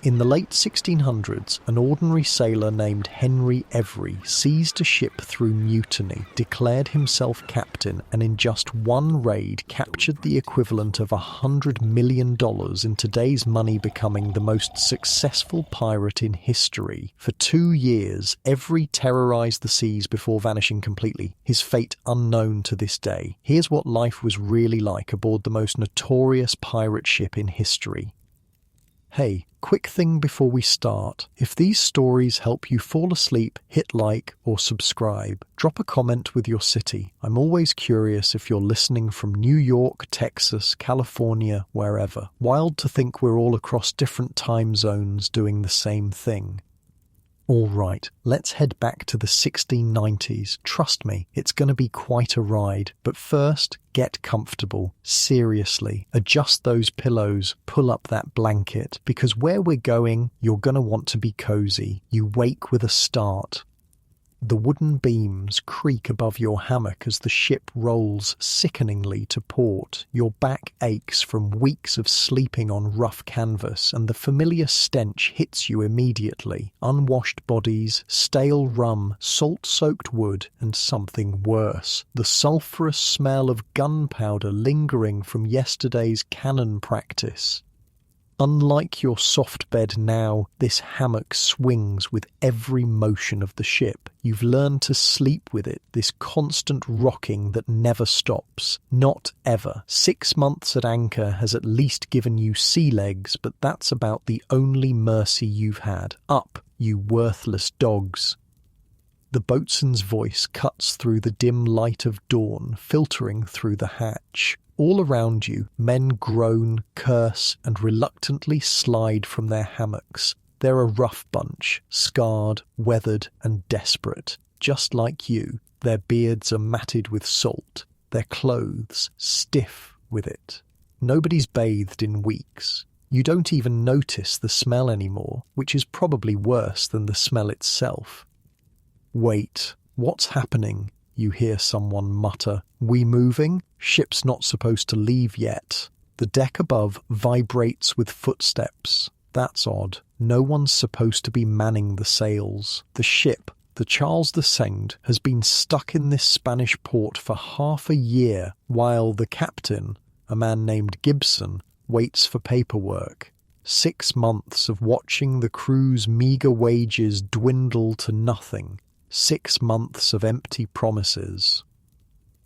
In the late 1600s, an ordinary sailor named Henry Every seized a ship through mutiny, declared himself captain, and in just one raid captured the equivalent of $100 million, in today's money becoming the most successful pirate in history. For 2 years, Every terrorized the seas before vanishing completely, his fate unknown to this day. Here's what life was really like aboard the most notorious pirate ship in history. Hey, quick thing before we start. If these stories help you fall asleep, hit like or subscribe. Drop a comment with your city. I'm always curious if you're listening from New York, Texas, California, wherever. Wild to think we're all across different time zones doing the same thing. All right, let's head back to the 1690s. Trust me, it's going to be quite a ride. But first, get comfortable. Seriously, adjust those pillows, pull up that blanket, because where we're going, you're going to want to be cozy. You wake with a start. The wooden beams creak above your hammock as the ship rolls sickeningly to port. Your back aches from weeks of sleeping on rough canvas, and the familiar stench hits you immediately. Unwashed bodies, stale rum, salt-soaked wood, and something worse. The sulphurous smell of gunpowder lingering from yesterday's cannon practice. Unlike your soft bed now, this hammock swings with every motion of the ship. You've learned to sleep with it, this constant rocking that never stops. Not ever. 6 months at anchor has at least given you sea legs, but that's about the only mercy you've had. Up, you worthless dogs. The boatswain's voice cuts through the dim light of dawn, filtering through the hatch. All around you, men groan, curse, and reluctantly slide from their hammocks. They're a rough bunch, scarred, weathered, and desperate. Just like you, their beards are matted with salt, their clothes stiff with it. Nobody's bathed in weeks. You don't even notice the smell anymore, which is probably worse than the smell itself. Wait, what's happening? You hear someone mutter. We moving? Ship's not supposed to leave yet. The deck above vibrates with footsteps. That's odd. No one's supposed to be manning the sails. The ship, the Charles II, has been stuck in this Spanish port for half a year, while the captain, a man named Gibson, waits for paperwork. 6 months of watching the crew's meagre wages dwindle to nothing. 6 months of empty promises.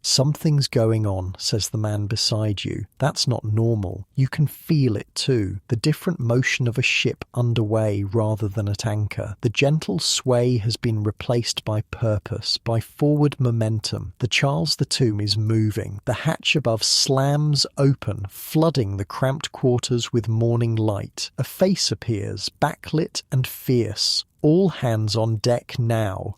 Something's going on, says the man beside you. That's not normal. You can feel it too. The different motion of a ship underway rather than at anchor. The gentle sway has been replaced by purpose, by forward momentum. The Charles II is moving. The hatch above slams open, flooding the cramped quarters with morning light. A face appears, backlit and fierce. All hands on deck now.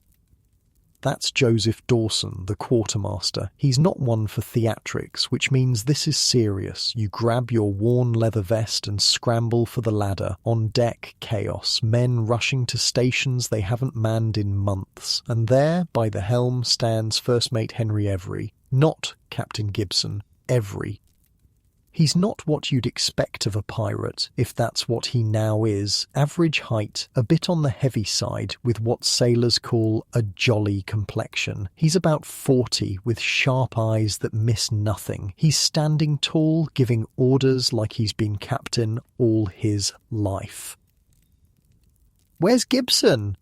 That's Joseph Dawson, the quartermaster. He's not one for theatrics, which means this is serious. You grab your worn leather vest and scramble for the ladder. On deck, chaos. Men rushing to stations they haven't manned in months. And there, by the helm, stands First Mate Henry Every. Not Captain Gibson. Every. He's not what you'd expect of a pirate, if that's what he now is. Average height, a bit on the heavy side, with what sailors call a jolly complexion. He's about 40, with sharp eyes that miss nothing. He's standing tall, giving orders like he's been captain all his life. "Where's Gibson?"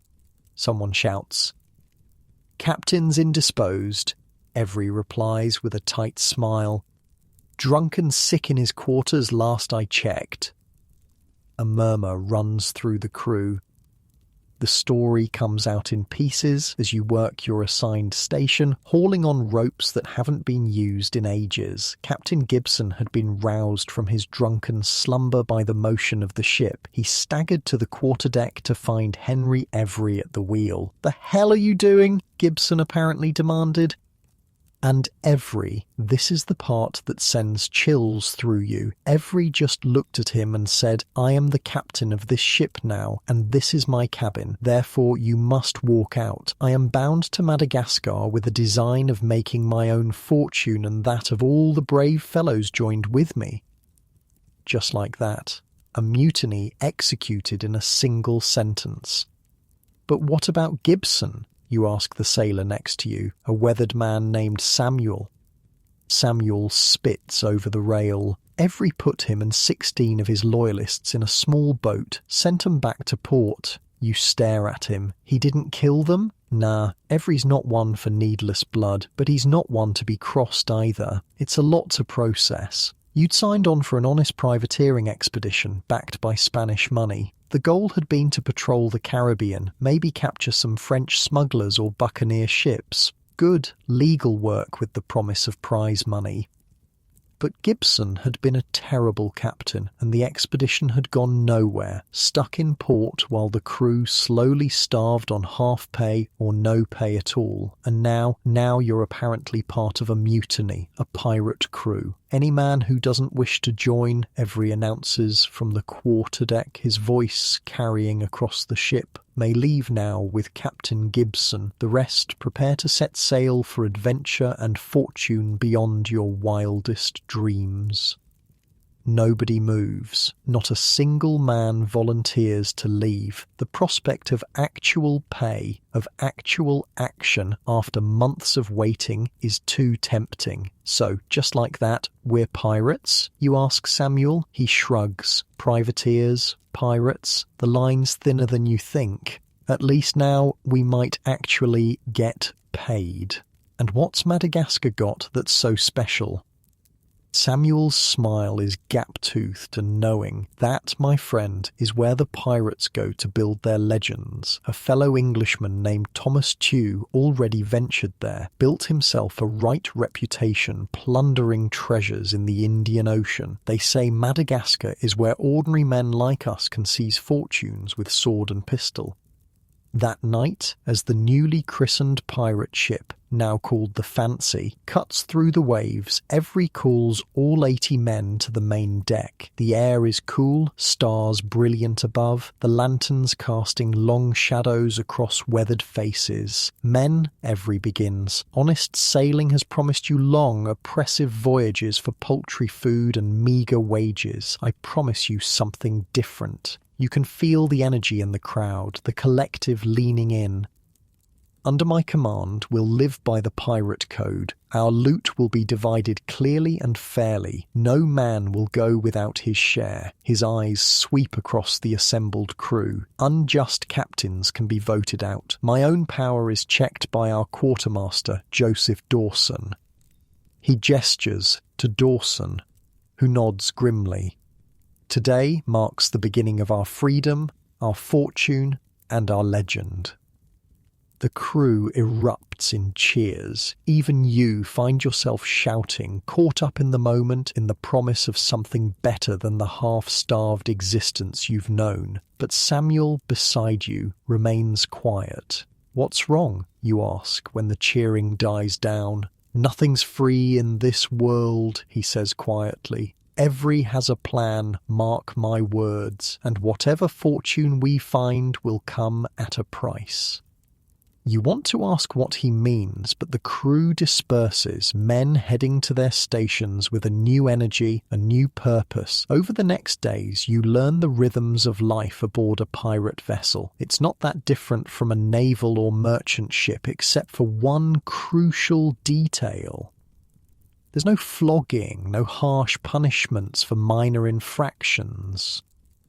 someone shouts. "Captain's indisposed," Every replies with a tight smile. "Drunk and sick in his quarters last I checked." A murmur runs through the crew. The story comes out in pieces as you work your assigned station, hauling on ropes that haven't been used in ages. Captain Gibson had been roused from his drunken slumber by the motion of the ship. He staggered to the quarterdeck to find Henry Every at the wheel. "The hell are you doing?" Gibson apparently demanded. And Every, this is the part that sends chills through you. Every just looked at him and said, "I am the captain of this ship now, and this is my cabin. Therefore you must walk out. I am bound to Madagascar with a design of making my own fortune and that of all the brave fellows joined with me." Just like that, a mutiny executed in a single sentence. But what about Gibson? You ask the sailor next to you, a weathered man named Samuel. Samuel spits over the rail. Every put him and 16 of his loyalists in a small boat, sent 'em back to port. You stare at him. He didn't kill them? Nah, Every's not one for needless blood, but he's not one to be crossed either. It's a lot to process. You'd signed on for an honest privateering expedition, backed by Spanish money. The goal had been to patrol the Caribbean, maybe capture some French smugglers or buccaneer ships. Good, legal work with the promise of prize money. But Gibson had been a terrible captain, and the expedition had gone nowhere, stuck in port while the crew slowly starved on half pay or no pay at all. And now you're apparently part of a mutiny, a pirate crew. Any man who doesn't wish to join, Every announces from the quarterdeck, his voice carrying across the ship, may leave now with Captain Gibson. The rest prepare to set sail for adventure and fortune beyond your wildest dreams. Nobody moves. Not a single man volunteers to leave. The prospect of actual pay, of actual action after months of waiting is too tempting. So, just like that, we're pirates? You ask Samuel. He shrugs. Privateers, pirates, the line's thinner than you think. At least now we might actually get paid. And what's Madagascar got that's so special? Samuel's smile is gap-toothed and knowing. That, my friend, is where the pirates go to build their legends. A fellow Englishman named Thomas Tew already ventured there, built himself a right reputation plundering treasures in the Indian Ocean. They say Madagascar is where ordinary men like us can seize fortunes with sword and pistol. That night, as the newly christened pirate ship, now called the Fancy, cuts through the waves, Every calls all 80 men to the main deck. The air is cool, stars brilliant above, the lanterns casting long shadows across weathered faces. Men, Every begins, honest sailing has promised you long, oppressive voyages for paltry food and meagre wages. I promise you something different. You can feel the energy in the crowd, the collective leaning in. Under my command, we'll live by the pirate code. Our loot will be divided clearly and fairly. No man will go without his share. His eyes sweep across the assembled crew. Unjust captains can be voted out. My own power is checked by our quartermaster, Joseph Dawson. He gestures to Dawson, who nods grimly. Today marks the beginning of our freedom, our fortune, and our legend. The crew erupts in cheers. Even you find yourself shouting, caught up in the moment, in the promise of something better than the half-starved existence you've known. But Samuel, beside you, remains quiet. What's wrong, you ask, when the cheering dies down. Nothing's free in this world, he says quietly. Every has a plan, mark my words, and whatever fortune we find will come at a price. You want to ask what he means, but the crew disperses, men heading to their stations with a new energy, a new purpose. Over the next days, you learn the rhythms of life aboard a pirate vessel. It's not that different from a naval or merchant ship, except for one crucial detail. There's no flogging, no harsh punishments for minor infractions.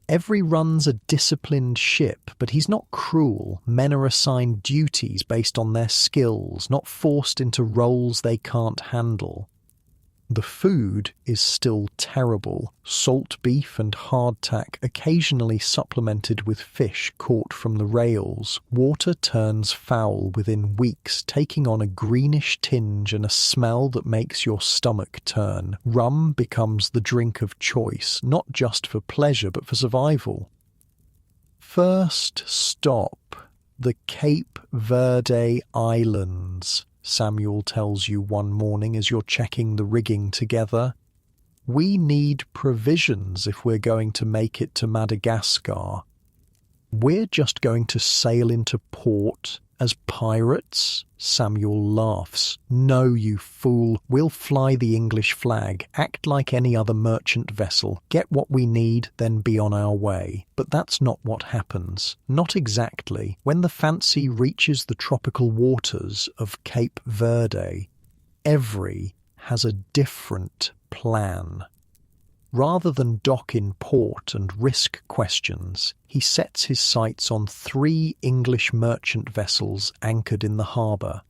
Every runs a disciplined ship, but he's not cruel. Men are assigned duties based on their skills, not forced into roles they can't handle. The food is still terrible. Salt beef and hardtack, occasionally supplemented with fish caught from the rails. Water turns foul within weeks, taking on a greenish tinge and a smell that makes your stomach turn. Rum becomes the drink of choice, not just for pleasure but for survival. First stop, the Cape Verde Islands, Samuel tells you one morning as you're checking the rigging together. We need provisions if we're going to make it to Madagascar. We're just going to sail into port, As pirates? Samuel laughs. No, you fool. We'll fly the English flag, act like any other merchant vessel, get what we need, then be on our way. But that's not what happens. Not exactly. When the Fancy reaches the tropical waters of Cape Verde, Every has a different plan. Rather than dock in port and risk questions, he sets his sights on 3 English merchant vessels anchored in the harbour.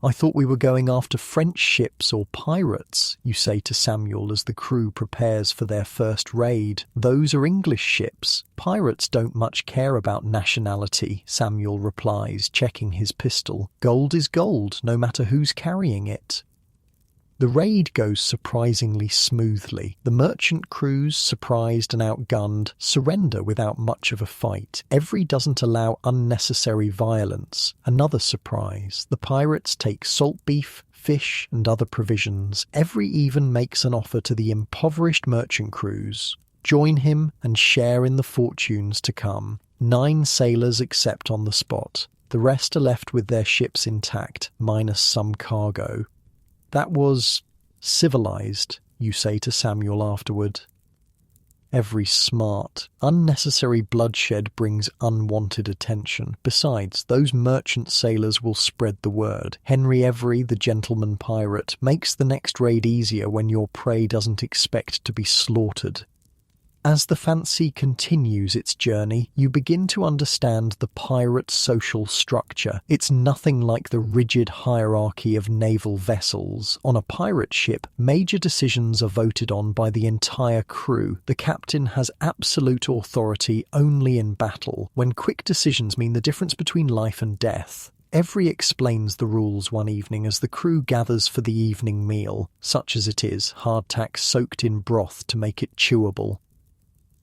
"I thought we were going after French ships or pirates," you say to Samuel as the crew prepares for their first raid. "Those are English ships. Pirates don't much care about nationality," Samuel replies, checking his pistol. "Gold is gold, no matter who's carrying it." The raid goes surprisingly smoothly. The merchant crews, surprised and outgunned, surrender without much of a fight. Every doesn't allow unnecessary violence. Another surprise. The pirates take salt beef, fish and other provisions. Every even makes an offer to the impoverished merchant crews. Join him and share in the fortunes to come. 9 sailors accept on the spot. The rest are left with their ships intact, minus some cargo. "That was civilized," you say to Samuel afterward. Every smart. Unnecessary bloodshed brings unwanted attention. Besides, those merchant sailors will spread the word. Henry Every, the gentleman pirate, makes the next raid easier when your prey doesn't expect to be slaughtered. As the Fancy continues its journey, you begin to understand the pirate social structure. It's nothing like the rigid hierarchy of naval vessels. On a pirate ship, major decisions are voted on by the entire crew. The captain has absolute authority only in battle, when quick decisions mean the difference between life and death. Every explains the rules one evening as the crew gathers for the evening meal, such as it is, hardtack soaked in broth to make it chewable.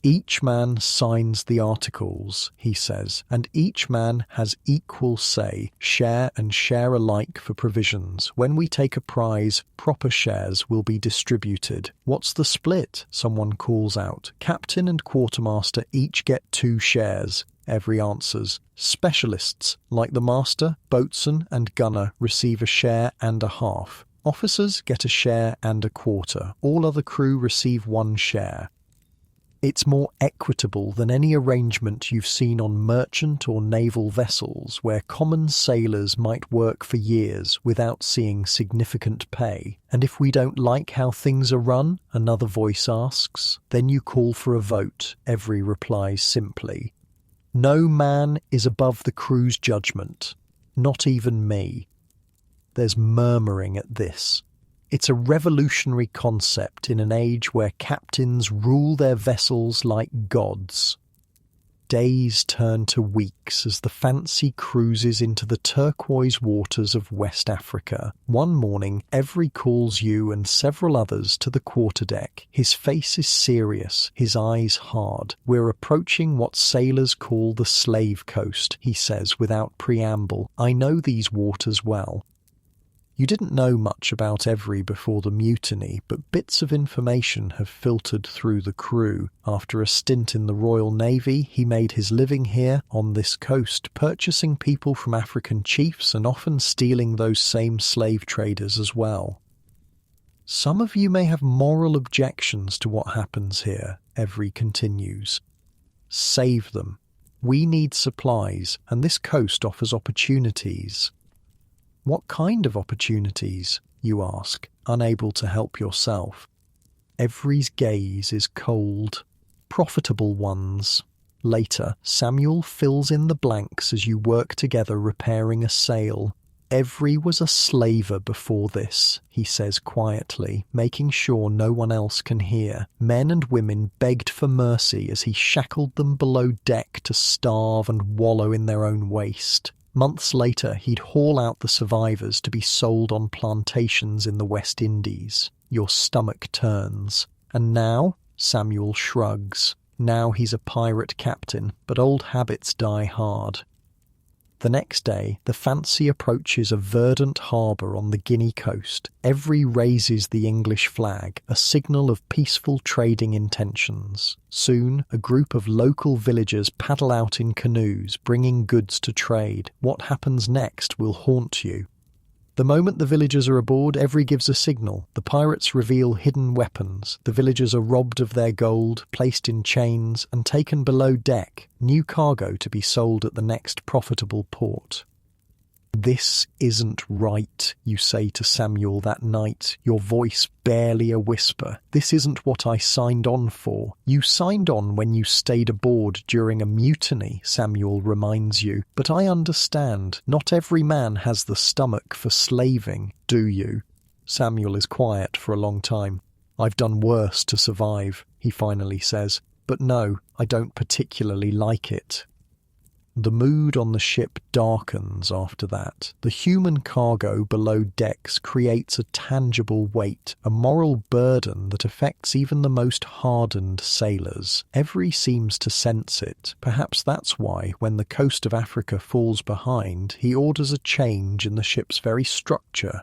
"Each man signs the articles," he says, "and each man has equal say, share and share alike for provisions. When we take a prize, proper shares will be distributed." "What's the split?" someone calls out. "Captain and quartermaster each get 2 shares. Every answers. "Specialists, like the master, boatswain and gunner, receive a share and a half. Officers get a share and a quarter. All other crew receive 1 share. It's more equitable than any arrangement you've seen on merchant or naval vessels where common sailors might work for years without seeing significant pay. "And if we don't like how things are run?" another voice asks. "Then you call for a vote," Every replies simply. "No man is above the crew's judgment, not even me." There's murmuring at this. It's a revolutionary concept in an age where captains rule their vessels like gods. Days turn to weeks as the Fancy cruises into the turquoise waters of West Africa. One morning, Every calls you and several others to the quarterdeck. His face is serious, his eyes hard. "We're approaching what sailors call the Slave Coast," he says without preamble. "I know these waters well." You didn't know much about Every before the mutiny, but bits of information have filtered through the crew. After a stint in the Royal Navy, he made his living here, on this coast, purchasing people from African chiefs and often stealing those same slave traders as well. "Some of you may have moral objections to what happens here," Every continues. "Save them. We need supplies, and this coast offers opportunities." "What kind of opportunities?" you ask, unable to help yourself. Every's gaze is cold. "Profitable ones." Later, Samuel fills in the blanks as you work together repairing a sail. "Every was a slaver before this," he says quietly, making sure no one else can hear. Men and women begged for mercy as he shackled them below deck to starve and wallow in their own waste. Months later, he'd haul out the survivors to be sold on plantations in the West Indies. Your stomach turns. "And now?" Samuel shrugs. "Now he's a pirate captain, but old habits die hard." The next day, the Fancy approaches a verdant harbour on the Guinea coast. Every raises the English flag, a signal of peaceful trading intentions. Soon, a group of local villagers paddle out in canoes, bringing goods to trade. What happens next will haunt you. The moment the villagers are aboard, Every gives a signal. The pirates reveal hidden weapons. The villagers are robbed of their gold, placed in chains, and taken below deck, new cargo to be sold at the next profitable port. "This isn't right," you say to Samuel that night, your voice barely a whisper. "This isn't what I signed on for." "You signed on when you stayed aboard during a mutiny," Samuel reminds you. "But I understand. Not every man has the stomach for slaving, do you?" Samuel is quiet for a long time. "I've done worse to survive," he finally says. "But no, I don't particularly like it." The mood on the ship darkens after that. The human cargo below decks creates a tangible weight, a moral burden that affects even the most hardened sailors. Every seems to sense it. Perhaps that's why, when the coast of Africa falls behind, he orders a change in the ship's very structure.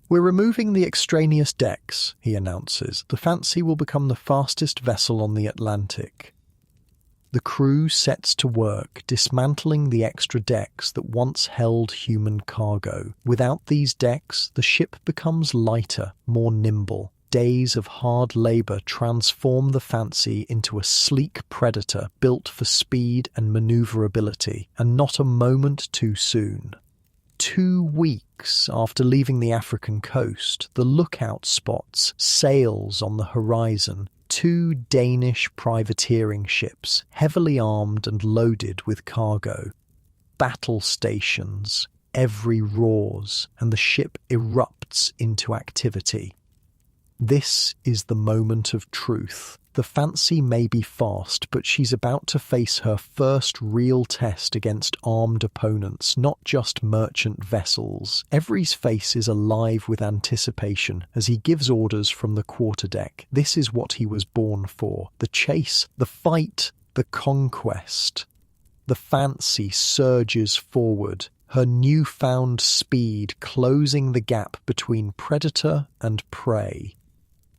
"We're removing the extraneous decks," he announces. "The Fancy will become the fastest vessel on the Atlantic." The crew sets to work, dismantling the extra decks that once held human cargo. Without these decks, the ship becomes lighter, more nimble. Days of hard labour transform the Fancy into a sleek predator built for speed and manoeuvrability, and not a moment too soon. 2 weeks after leaving the African coast, the lookout spots sails on the horizon. 2 Danish privateering ships, heavily armed and loaded with cargo. Battle stations, Every roars, and the ship erupts into activity. This is the moment of truth. The Fancy may be fast, but she's about to face her first real test against armed opponents, not just merchant vessels. Every's face is alive with anticipation as he gives orders from the quarterdeck. This is what he was born for. The chase, the fight, the conquest. The Fancy surges forward, her newfound speed closing the gap between predator and prey.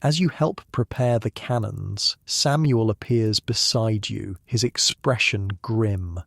As you help prepare the cannons, Samuel appears beside you, his expression grim.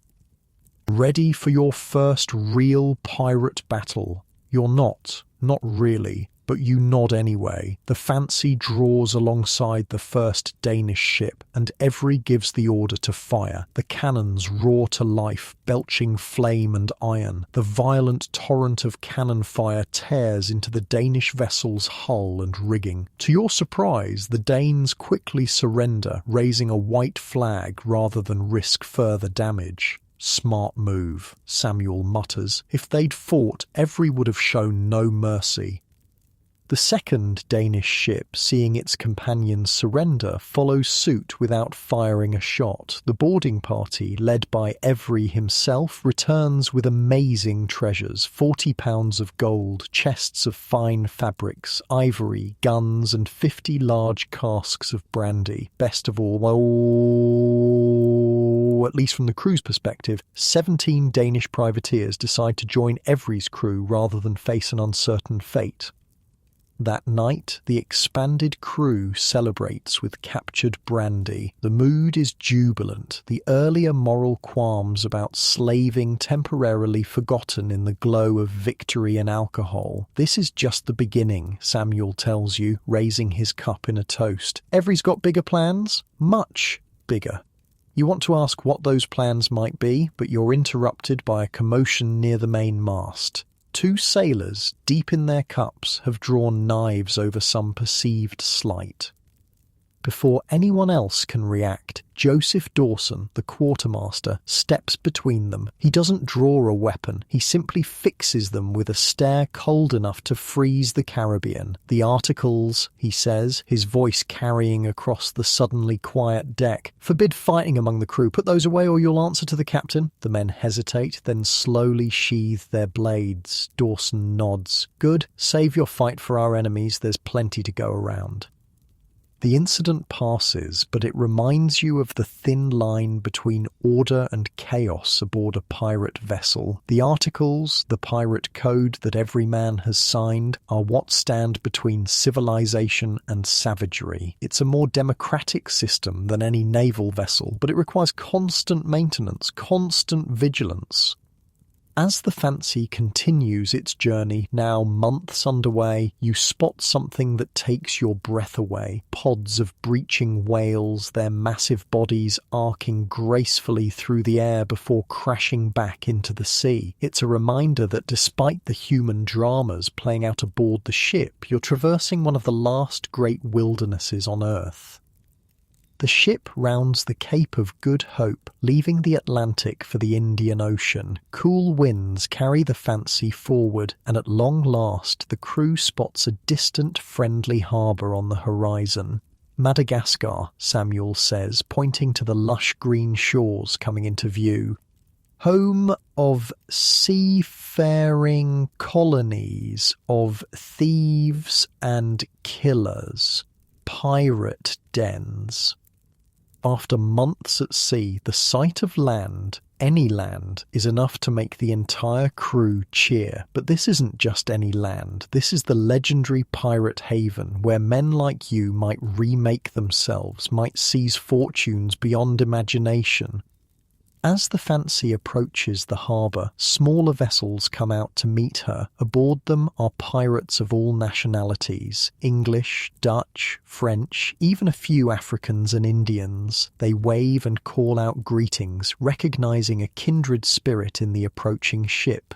"Ready for your first real pirate battle?" "You're not really, but you nod anyway." The Fancy draws alongside the first Danish ship, and Every gives the order to fire. The cannons roar to life, belching flame and iron. The violent torrent of cannon fire tears into the Danish vessel's hull and rigging. To your surprise, the Danes quickly surrender, raising a white flag rather than risk further damage. "Smart move," Samuel mutters. "If they'd fought, Every would have shown no mercy." The second Danish ship, seeing its companions surrender, follows suit without firing a shot. The boarding party, led by Every himself, returns with amazing treasures: 40 pounds of gold, chests of fine fabrics, ivory, guns, and 50 large casks of brandy. Best of all, at least from the crew's perspective, 17 Danish privateers decide to join Every's crew rather than face an uncertain fate. That night, the expanded crew celebrates with captured brandy. The mood is jubilant, the earlier moral qualms about slaving temporarily forgotten in the glow of victory and alcohol. "This is just the beginning," Samuel tells you, raising his cup in a toast. "Every's got bigger plans? Much bigger." You want to ask what those plans might be, but you're interrupted by a commotion near the main mast. 2 sailors, deep in their cups, have drawn knives over some perceived slight. Before anyone else can react, Joseph Dawson, the quartermaster, steps between them. He doesn't draw a weapon. He simply fixes them with a stare cold enough to freeze the Caribbean. "The articles," he says, his voice carrying across the suddenly quiet deck, "forbid fighting among the crew. Put those away or you'll answer to the captain." The men hesitate, then slowly sheathe their blades. Dawson nods. "Good. Save your fight for our enemies. There's plenty to go around." The incident passes, but it reminds you of the thin line between order and chaos aboard a pirate vessel. The articles, the pirate code that every man has signed, are what stand between civilization and savagery. It's a more democratic system than any naval vessel, but it requires constant maintenance, constant vigilance. As the Fancy continues its journey, now months underway, you spot something that takes your breath away. Pods of breaching whales, their massive bodies arcing gracefully through the air before crashing back into the sea. It's a reminder that despite the human dramas playing out aboard the ship, you're traversing one of the last great wildernesses on Earth. The ship rounds the Cape of Good Hope, leaving the Atlantic for the Indian Ocean. Cool winds carry the Fancy forward, and at long last the crew spots a distant, friendly harbour on the horizon. Madagascar, Samuel says, pointing to the lush green shores coming into view. Home of seafaring colonies of thieves and killers, pirate dens. After months at sea, the sight of land, any land, is enough to make the entire crew cheer. But this isn't just any land. This is the legendary pirate haven where men like you might remake themselves, might seize fortunes beyond imagination. As the Fancy approaches the harbour, smaller vessels come out to meet her. Aboard them are pirates of all nationalities, English, Dutch, French, even a few Africans and Indians. They wave and call out greetings, recognising a kindred spirit in the approaching ship.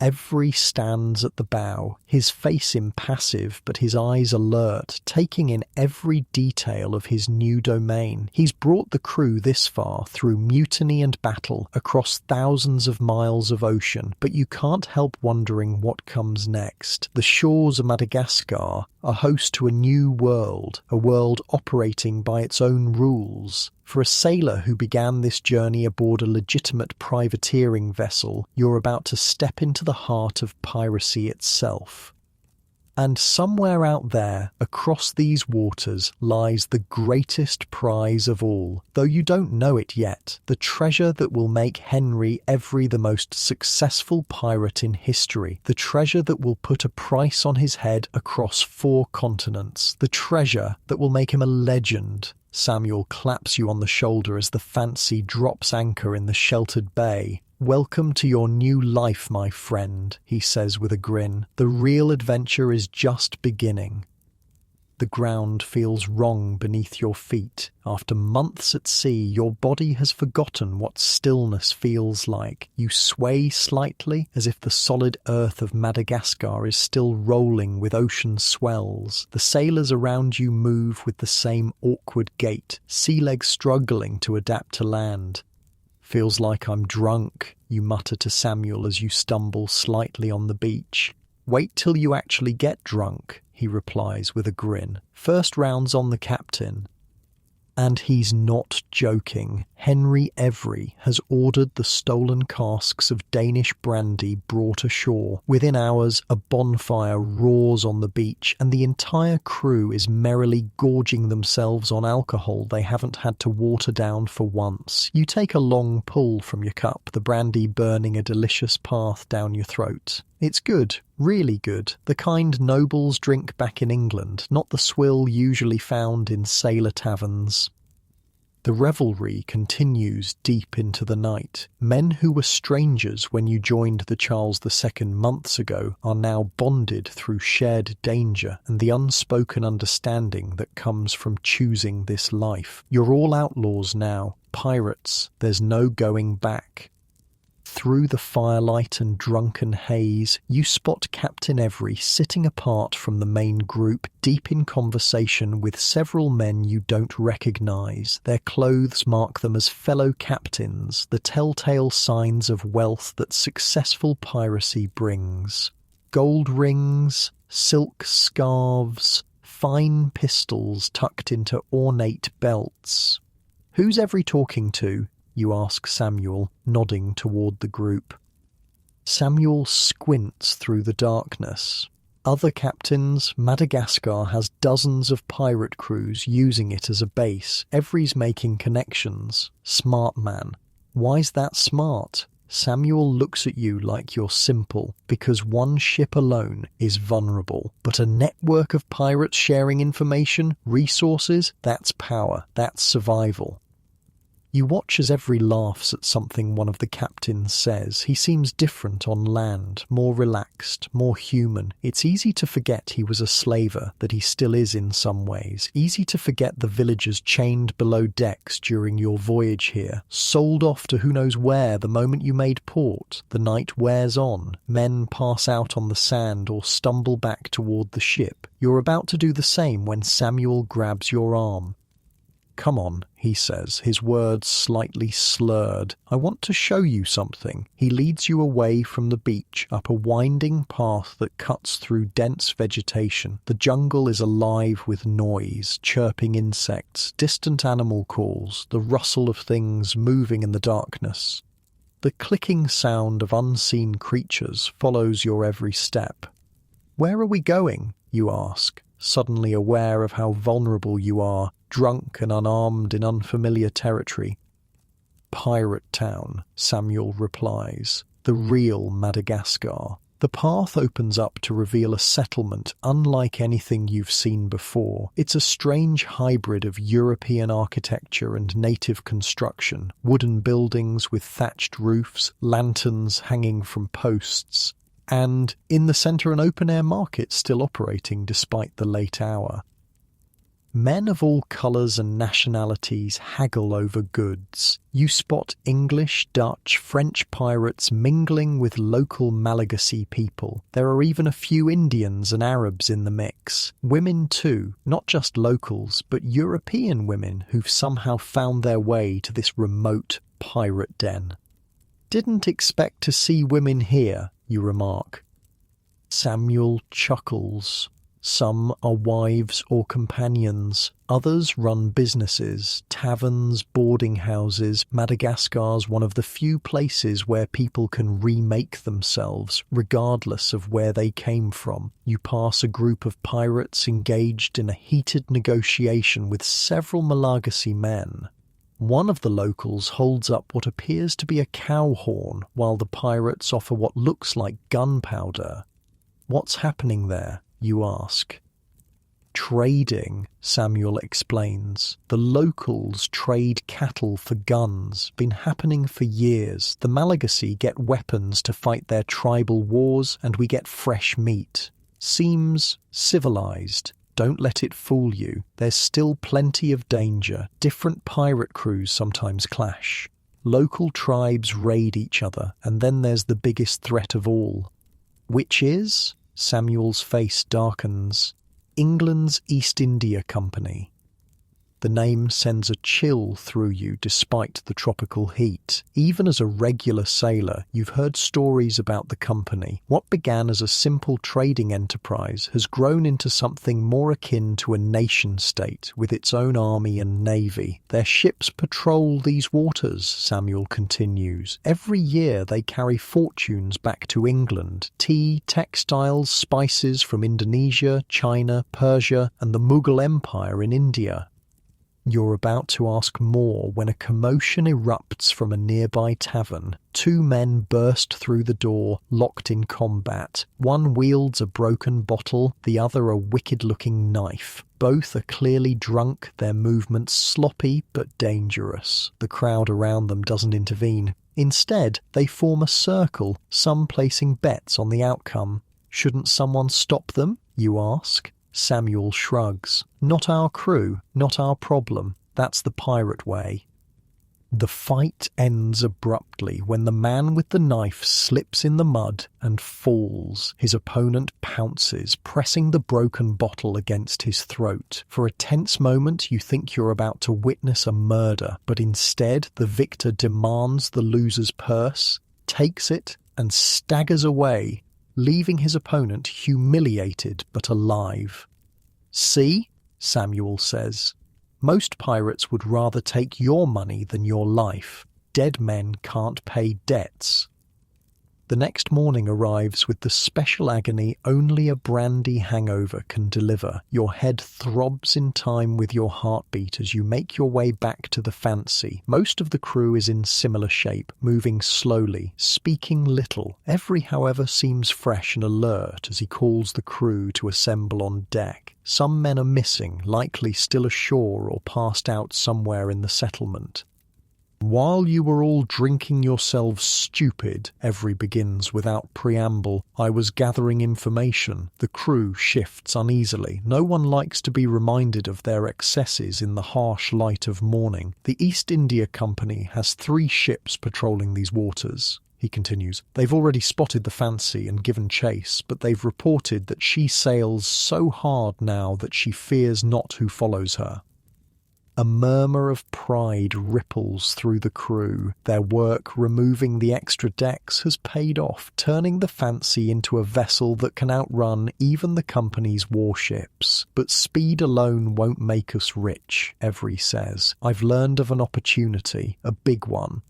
Every stands at the bow, his face impassive but his eyes alert, taking in every detail of his new domain. He's brought the crew this far through mutiny and battle, across thousands of miles of ocean, but you can't help wondering what comes next. The shores of Madagascar are host to a new world, a world operating by its own rules. For a sailor who began this journey aboard a legitimate privateering vessel, you're about to step into the heart of piracy itself. And somewhere out there, across these waters, lies the greatest prize of all, though you don't know it yet, the treasure that will make Henry Every the most successful pirate in history, the treasure that will put a price on his head across 4 continents, the treasure that will make him a legend. Samuel claps you on the shoulder as the Fancy drops anchor in the sheltered bay. "Welcome to your new life, my friend," he says with a grin. "The real adventure is just beginning." The ground feels wrong beneath your feet. After months at sea, your body has forgotten what stillness feels like. You sway slightly, as if the solid earth of Madagascar is still rolling with ocean swells. The sailors around you move with the same awkward gait, sea legs struggling to adapt to land. "Feels like I'm drunk," you mutter to Samuel as you stumble slightly on the beach. "Wait till you actually get drunk," he replies with a grin. "First round's on the captain." And he's not joking. Henry Every has ordered the stolen casks of Danish brandy brought ashore. Within hours, a bonfire roars on the beach, and the entire crew is merrily gorging themselves on alcohol they haven't had to water down for once. You take a long pull from your cup, the brandy burning a delicious path down your throat. It's good, really good, the kind nobles drink back in England, not the swill usually found in sailor taverns. The revelry continues deep into the night. Men who were strangers when you joined the Charles II months ago are now bonded through shared danger and the unspoken understanding that comes from choosing this life. You're all outlaws now, pirates, there's no going back. Through the firelight and drunken haze, you spot Captain Every sitting apart from the main group, deep in conversation with several men you don't recognise. Their clothes mark them as fellow captains, the telltale signs of wealth that successful piracy brings. Gold rings, silk scarves, fine pistols tucked into ornate belts. "Who's Every talking to?" you ask Samuel, nodding toward the group. Samuel squints through the darkness. Other captains, Madagascar has dozens of pirate crews using it as a base. Every's making connections. Smart man. Why's that smart? Samuel looks at you like you're simple, because one ship alone is vulnerable. But a network of pirates sharing information, resources, that's power, that's survival. You watch as Every laughs at something one of the captains says. He seems different on land, more relaxed, more human. It's easy to forget he was a slaver, that he still is in some ways. Easy to forget the villagers chained below decks during your voyage here, sold off to who knows where the moment you made port. The night wears on. Men pass out on the sand or stumble back toward the ship. You're about to do the same when Samuel grabs your arm. "Come on," he says, his words slightly slurred. "I want to show you something." He leads you away from the beach, up a winding path that cuts through dense vegetation. The jungle is alive with noise, chirping insects, distant animal calls, the rustle of things moving in the darkness. The clicking sound of unseen creatures follows your every step. "Where are we going?" you ask, suddenly aware of how vulnerable you are, drunk and unarmed in unfamiliar territory. "Pirate Town," Samuel replies. "The real Madagascar." The path opens up to reveal a settlement unlike anything you've seen before. It's a strange hybrid of European architecture and native construction. Wooden buildings with thatched roofs, lanterns hanging from posts, and in the centre an open-air market still operating despite the late hour. Men of all colours and nationalities haggle over goods. You spot English, Dutch, French pirates mingling with local Malagasy people. There are even a few Indians and Arabs in the mix. Women too, not just locals, but European women who've somehow found their way to this remote pirate den. "Didn't expect to see women here," you remark. Samuel chuckles. Some are wives or companions. Others run businesses, taverns, boarding houses. Madagascar's one of the few places where people can remake themselves, regardless of where they came from. You pass a group of pirates engaged in a heated negotiation with several Malagasy men. One of the locals holds up what appears to be a cow horn, while the pirates offer what looks like gunpowder. "What's happening there?" you ask. "Trading," Samuel explains. "The locals trade cattle for guns. Been happening for years. The Malagasy get weapons to fight their tribal wars, and we get fresh meat. Seems civilized. Don't let it fool you. There's still plenty of danger. Different pirate crews sometimes clash. Local tribes raid each other, and then there's the biggest threat of all." "Which is?" Samuel's face darkens. "England's East India Company." The name sends a chill through you despite the tropical heat. Even as a regular sailor, you've heard stories about the company. What began as a simple trading enterprise has grown into something more akin to a nation-state with its own army and navy. Their ships patrol these waters, Samuel continues. Every year they carry fortunes back to England. Tea, textiles, spices from Indonesia, China, Persia, and the Mughal Empire in India. You're about to ask more when a commotion erupts from a nearby tavern. Two men burst through the door, locked in combat. One wields a broken bottle, the other a wicked-looking knife. Both are clearly drunk, their movements sloppy but dangerous. The crowd around them doesn't intervene. Instead, they form a circle, some placing bets on the outcome. "Shouldn't someone stop them?" you ask. Samuel shrugs. "Not our crew, not our problem. That's the pirate way." The fight ends abruptly when the man with the knife slips in the mud and falls. His opponent pounces, pressing the broken bottle against his throat. For a tense moment you think you're about to witness a murder, but instead the victor demands the loser's purse, takes it, and staggers away, leaving his opponent humiliated but alive. "See?" Samuel says. "Most pirates would rather take your money than your life. Dead men can't pay debts." The next morning arrives with the special agony only a brandy hangover can deliver. Your head throbs in time with your heartbeat as you make your way back to the fancy. Most of the crew is in similar shape, moving slowly, speaking little. Every, however, seems fresh and alert as he calls the crew to assemble on deck. Some men are missing, likely still ashore or passed out somewhere in the settlement. "While you were all drinking yourselves stupid," Every begins without preamble, "I was gathering information." The crew shifts uneasily. No one likes to be reminded of their excesses in the harsh light of morning. "The East India Company has 3 ships patrolling these waters." He continues, "They've already spotted the Fancy and given chase, but they've reported that she sails so hard now that she fears not who follows her." A murmur of pride ripples through the crew. Their work removing the extra decks has paid off, turning the Fancy into a vessel that can outrun even the company's warships. "But speed alone won't make us rich," Every says. "I've learned of an opportunity, a big one."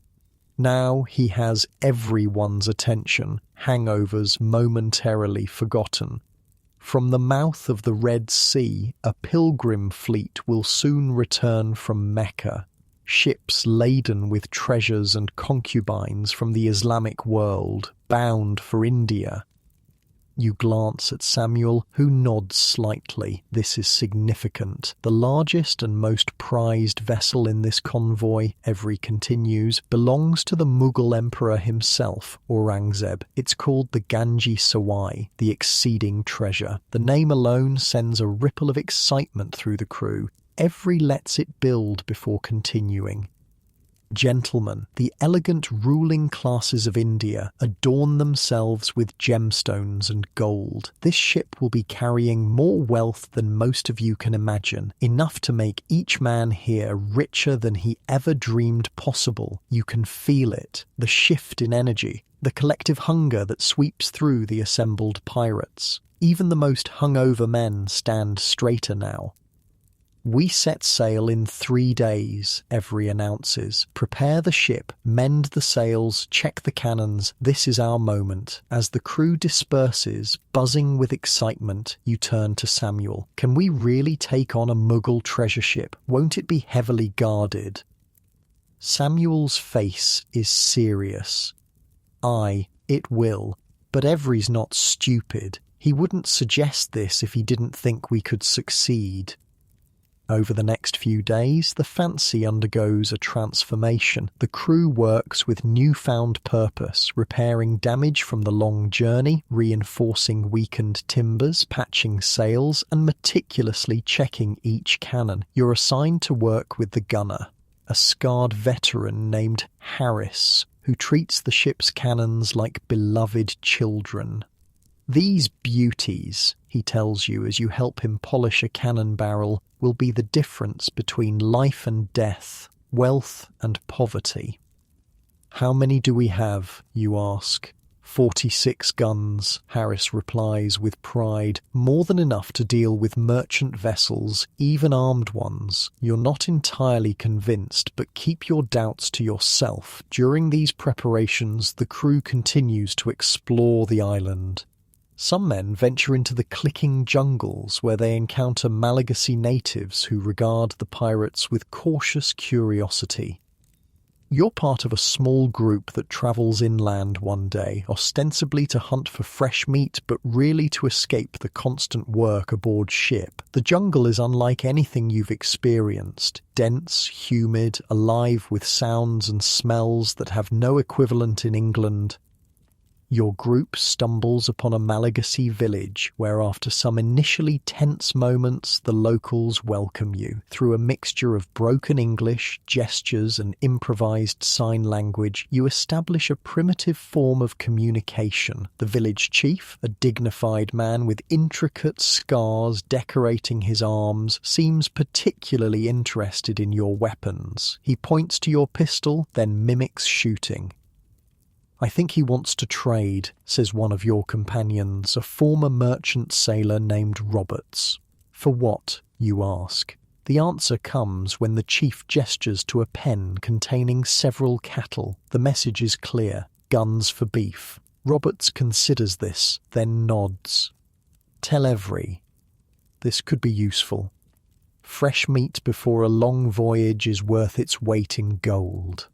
Now he has everyone's attention, hangovers momentarily forgotten. From the mouth of the Red Sea, a pilgrim fleet will soon return from Mecca, ships laden with treasures and concubines from the Islamic world, bound for India. You glance at Samuel, who nods slightly. This is significant. The largest and most prized vessel in this convoy, Every continues, belongs to the Mughal emperor himself, Aurangzeb. It's called the Ganji Sawai, the exceeding treasure. The name alone sends a ripple of excitement through the crew. Every lets it build before continuing. "Gentlemen, the elegant ruling classes of India adorn themselves with gemstones and gold. This ship will be carrying more wealth than most of you can imagine, enough to make each man here richer than he ever dreamed possible. You can feel it, the shift in energy, the collective hunger that sweeps through the assembled pirates. Even the most hungover men stand straighter now. We set sail in 3 days, Every announces. Prepare the ship, mend the sails, check the cannons. This is our moment. As the crew disperses, buzzing with excitement, you turn to Samuel. Can we really take on a Mughal treasure ship? Won't it be heavily guarded? Samuel's face is serious. Aye, it will. But Every's not stupid. He wouldn't suggest this if he didn't think we could succeed. Over the next few days, the Fancy undergoes a transformation. The crew works with newfound purpose, repairing damage from the long journey, reinforcing weakened timbers, patching sails, and meticulously checking each cannon. You're assigned to work with the gunner, a scarred veteran named Harris, who treats the ship's cannons like beloved children. "These beauties," he tells you as you help him polish a cannon barrel, "will be the difference between life and death, wealth and poverty." "How many do we have?" you ask. 46 guns, Harris replies with pride. "More than enough to deal with merchant vessels, even armed ones. You're not entirely convinced, but keep your doubts to yourself." During these preparations, the crew continues to explore the island. Some men venture into the clicking jungles where they encounter Malagasy natives who regard the pirates with cautious curiosity. You're part of a small group that travels inland one day, ostensibly to hunt for fresh meat, but really to escape the constant work aboard ship. The jungle is unlike anything you've experienced. Dense, humid, alive with sounds and smells that have no equivalent in England. Your group stumbles upon a Malagasy village where, after some initially tense moments, the locals welcome you. Through a mixture of broken English, gestures and improvised sign language, you establish a primitive form of communication. The village chief, a dignified man with intricate scars decorating his arms, seems particularly interested in your weapons. He points to your pistol, then mimics shooting. "I think he wants to trade," says one of your companions, a former merchant sailor named Roberts. "For what?" you ask. The answer comes when the chief gestures to a pen containing several cattle. The message is clear: guns for beef. Roberts considers this, then nods. Tell Every. This could be useful. Fresh meat before a long voyage is worth its weight in gold.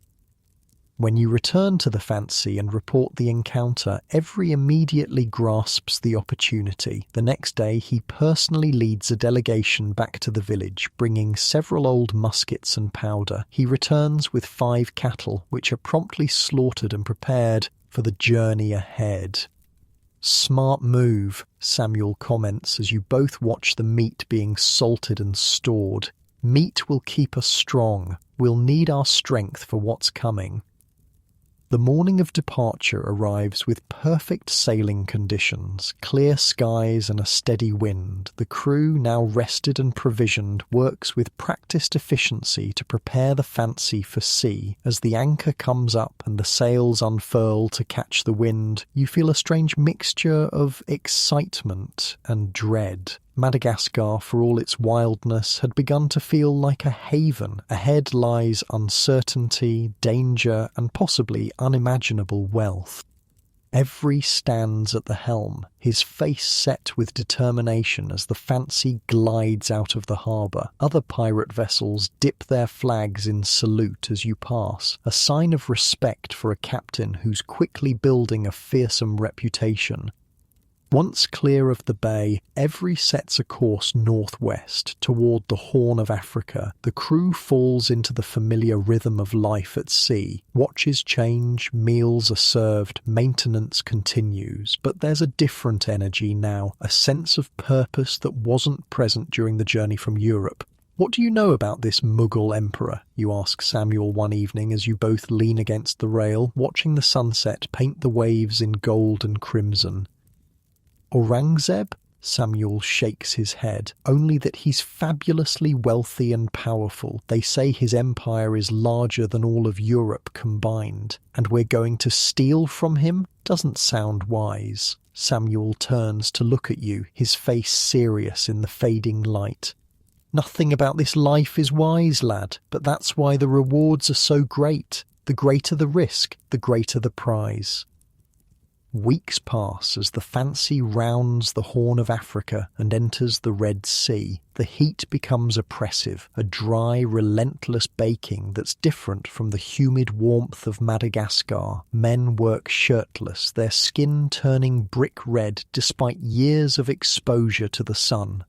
When you return to the Fancy and report the encounter, Every immediately grasps the opportunity. The next day, he personally leads a delegation back to the village, bringing several old muskets and powder. He returns with 5 cattle, which are promptly slaughtered and prepared for the journey ahead. Smart move, Samuel comments as you both watch the meat being salted and stored. Meat will keep us strong. We'll need our strength for what's coming. The morning of departure arrives with perfect sailing conditions, clear skies and a steady wind. The crew, now rested and provisioned, works with practiced efficiency to prepare the Fancy for sea. As the anchor comes up and the sails unfurl to catch the wind, you feel a strange mixture of excitement and dread. Madagascar, for all its wildness, had begun to feel like a haven. Ahead lies uncertainty, danger, and possibly unimaginable wealth. Every stands at the helm, his face set with determination as the Fancy glides out of the harbour. Other pirate vessels dip their flags in salute as you pass, a sign of respect for a captain who's quickly building a fearsome reputation. Once clear of the bay, Every sets a course northwest toward the Horn of Africa. The crew falls into the familiar rhythm of life at sea. Watches change, meals are served, maintenance continues. But there's a different energy now, a sense of purpose that wasn't present during the journey from Europe. "What do you know about this Mughal emperor?" you ask Samuel one evening as you both lean against the rail, watching the sunset paint the waves in gold and crimson. "Aurangzeb?" Samuel shakes his head. "Only that he's fabulously wealthy and powerful. They say his empire is larger than all of Europe combined. And we're going to steal from him? Doesn't sound wise." Samuel turns to look at you, his face serious in the fading light. "Nothing about this life is wise, lad, but that's why the rewards are so great. The greater the risk, the greater the prize." Weeks pass as the Fancy rounds the Horn of Africa and enters the Red Sea. The heat becomes oppressive, a dry, relentless baking that's different from the humid warmth of Madagascar. Men work shirtless, their skin turning brick red despite years of exposure to the sun.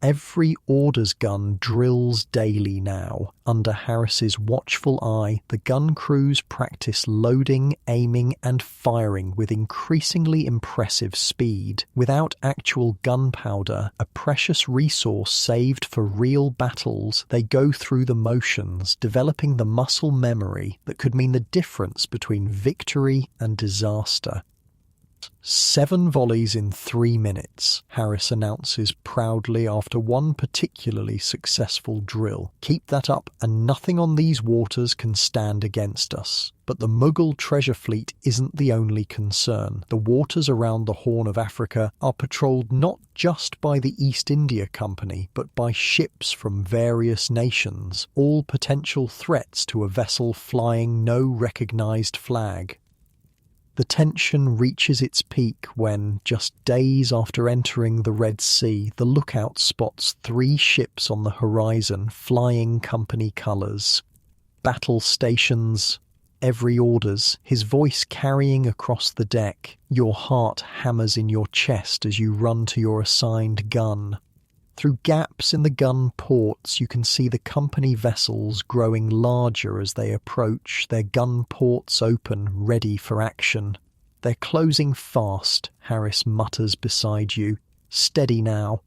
Every orders gun drills daily now. Under Harris's watchful eye, the gun crews practice loading, aiming, and firing with increasingly impressive speed. Without actual gunpowder, a precious resource saved for real battles, they go through the motions, developing the muscle memory that could mean the difference between victory and disaster. 7 volleys in 3 minutes, Harris announces proudly after one particularly successful drill. "Keep that up and nothing on these waters can stand against us." But the Mughal treasure fleet isn't the only concern. The waters around the Horn of Africa are patrolled not just by the East India Company, but by ships from various nations, all potential threats to a vessel flying no recognised flag. The tension reaches its peak when, just days after entering the Red Sea, the lookout spots 3 ships on the horizon flying company colours. "Battle stations." Every orders, his voice carrying across the deck. Your heart hammers in your chest as you run to your assigned gun. Through gaps in the gun ports, you can see the company vessels growing larger as they approach, their gun ports open, ready for action. "They're closing fast," Harris mutters beside you. "Steady now."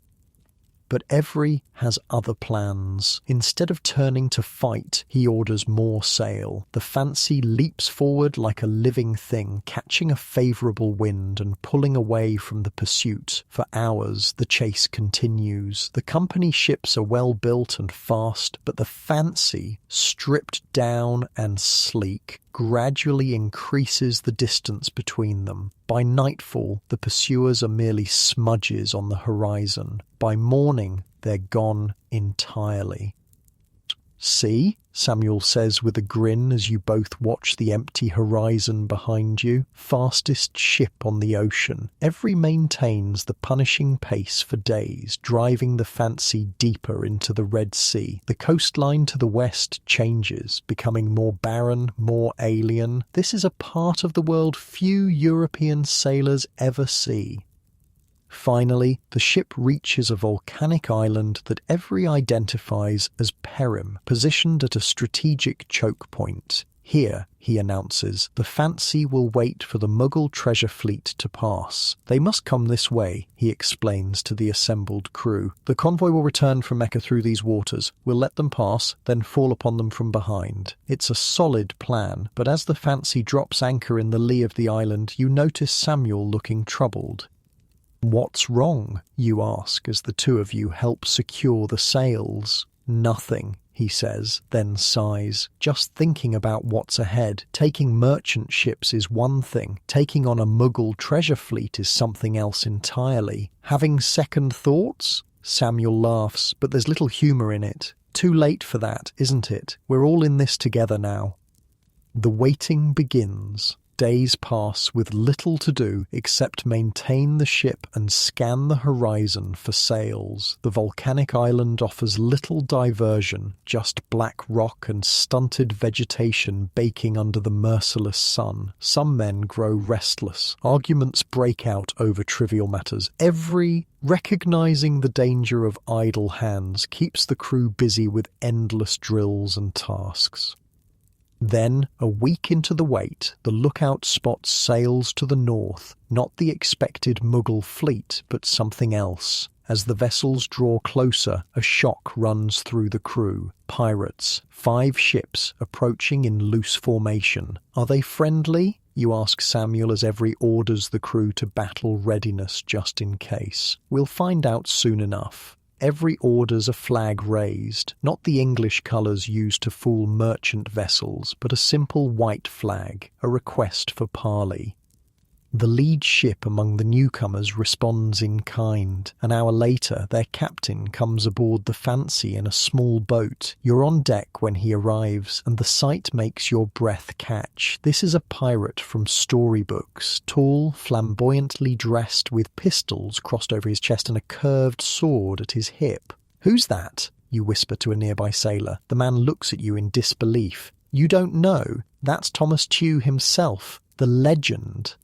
But Every has other plans. Instead of turning to fight, he orders more sail. The Fancy leaps forward like a living thing, catching a favourable wind and pulling away from the pursuit. For hours, the chase continues. The company ships are well built and fast, but the Fancy, stripped down and sleek, gradually increases the distance between them. By nightfall, the pursuers are merely smudges on the horizon. By morning, they're gone entirely. See, Samuel says with a grin as you both watch the empty horizon behind you. Fastest ship on the ocean. Every maintains the punishing pace for days, driving the Fancy deeper into the Red Sea. The coastline to the west changes, becoming more barren, more alien. This is a part of the world few European sailors ever see. Finally, the ship reaches a volcanic island that Every identifies as Perim, positioned at a strategic choke point. Here, he announces, the Fancy will wait for the Mughal treasure fleet to pass. They must come this way, he explains to the assembled crew. The convoy will return from Mecca through these waters. We'll let them pass, then fall upon them from behind. It's a solid plan, but as the Fancy drops anchor in the lee of the island, you notice Samuel looking troubled. What's wrong? You ask as the two of you help secure the sails. Nothing, he says, then sighs. Just thinking about what's ahead. Taking merchant ships is one thing. Taking on a Mughal treasure fleet is something else entirely. Having second thoughts? Samuel laughs, but there's little humour in it. Too late for that, isn't it? We're all in this together now. The waiting begins. Days pass with little to do except maintain the ship and scan the horizon for sails. The volcanic island offers little diversion, just black rock and stunted vegetation baking under the merciless sun. Some men grow restless. Arguments break out over trivial matters. Every recognizing the danger of idle hands keeps the crew busy with endless drills and tasks. Then, a week into the wait, the lookout spots sails to the north, not the expected Mughal fleet, but something else. As the vessels draw closer, a shock runs through the crew. Pirates, 5 ships, approaching in loose formation. Are they friendly? You ask Samuel as Every orders the crew to battle readiness just in case. We'll find out soon enough. Every orders a flag raised, not the English colours used to fool merchant vessels, but a simple white flag, a request for parley. The lead ship among the newcomers responds in kind. An hour later, their captain comes aboard the Fancy in a small boat. You're on deck when he arrives, and the sight makes your breath catch. This is a pirate from storybooks, tall, flamboyantly dressed, with pistols crossed over his chest and a curved sword at his hip. "Who's that?" you whisper to a nearby sailor. The man looks at you in disbelief. "You don't know? That's Thomas Tew himself, the legend."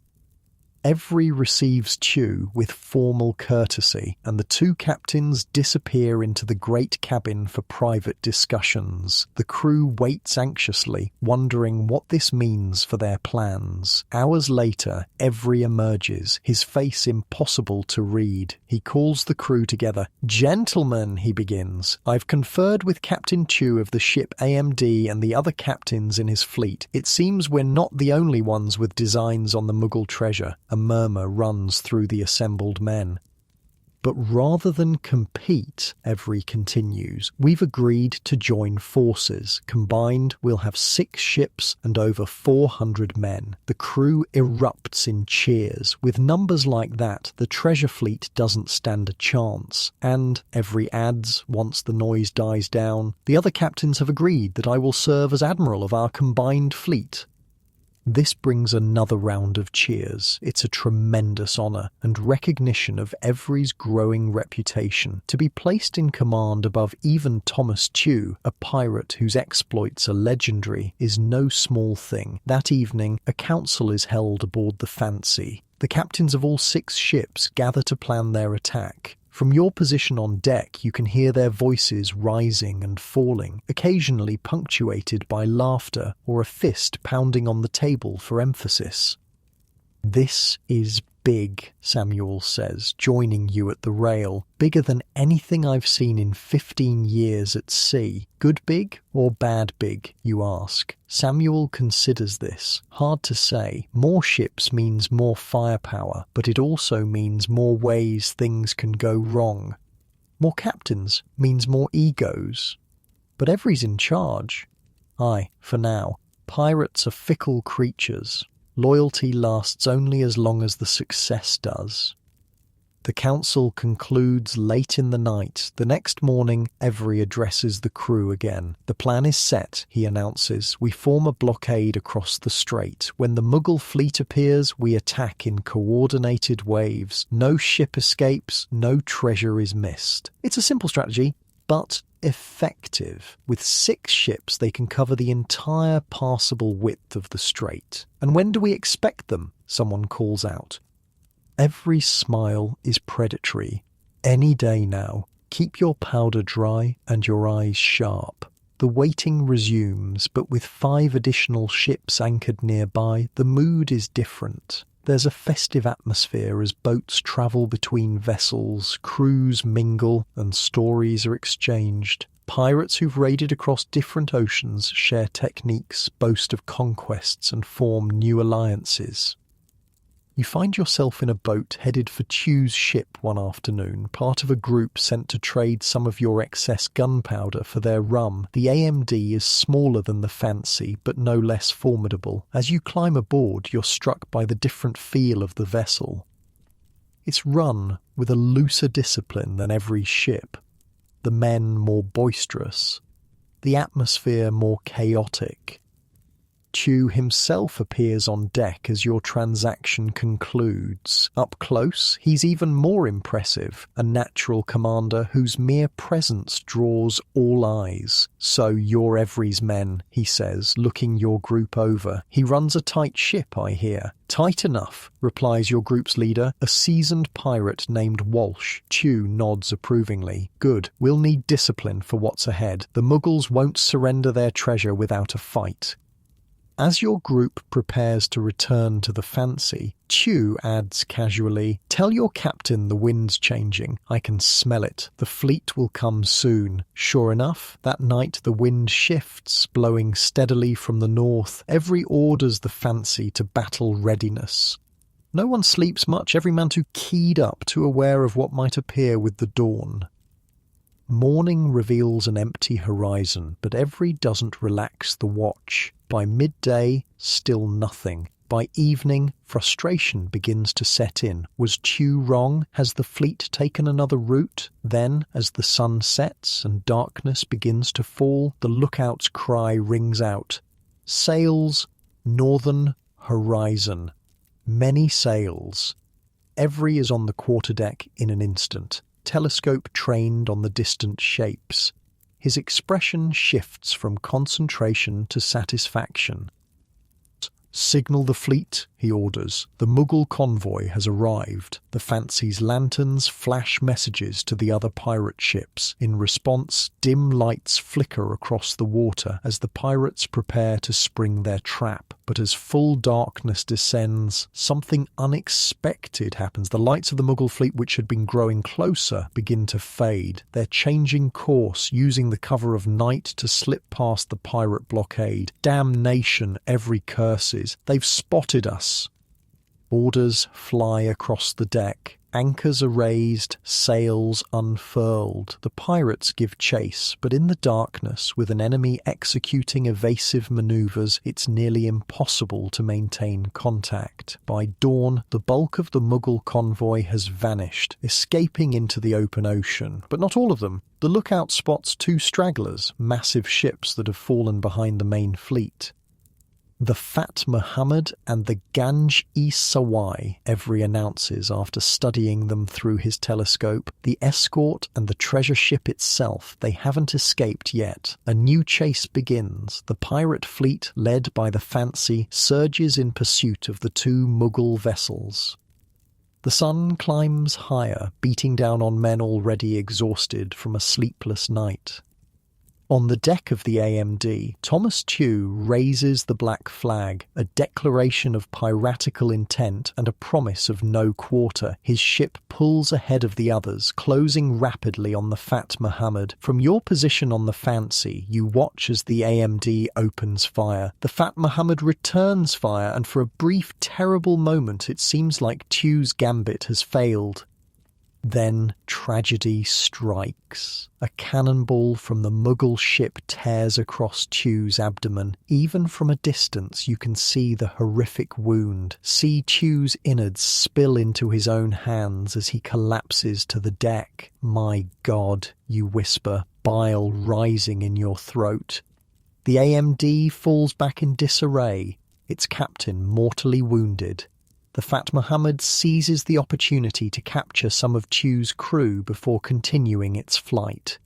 Every receives Tew with formal courtesy, and the 2 captains disappear into the great cabin for private discussions. The crew waits anxiously, wondering what this means for their plans. Hours later, Every emerges, his face impossible to read. He calls the crew together. "Gentlemen," he begins, "I've conferred with Captain Tew of the ship AMD and the other captains in his fleet. It seems we're not the only ones with designs on the Mughal treasure." A murmur runs through the assembled men. "But rather than compete," Every continues, "we've agreed to join forces. Combined, we'll have 6 ships and over 400 men." The crew erupts in cheers. With numbers like that, the treasure fleet doesn't stand a chance. And, Every adds, once the noise dies down, "The other captains have agreed that I will serve as admiral of our combined fleet." This brings another round of cheers. It's a tremendous honour and recognition of Every's growing reputation. To be placed in command above even Thomas Tew, a pirate whose exploits are legendary, is no small thing. That evening, a council is held aboard the Fancy. The captains of all 6 ships gather to plan their attack. From your position on deck, you can hear their voices rising and falling, occasionally punctuated by laughter or a fist pounding on the table for emphasis. "This is big," Samuel says, joining you at the rail. "Bigger than anything I've seen in 15 years at sea." "Good big or bad big?" you ask. Samuel considers this. Hard to say. More ships means more firepower, but it also means more ways things can go wrong. More captains means more egos. But Every's in charge. Aye, for now. Pirates are fickle creatures. Loyalty lasts only as long as the success does. The council concludes late in the night. The next morning, Every addresses the crew again. The plan is set, he announces. We form a blockade across the strait. When the Mughal fleet appears, we attack in coordinated waves. No ship escapes, no treasure is missed. It's a simple strategy, but effective. With 6 ships, they can cover the entire passable width of the strait. And when do we expect them? Someone calls out. Every smile is predatory. Any day now. Keep your powder dry and your eyes sharp. The waiting resumes, but with 5 additional ships anchored nearby, the mood is different. There's a festive atmosphere as boats travel between vessels, crews mingle, and stories are exchanged. Pirates who've raided across different oceans share techniques, boast of conquests, and form new alliances. You find yourself in a boat headed for Chew's ship one afternoon, part of a group sent to trade some of your excess gunpowder for their rum. The AMD is smaller than the Fancy, but no less formidable. As you climb aboard, you're struck by the different feel of the vessel. It's run with a looser discipline than Every ship. The men more boisterous, the atmosphere more chaotic. Chew himself appears on deck as your transaction concludes. Up close, he's even more impressive, a natural commander whose mere presence draws all eyes. So you're Every's men, he says, looking your group over. He runs a tight ship, I hear. Tight enough, replies your group's leader, a seasoned pirate named Walsh. Chew nods approvingly. Good, we'll need discipline for what's ahead. The Mughals won't surrender their treasure without a fight. As your group prepares to return to the Fancy, Chew adds casually, "Tell your captain the wind's changing. I can smell it. The fleet will come soon." Sure enough, that night the wind shifts, blowing steadily from the north. Every orders the Fancy to battle readiness. No one sleeps much, every man too keyed up, too aware of what might appear with the dawn. Morning reveals an empty horizon, but Every doesn't relax the watch. By midday, still nothing. By evening, frustration begins to set in. Was Chew wrong? Has the fleet taken another route? Then, as the sun sets and darkness begins to fall, the lookout's cry rings out. Sails, northern horizon. Many sails. Every is on the quarterdeck in an instant. Telescope trained on the distant shapes. His expression shifts from concentration to satisfaction. "Signal the fleet," he orders. "The Mughal convoy has arrived." The Fancy's lanterns flash messages to the other pirate ships. In response, dim lights flicker across the water as the pirates prepare to spring their trap. But as full darkness descends, something unexpected happens. The lights of the Mughal fleet, which had been growing closer, begin to fade. They're changing course, using the cover of night to slip past the pirate blockade. Damnation, Every curses. They've spotted us. Orders fly across the deck. Anchors are raised, sails unfurled. The pirates give chase, but in the darkness, with an enemy executing evasive maneuvers, it's nearly impossible to maintain contact. By dawn, the bulk of the Mughal convoy has vanished, escaping into the open ocean. But not all of them. The lookout spots 2 stragglers, massive ships that have fallen behind the main fleet. The Fat Muhammad and the Ganji Sawai, Every announces after studying them through his telescope. The escort and the treasure ship itself, they haven't escaped yet. A new chase begins. The pirate fleet, led by the Fancy, surges in pursuit of the 2 Mughal vessels. The sun climbs higher, beating down on men already exhausted from a sleepless night. On the deck of the AMD, Thomas Chew raises the black flag, a declaration of piratical intent and a promise of no quarter. His ship pulls ahead of the others, closing rapidly on the Fat Muhammad. From your position on the Fancy, you watch as the AMD opens fire. The Fat Muhammad returns fire, and for a brief, terrible moment it seems like Chew's gambit has failed. Then tragedy strikes. A cannonball from the Mughal ship tears across Chew's abdomen. Even from a distance you can see the horrific wound. See Chew's innards spill into his own hands as he collapses to the deck. My God, you whisper, bile rising in your throat. The AMD falls back in disarray, its captain mortally wounded. The Fat Mohammed seizes the opportunity to capture some of Chew's crew before continuing its flight.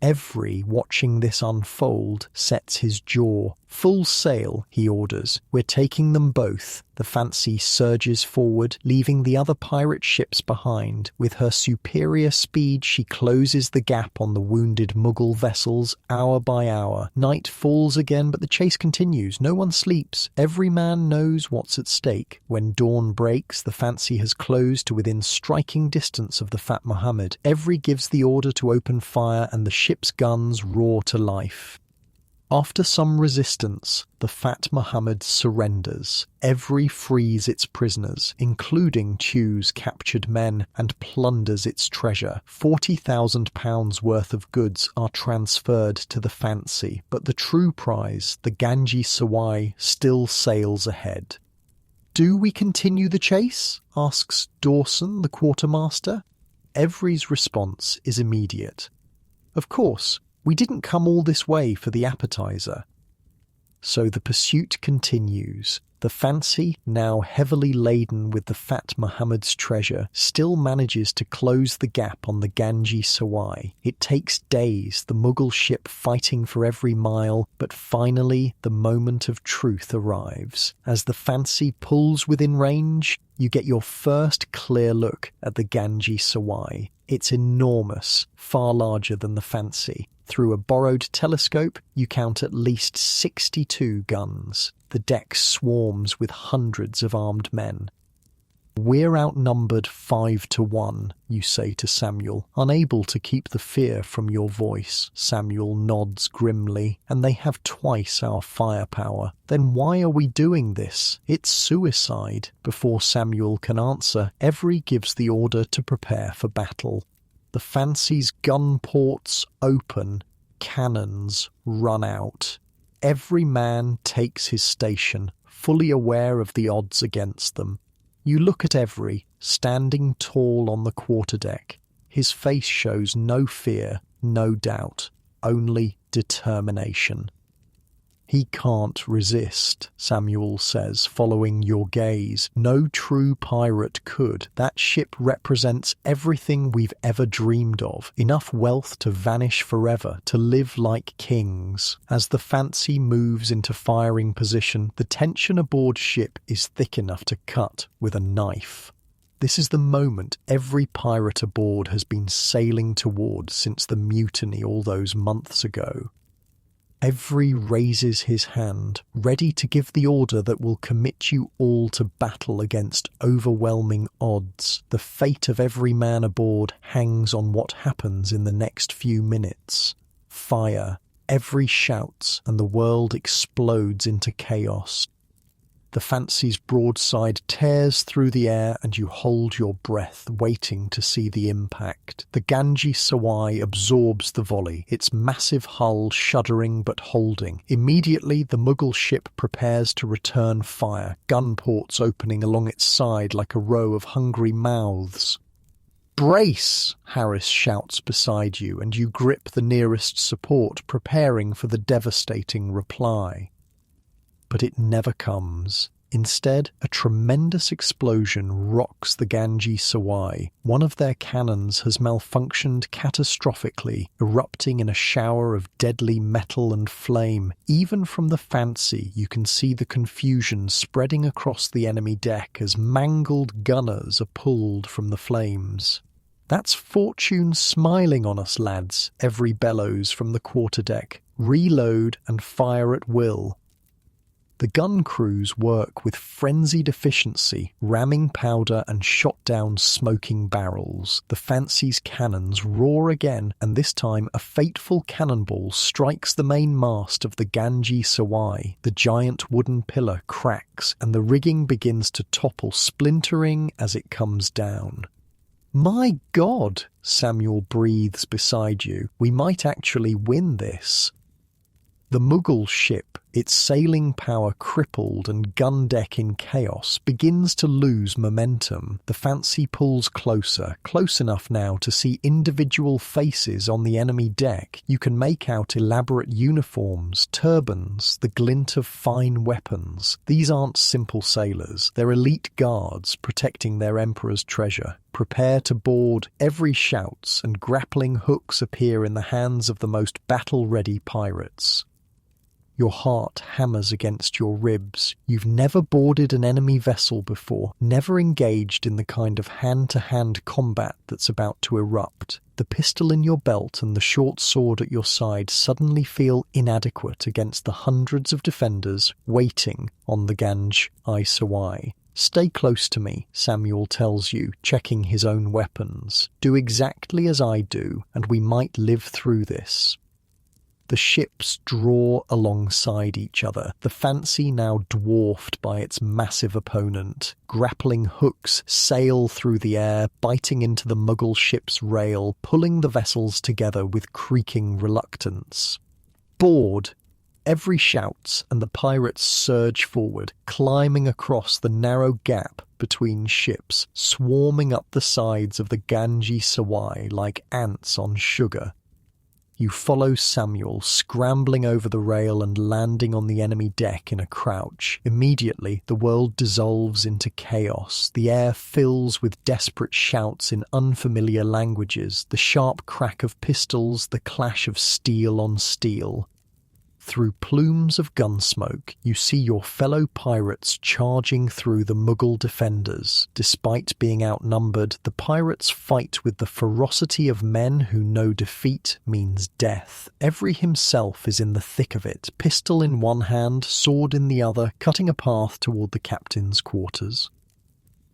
Every watching this unfold sets his jaw. Full sail, he orders. We're taking them both. The Fancy surges forward, leaving the other pirate ships behind. With her superior speed, she closes the gap on the wounded Mughal vessels hour by hour. Night falls again, but the chase continues. No one sleeps. Every man knows what's at stake. When dawn breaks, the Fancy has closed to within striking distance of the Fat Mohammed. Every gives the order to open fire, and the ship's guns roar to life. After some resistance, the Fat Mohammed surrenders. Every frees its prisoners, including Chew's captured men, and plunders its treasure. £40,000 worth of goods are transferred to the Fancy, but the true prize, the Ganji Sawai, still sails ahead. "Do we continue the chase?" asks Dawson, the quartermaster. Every's response is immediate. "Of course. We didn't come all this way for the appetizer." So the pursuit continues. The Fancy, now heavily laden with the Fat Mohammed's treasure, still manages to close the gap on the Ganji Sawai. It takes days, the Mughal ship fighting for every mile, but finally the moment of truth arrives. As the Fancy pulls within range, you get your first clear look at the Ganji Sawai. It's enormous, far larger than the Fancy. Through a borrowed telescope, you count at least 62 guns. The deck swarms with hundreds of armed men. "We're outnumbered 5-1, you say to Samuel, unable to keep the fear from your voice. Samuel nods grimly, "And they have twice our firepower." "Then why are we doing this? It's suicide." Before Samuel can answer, Every gives the order to prepare for battle. The Fancy's gun ports open, cannons run out. Every man takes his station, fully aware of the odds against them. You look at Every, standing tall on the quarterdeck. His face shows no fear, no doubt, only determination. "He can't resist," Samuel says, following your gaze. "No true pirate could. That ship represents everything we've ever dreamed of. Enough wealth to vanish forever, to live like kings." As the Fancy moves into firing position, the tension aboard ship is thick enough to cut with a knife. This is the moment every pirate aboard has been sailing toward since the mutiny all those months ago. Every raises his hand, ready to give the order that will commit you all to battle against overwhelming odds. The fate of every man aboard hangs on what happens in the next few minutes. Fire. Every shouts, and the world explodes into chaos. The Fancy's broadside tears through the air, and you hold your breath, waiting to see the impact. The Ganji Sawai absorbs the volley, its massive hull shuddering but holding. Immediately, the Mughal ship prepares to return fire, gun ports opening along its side like a row of hungry mouths. "Brace!" Harris shouts beside you, and you grip the nearest support, preparing for the devastating reply. But it never comes. Instead, a tremendous explosion rocks the Ganji Sawai. One of their cannons has malfunctioned catastrophically, erupting in a shower of deadly metal and flame. Even from the Fancy, you can see the confusion spreading across the enemy deck as mangled gunners are pulled from the flames. "That's fortune smiling on us, lads," Every bellows from the quarterdeck. "Reload and fire at will." The gun crews work with frenzied efficiency, ramming powder and shot down smoking barrels. The Fancy's cannons roar again, and this time a fateful cannonball strikes the main mast of the Ganji Sawai. The giant wooden pillar cracks, and the rigging begins to topple, splintering as it comes down. My God, Samuel breathes beside you. We might actually win this. The Mughal ship, its sailing power crippled and gun deck in chaos, begins to lose momentum. The Fancy pulls closer, close enough now to see individual faces on the enemy deck. You can make out elaborate uniforms, turbans, the glint of fine weapons. These aren't simple sailors. They're elite guards protecting their emperor's treasure. Prepare to board. Every shouts, and grappling hooks appear in the hands of the most battle-ready pirates. Your heart hammers against your ribs. You've never boarded an enemy vessel before, never engaged in the kind of hand-to-hand combat that's about to erupt. The pistol in your belt and the short sword at your side suddenly feel inadequate against the hundreds of defenders waiting on the Ganji Sawai. Stay close to me, Samuel tells you, checking his own weapons. Do exactly as I do, and we might live through this. The ships draw alongside each other, the Fancy now dwarfed by its massive opponent. Grappling hooks sail through the air, biting into the Mughal ship's rail, pulling the vessels together with creaking reluctance. Board! Every shouts, and the pirates surge forward, climbing across the narrow gap between ships, swarming up the sides of the Ganji Sawai like ants on sugar. You follow Samuel, scrambling over the rail and landing on the enemy deck in a crouch. Immediately, the world dissolves into chaos. The air fills with desperate shouts in unfamiliar languages, the sharp crack of pistols, the clash of steel on steel. Through plumes of gunsmoke, you see your fellow pirates charging through the Mughal defenders. Despite being outnumbered, the pirates fight with the ferocity of men who know defeat means death. Every himself is in the thick of it, pistol in one hand, sword in the other, cutting a path toward the captain's quarters.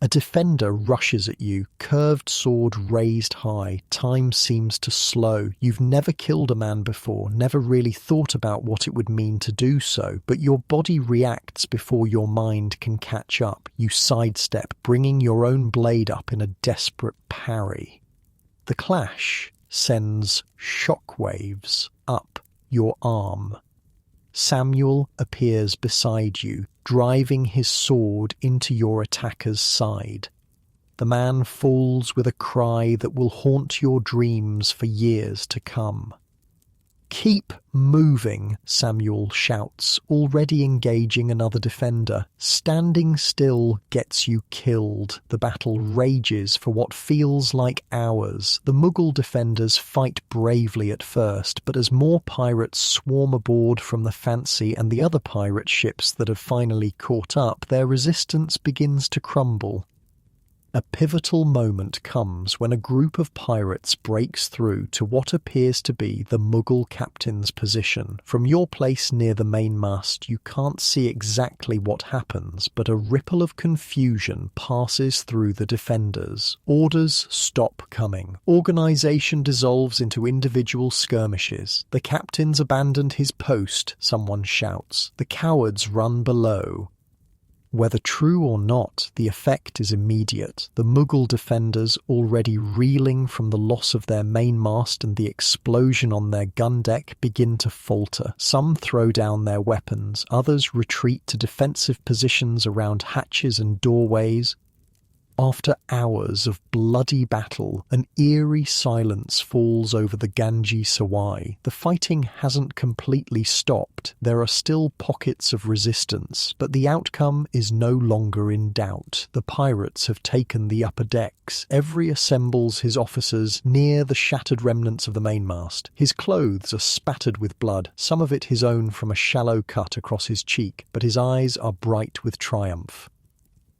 A defender rushes at you, curved sword raised high. Time seems to slow. You've never killed a man before, never really thought about what it would mean to do so, but your body reacts before your mind can catch up. You sidestep, bringing your own blade up in a desperate parry. The clash sends shockwaves up your arm. Samuel appears beside you, driving his sword into your attacker's side. The man falls with a cry that will haunt your dreams for years to come. "Keep moving," Samuel shouts, already engaging another defender. Standing still gets you killed. The battle rages for what feels like hours. The Mughal defenders fight bravely at first, but as more pirates swarm aboard from the Fancy and the other pirate ships that have finally caught up, their resistance begins to crumble. A pivotal moment comes when a group of pirates breaks through to what appears to be the Mughal captain's position. From your place near the mainmast, you can't see exactly what happens, but a ripple of confusion passes through the defenders. Orders stop coming. Organization dissolves into individual skirmishes. The captain's abandoned his post, someone shouts. The cowards run below. Whether true or not, the effect is immediate. The Mughal defenders, already reeling from the loss of their mainmast and the explosion on their gun deck, begin to falter. Some throw down their weapons, others retreat to defensive positions around hatches and doorways. After hours of bloody battle, an eerie silence falls over the Ganji Sawai. The fighting hasn't completely stopped. There are still pockets of resistance, but the outcome is no longer in doubt. The pirates have taken the upper decks. Every assembles his officers near the shattered remnants of the mainmast. His clothes are spattered with blood, some of it his own from a shallow cut across his cheek, but his eyes are bright with triumph.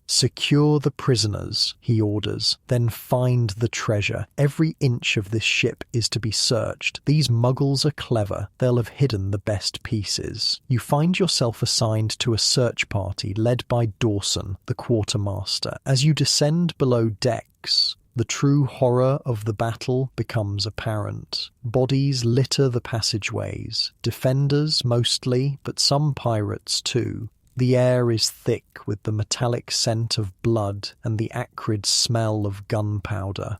"Secure the prisoners," he orders, "then find the treasure. Every inch of this ship is to be searched. These Mughals are clever. They'll have hidden the best pieces." You find yourself assigned to a search party led by Dawson, the quartermaster. As you descend below decks, the true horror of the battle becomes apparent. Bodies litter the passageways. Defenders mostly, but some pirates too. The air is thick with the metallic scent of blood and the acrid smell of gunpowder.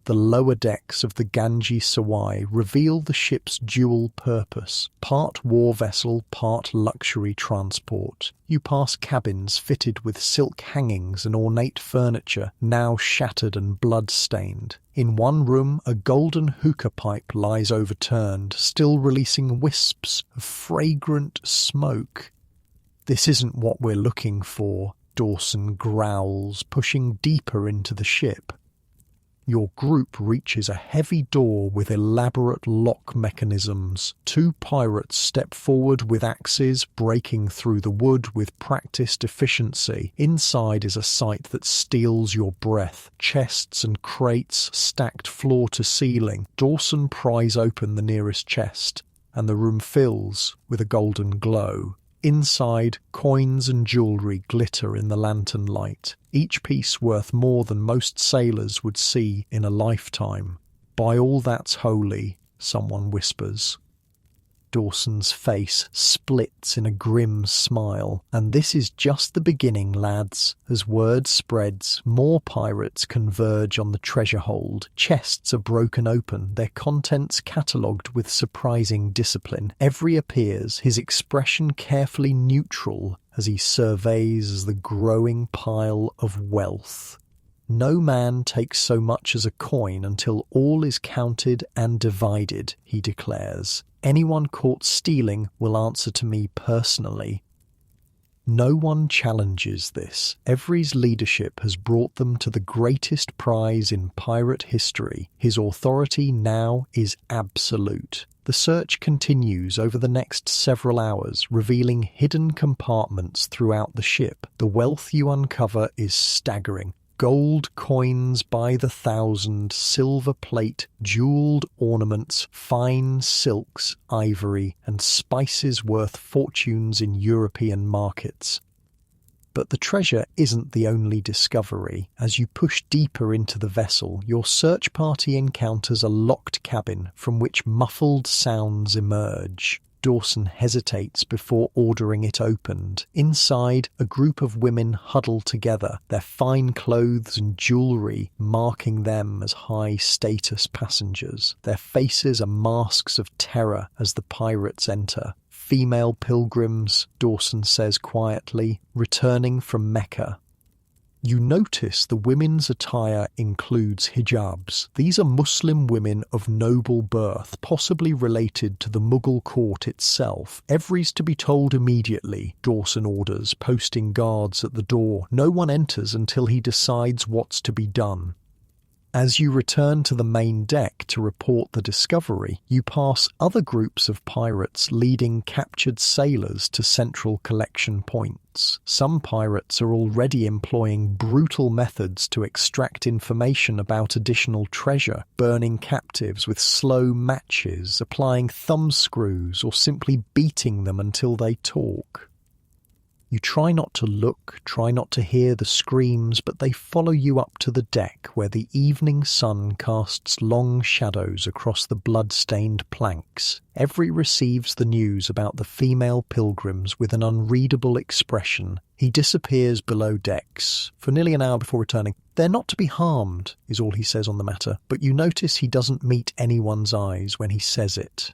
The lower decks of the Ganji Sawai reveal the ship's dual purpose, part war vessel, part luxury transport. You pass cabins fitted with silk hangings and ornate furniture, now shattered and blood-stained. In one room, a golden hookah pipe lies overturned, still releasing wisps of fragrant smoke. "This isn't what we're looking for," Dawson growls, pushing deeper into the ship. Your group reaches a heavy door with elaborate lock mechanisms. Two pirates step forward with axes, breaking through the wood with practiced efficiency. Inside is a sight that steals your breath. Chests and crates stacked floor to ceiling. Dawson pries open the nearest chest, and the room fills with a golden glow. Inside, coins and jewellery glitter in the lantern light, each piece worth more than most sailors would see in a lifetime. "By all that's holy," someone whispers. Dawson's face splits in a grim smile. "And this is just the beginning, lads." As word spreads, more pirates converge on the treasure hold. Chests are broken open, their contents catalogued with surprising discipline. Every appears, his expression carefully neutral as he surveys the growing pile of wealth. "No man takes so much as a coin until all is counted and divided," he declares. "Anyone caught stealing will answer to me personally." No one challenges this. Every's leadership has brought them to the greatest prize in pirate history. His authority now is absolute. The search continues over the next several hours, revealing hidden compartments throughout the ship. The wealth you uncover is staggering. Gold coins by the thousand, silver plate, jewelled ornaments, fine silks, ivory, and spices worth fortunes in European markets. But the treasure isn't the only discovery. As you push deeper into the vessel, your search party encounters a locked cabin from which muffled sounds emerge. Dawson hesitates before ordering it opened. Inside, a group of women huddle together, their fine clothes and jewellery marking them as high-status passengers. Their faces are masks of terror as the pirates enter. "Female pilgrims," Dawson says quietly, returning from Mecca. You notice the women's attire includes hijabs. These are Muslim women of noble birth, possibly related to the Mughal court itself. "Every's to be told immediately," Dawson orders, posting guards at the door. No one enters until he decides what's to be done. As you return to the main deck to report the discovery, you pass other groups of pirates leading captured sailors to central collection points. Some pirates are already employing brutal methods to extract information about additional treasure, burning captives with slow matches, applying thumbscrews, or simply beating them until they talk. You try not to look, try not to hear the screams, but they follow you up to the deck where the evening sun casts long shadows across the blood-stained planks. Every receives the news about the female pilgrims with an unreadable expression. He disappears below decks for nearly an hour before returning. "They're not to be harmed," is all he says on the matter, but you notice he doesn't meet anyone's eyes when he says it.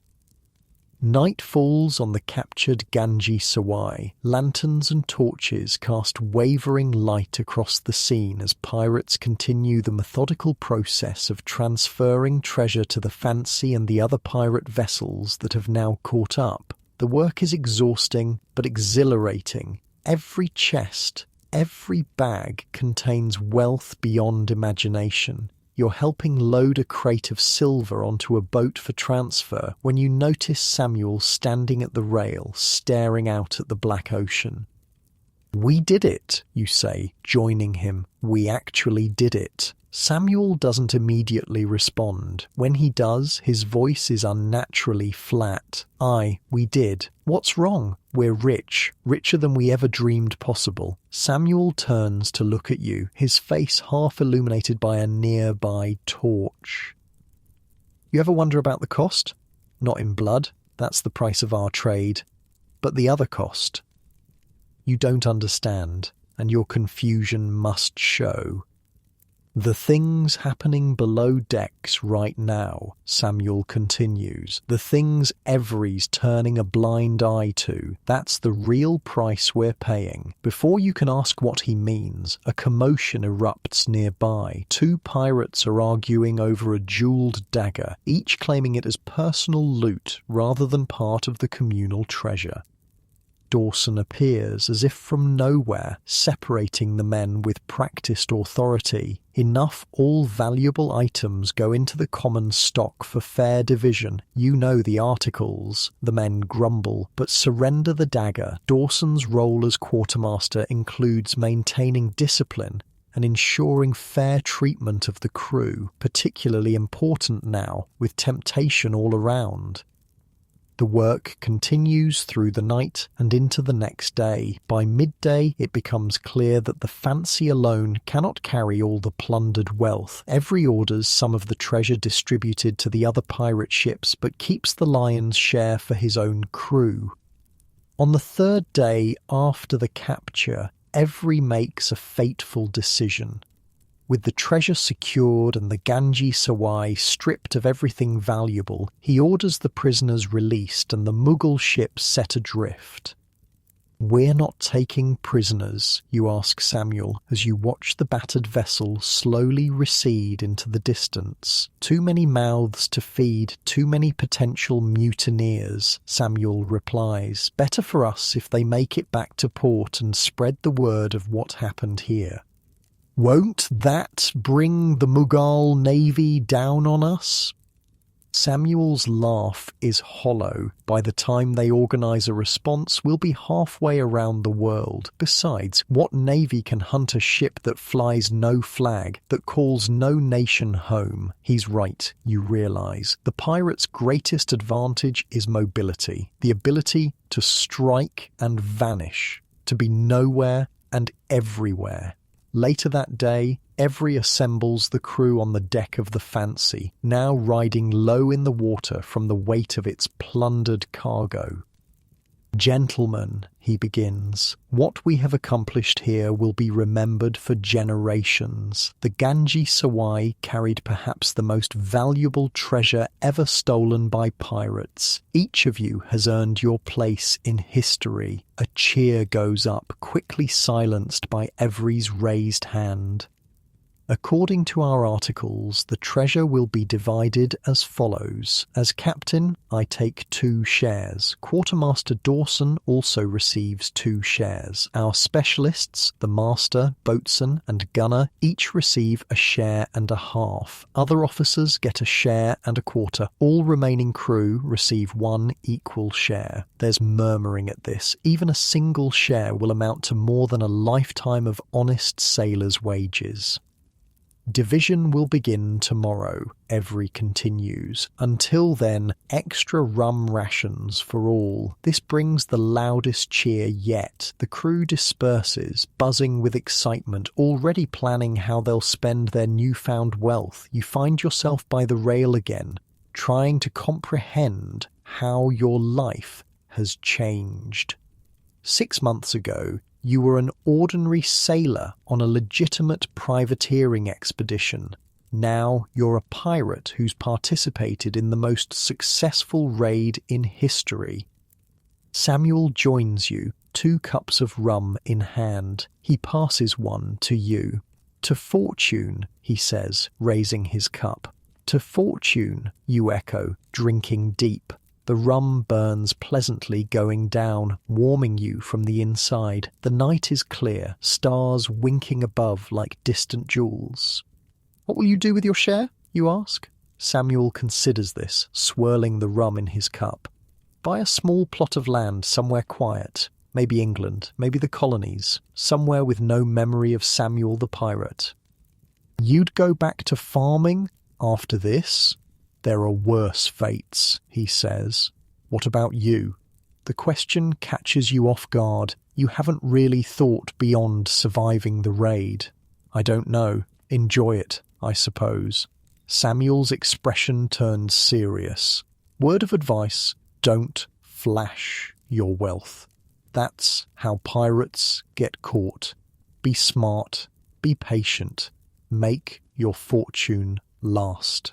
Night falls on the captured Ganji Sawai. Lanterns and torches cast wavering light across the scene as pirates continue the methodical process of transferring treasure to the Fancy and the other pirate vessels that have now caught up. The work is exhausting but exhilarating. Every chest, every bag contains wealth beyond imagination. You're helping load a crate of silver onto a boat for transfer when you notice Samuel standing at the rail, staring out at the black ocean. "We did it," you say, joining him. "We actually did it." Samuel doesn't immediately respond. When he does, his voice is unnaturally flat. We did. What's wrong? We're rich. Richer than we ever dreamed possible." Samuel turns to look at you, his face half illuminated by a nearby torch. "You ever wonder about the cost? Not in blood. That's the price of our trade. But the other cost." You don't understand, and your confusion must show. The things happening below decks right now, Samuel continues, the things every's turning a blind eye to, that's the real price we're paying. Before you can ask what he means, a commotion erupts nearby. Two pirates are arguing over a jeweled dagger, each claiming it as personal loot rather than part of the communal treasure. Dawson appears as if from nowhere, separating the men with practiced authority. Enough all valuable items go into the common stock for fair division. You know the articles. The men grumble, but surrender the dagger. Dawson's role as quartermaster includes maintaining discipline and ensuring fair treatment of the crew, particularly important now, with temptation all around. The work continues through the night and into the next day. By midday, it becomes clear that the Fancy alone cannot carry all the plundered wealth. Every orders some of the treasure distributed to the other pirate ships, but keeps the lion's share for his own crew. On the third day after the capture, Every makes a fateful decision. With the treasure secured and the Ganji Sawai stripped of everything valuable, he orders the prisoners released and the Mughal ships set adrift. "We're not taking prisoners," you ask Samuel as you watch the battered vessel slowly recede into the distance. "Too many mouths to feed, too many potential mutineers," Samuel replies. "Better for us if they make it back to port and spread the word of what happened here." "Won't that bring the Mughal navy down on us?" Samuel's laugh is hollow. By the time they organise a response, we'll be halfway around the world. Besides, what navy can hunt a ship that flies no flag, that calls no nation home? He's right, you realise. The pirate's greatest advantage is mobility, the ability to strike and vanish, to be nowhere and everywhere. Later that day, Every assembles the crew on the deck of the Fancy, now riding low in the water from the weight of its plundered cargo. "Gentlemen," he begins, "what we have accomplished here will be remembered for generations. The Ganji Sawai carried perhaps the most valuable treasure ever stolen by pirates. Each of you has earned your place in history." A cheer goes up, quickly silenced by Every's raised hand. According to our articles, the treasure will be divided as follows. As captain, I take 2 shares. Quartermaster Dawson also receives 2 shares. Our specialists, the master, boatswain, and gunner, each receive a share and a half. Other officers get a share and a quarter. All remaining crew receive 1 equal share. There's murmuring at this. Even a single share will amount to more than a lifetime of honest sailors' wages. Division will begin tomorrow, Every continues. Until then, extra rum rations for all. This brings the loudest cheer yet. The crew disperses, buzzing with excitement, already planning how they'll spend their newfound wealth. You find yourself by the rail again, trying to comprehend how your life has changed. 6 months ago, you were an ordinary sailor on a legitimate privateering expedition. Now you're a pirate who's participated in the most successful raid in history. Samuel joins you, 2 cups of rum in hand. He passes one to you. "To fortune," he says, raising his cup. "To fortune," you echo, drinking deep. The rum burns pleasantly going down, warming you from the inside. The night is clear, stars winking above like distant jewels. "What will you do with your share?" you ask. Samuel considers this, swirling the rum in his cup. "Buy a small plot of land somewhere quiet. Maybe England, maybe the colonies, somewhere with no memory of Samuel the pirate." "You'd go back to farming after this?" "There are worse fates," he says. "What about you?" The question catches you off guard. You haven't really thought beyond surviving the raid. "I don't know. Enjoy it, I suppose." Samuel's expression turns serious. "Word of advice, don't flash your wealth." That's how pirates get caught. Be smart, be patient, make your fortune last.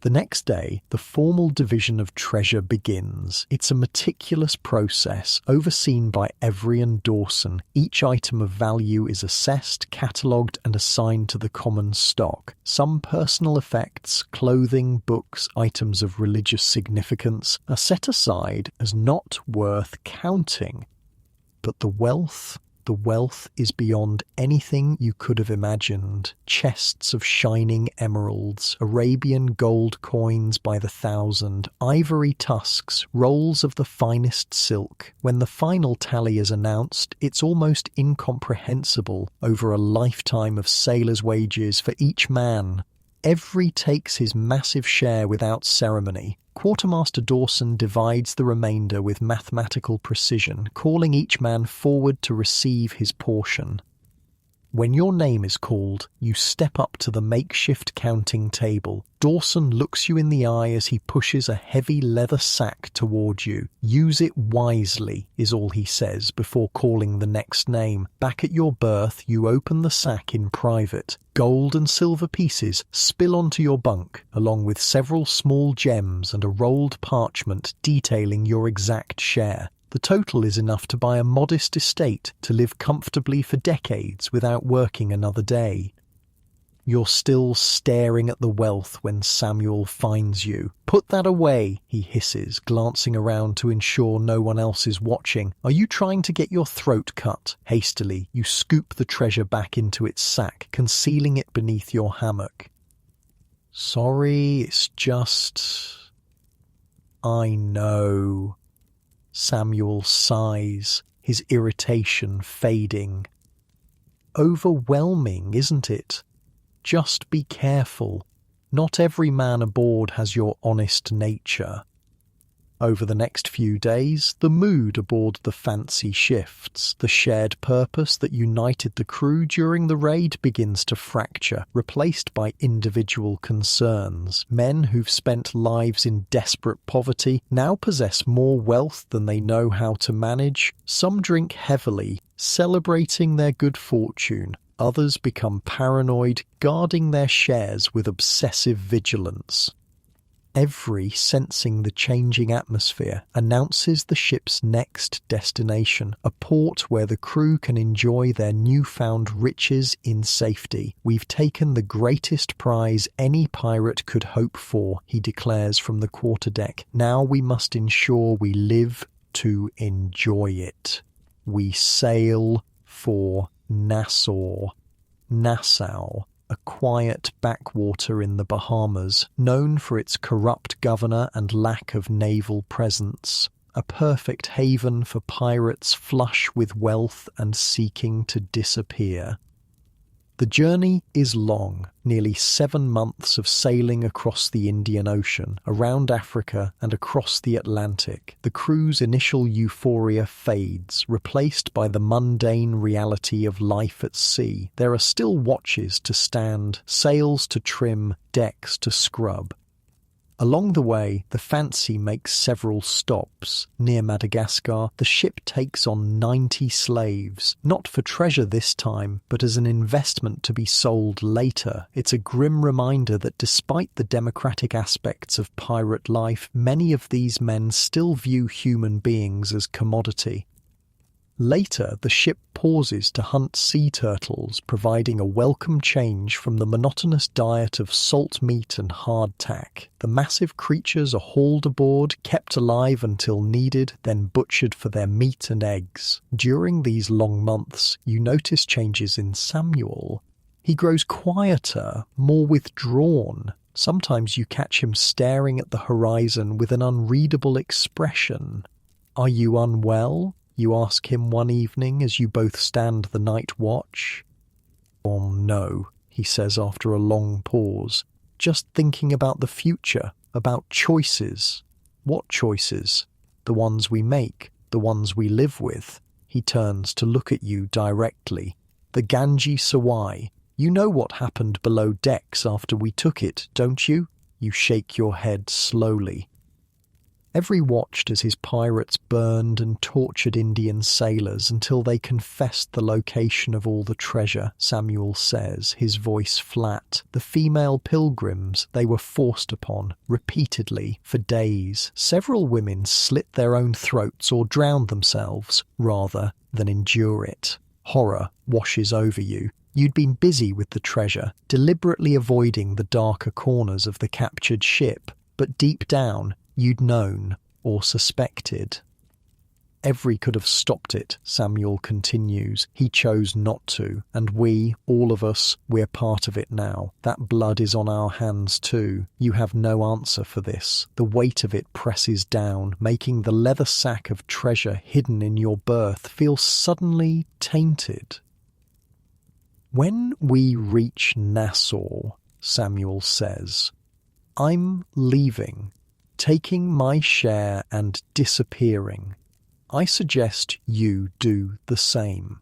The next day, the formal division of treasure begins. It's a meticulous process, overseen by Every and Dawson. Each item of value is assessed, catalogued, and assigned to the common stock. Some personal effects, clothing, books, items of religious significance, are set aside as not worth counting. But the wealth is beyond anything you could have imagined. Chests of shining emeralds, Arabian gold coins by the thousand, ivory tusks, rolls of the finest silk. When the final tally is announced, it's almost incomprehensible. Over a lifetime of sailors' wages for each man. Every takes his massive share without ceremony. Quartermaster Dawson divides the remainder with mathematical precision, calling each man forward to receive his portion. When your name is called, you step up to the makeshift counting table. Dawson looks you in the eye as he pushes a heavy leather sack toward you. Use it wisely, is all he says before calling the next name. Back at your berth, you open the sack in private. Gold and silver pieces spill onto your bunk, along with several small gems and a rolled parchment detailing your exact share. The total is enough to buy a modest estate to live comfortably for decades without working another day. You're still staring at the wealth when Samuel finds you. "Put that away," he hisses, glancing around to ensure no one else is watching. "Are you trying to get your throat cut?" Hastily, you scoop the treasure back into its sack, concealing it beneath your hammock. "Sorry, it's just... I know." Samuel sighs, his irritation fading. "Overwhelming, isn't it? Just be careful. Not every man aboard has your honest nature." Over the next few days, the mood aboard the Fancy shifts. The shared purpose that united the crew during the raid begins to fracture, replaced by individual concerns. Men who've spent lives in desperate poverty now possess more wealth than they know how to manage. Some drink heavily, celebrating their good fortune. Others become paranoid, guarding their shares with obsessive vigilance. Every, sensing the changing atmosphere, announces the ship's next destination, a port where the crew can enjoy their newfound riches in safety. "We've taken the greatest prize any pirate could hope for," he declares from the quarterdeck. "Now we must ensure we live to enjoy it." We sail for Nassau. Nassau, a quiet backwater in the Bahamas, known for its corrupt governor and lack of naval presence. A perfect haven for pirates flush with wealth and seeking to disappear. The journey is long, nearly 7 months of sailing across the Indian Ocean, around Africa and across the Atlantic. The crew's initial euphoria fades, replaced by the mundane reality of life at sea. There are still watches to stand, sails to trim, decks to scrub. Along the way, the Fancy makes several stops. Near Madagascar, the ship takes on 90 slaves, not for treasure this time, but as an investment to be sold later. It's a grim reminder that despite the democratic aspects of pirate life, many of these men still view human beings as commodity. Later, the ship pauses to hunt sea turtles, providing a welcome change from the monotonous diet of salt meat and hardtack. The massive creatures are hauled aboard, kept alive until needed, then butchered for their meat and eggs. During these long months, you notice changes in Samuel. He grows quieter, more withdrawn. Sometimes you catch him staring at the horizon with an unreadable expression. "Are you unwell?" you ask him one evening as you both stand the night watch. "Oh no," he says after a long pause. "Just thinking about the future, about choices." "What choices?" "The ones we make, the ones we live with." He turns to look at you directly. "The Ganji Sawai. You know what happened below decks after we took it, don't you?" You shake your head slowly. Every watched as his pirates burned and tortured Indian sailors until they confessed the location of all the treasure, Samuel says, his voice flat. The female pilgrims they were forced upon, repeatedly, for days. Several women slit their own throats or drowned themselves, rather than endure it. Horror washes over you. You'd been busy with the treasure, deliberately avoiding the darker corners of the captured ship, but deep down, you'd known or suspected. Every could have stopped it, Samuel continues. He chose not to, and we, all of us, we're part of it now. That blood is on our hands too. You have no answer for this. The weight of it presses down, making the leather sack of treasure hidden in your berth feel suddenly tainted. When we reach Nassau, Samuel says, I'm leaving, taking my share and disappearing. I suggest you do the same.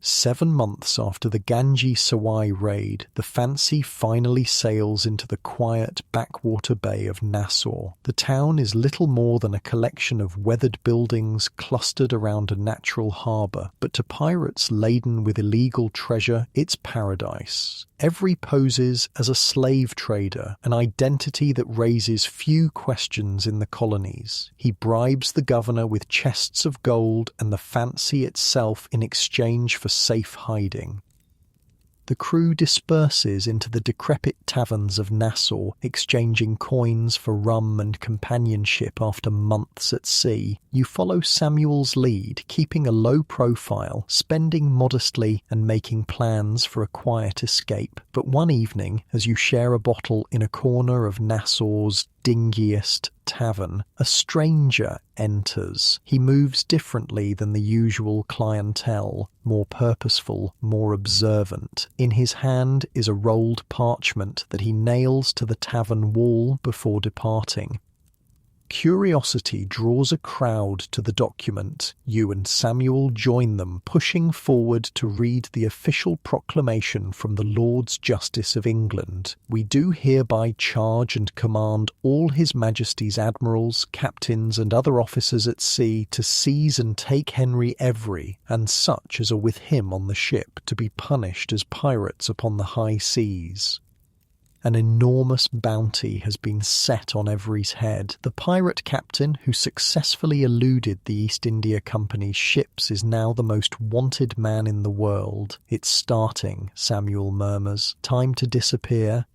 7 months after the Ganji Sawai raid, the Fancy finally sails into the quiet backwater bay of Nassau. The town is little more than a collection of weathered buildings clustered around a natural harbour, but to pirates laden with illegal treasure, it's paradise. Every poses as a slave trader, an identity that raises few questions in the colonies. He bribes the governor with chests of gold and the Fancy itself in exchange for safe hiding. The crew disperses into the decrepit taverns of Nassau, exchanging coins for rum and companionship after months at sea. You follow Samuel's lead, keeping a low profile, spending modestly and making plans for a quiet escape. But one evening, as you share a bottle in a corner of Nassau's dingiest tavern, a stranger enters. He moves differently than the usual clientele, more purposeful, more observant. In his hand is a rolled parchment that he nails to the tavern wall before departing. Curiosity draws a crowd to the document. You and Samuel join them, pushing forward to read the official proclamation from the Lords Justice of England. We do hereby charge and command all His Majesty's admirals, captains and other officers at sea to seize and take Henry Every, and such as are with him on the ship, to be punished as pirates upon the high seas. An enormous bounty has been set on Every's head. The pirate captain who successfully eluded the East India Company's ships is now the most wanted man in the world. It's starting, Samuel murmurs. Time to disappear.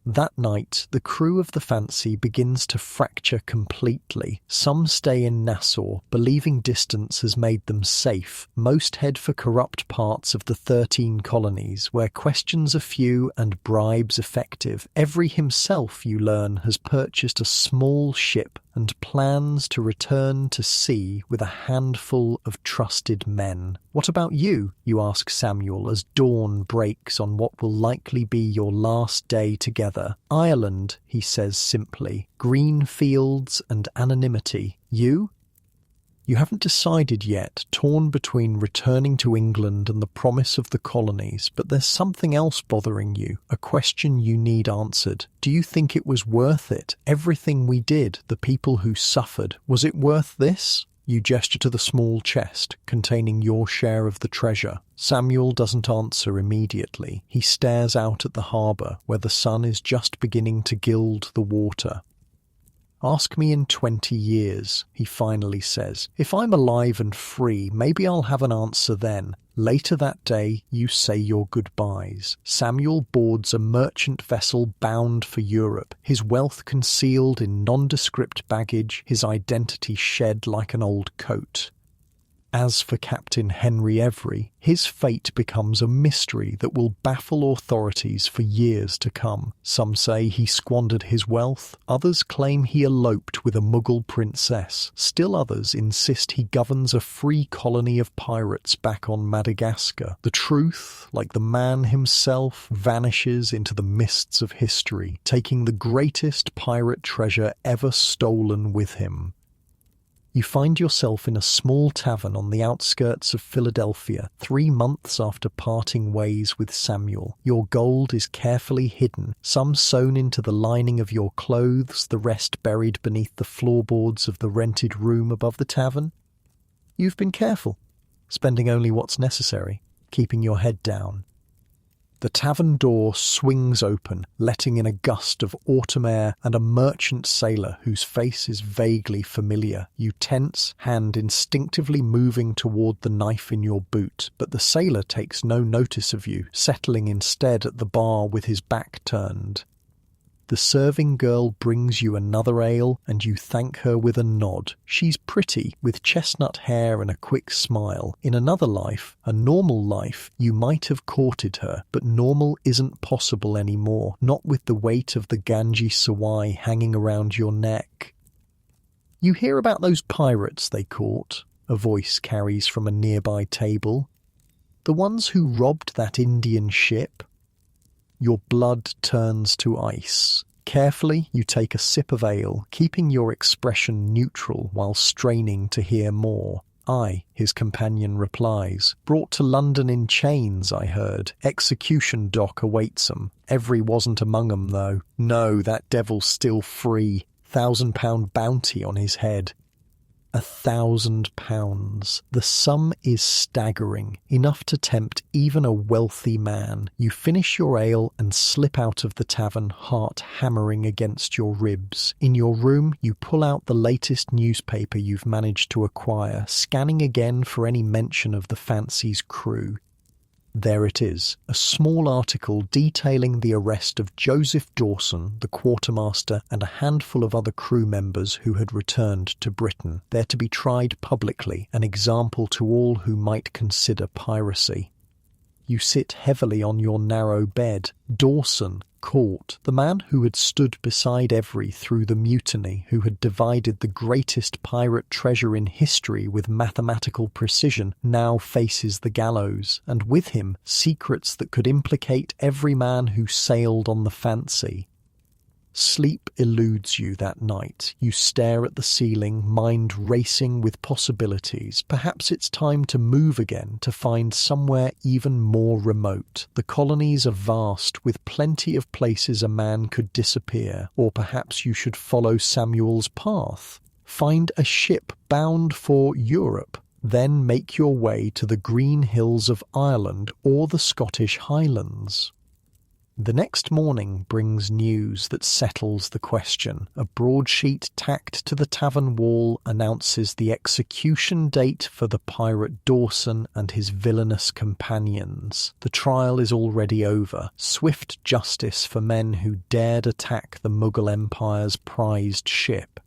That night, the crew of the Fancy begins to fracture completely. Some stay in Nassau, believing distance has made them safe. Most head for corrupt parts of the 13 colonies, where questions are few and bribes effective. Every himself, you learn, has purchased a small ship and plans to return to sea with a handful of trusted men. What about you? You ask Samuel as dawn breaks on what will likely be your last day together. Ireland, he says simply. Green fields and anonymity. You? You haven't decided yet, torn between returning to England and the promise of the colonies, but there's something else bothering you, a question you need answered. Do you think it was worth it? Everything we did, the people who suffered, was it worth this? You gesture to the small chest, containing your share of the treasure. Samuel doesn't answer immediately. He stares out at the harbour, where the sun is just beginning to gild the water. Ask me in 20 years, he finally says. If I'm alive and free, maybe I'll have an answer then. Later that day, you say your goodbyes. Samuel boards a merchant vessel bound for Europe, his wealth concealed in nondescript baggage, his identity shed like an old coat. As for Captain Henry Every, his fate becomes a mystery that will baffle authorities for years to come. Some say he squandered his wealth, others claim he eloped with a Mughal princess. Still others insist he governs a free colony of pirates back on Madagascar. The truth, like the man himself, vanishes into the mists of history, taking the greatest pirate treasure ever stolen with him. You find yourself in a small tavern on the outskirts of Philadelphia, 3 months after parting ways with Samuel. Your gold is carefully hidden, some sewn into the lining of your clothes, the rest buried beneath the floorboards of the rented room above the tavern. You've been careful, spending only what's necessary, keeping your head down. The tavern door swings open, letting in a gust of autumn air and a merchant sailor whose face is vaguely familiar. You tense, hand instinctively moving toward the knife in your boot, but the sailor takes no notice of you, settling instead at the bar with his back turned. The serving girl brings you another ale, and you thank her with a nod. She's pretty, with chestnut hair and a quick smile. In another life, a normal life, you might have courted her, but normal isn't possible anymore, not with the weight of the Ganji Sawai hanging around your neck. You hear about those pirates they caught, a voice carries from a nearby table. The ones who robbed that Indian ship? Your blood turns to ice. Carefully, you take a sip of ale, keeping your expression neutral while straining to hear more. "Aye," his companion replies. "Brought to London in chains, I heard. Execution dock awaits 'em. Every wasn't among 'em, though. No, that devil's still free. £1,000 bounty on his head." £1,000. The sum is staggering, enough to tempt even a wealthy man. You finish your ale and slip out of the tavern, heart hammering against your ribs. In your room, you pull out the latest newspaper you've managed to acquire, scanning again for any mention of the Fancy's crew. There it is, a small article detailing the arrest of Joseph Dawson, the quartermaster, and a handful of other crew members who had returned to Britain. They're to be tried publicly, an example to all who might consider piracy. You sit heavily on your narrow bed. Dawson, caught, the man who had stood beside Every through the mutiny, who had divided the greatest pirate treasure in history with mathematical precision, now faces the gallows, and with him secrets that could implicate every man who sailed on the Fancy. Sleep eludes you that night. You stare at the ceiling, mind racing with possibilities. Perhaps it's time to move again, to find somewhere even more remote. The colonies are vast, with plenty of places a man could disappear. Or perhaps you should follow Samuel's path. Find a ship bound for Europe. Then make your way to the green hills of Ireland or the Scottish Highlands. The next morning brings news that settles the question. A broadsheet tacked to the tavern wall announces the execution date for the pirate Dawson and his villainous companions. The trial is already over. Swift justice for men who dared attack the Mughal Empire's prized ship.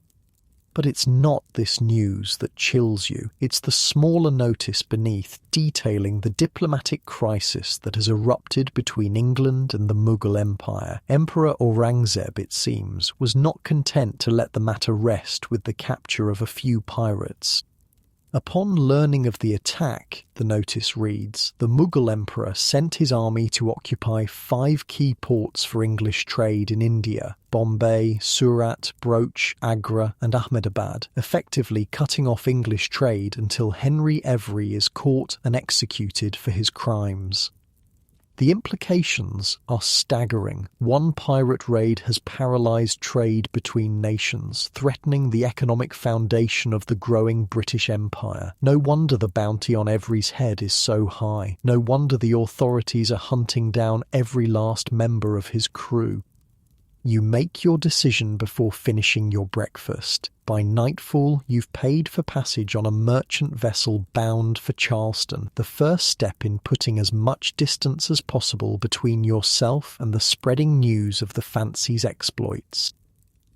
But it's not this news that chills you. It's the smaller notice beneath, detailing the diplomatic crisis that has erupted between England and the Mughal Empire. Emperor Aurangzeb, it seems, was not content to let the matter rest with the capture of a few pirates. Upon learning of the attack, the notice reads, the Mughal emperor sent his army to occupy 5 key ports for English trade in India: Bombay, Surat, Broach, Agra and Ahmedabad, effectively cutting off English trade until Henry Every is caught and executed for his crimes. The implications are staggering. One pirate raid has paralysed trade between nations, threatening the economic foundation of the growing British Empire. No wonder the bounty on Every's head is so high. No wonder the authorities are hunting down every last member of his crew. You make your decision before finishing your breakfast. By nightfall, you've paid for passage on a merchant vessel bound for Charleston, the first step in putting as much distance as possible between yourself and the spreading news of the Fancy's exploits.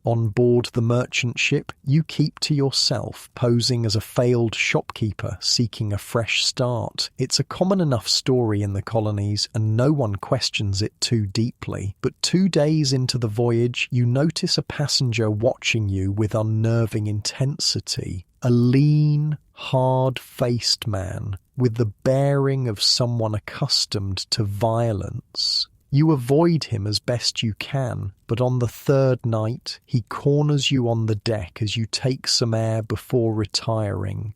On board the merchant ship, you keep to yourself, posing as a failed shopkeeper seeking a fresh start. It's a common enough story in the colonies, and no one questions it too deeply. But 2 days into the voyage, you notice a passenger watching you with unnerving intensity. A lean, hard-faced man, with the bearing of someone accustomed to violence. You avoid him as best you can, but on the third night, he corners you on the deck as you take some air before retiring.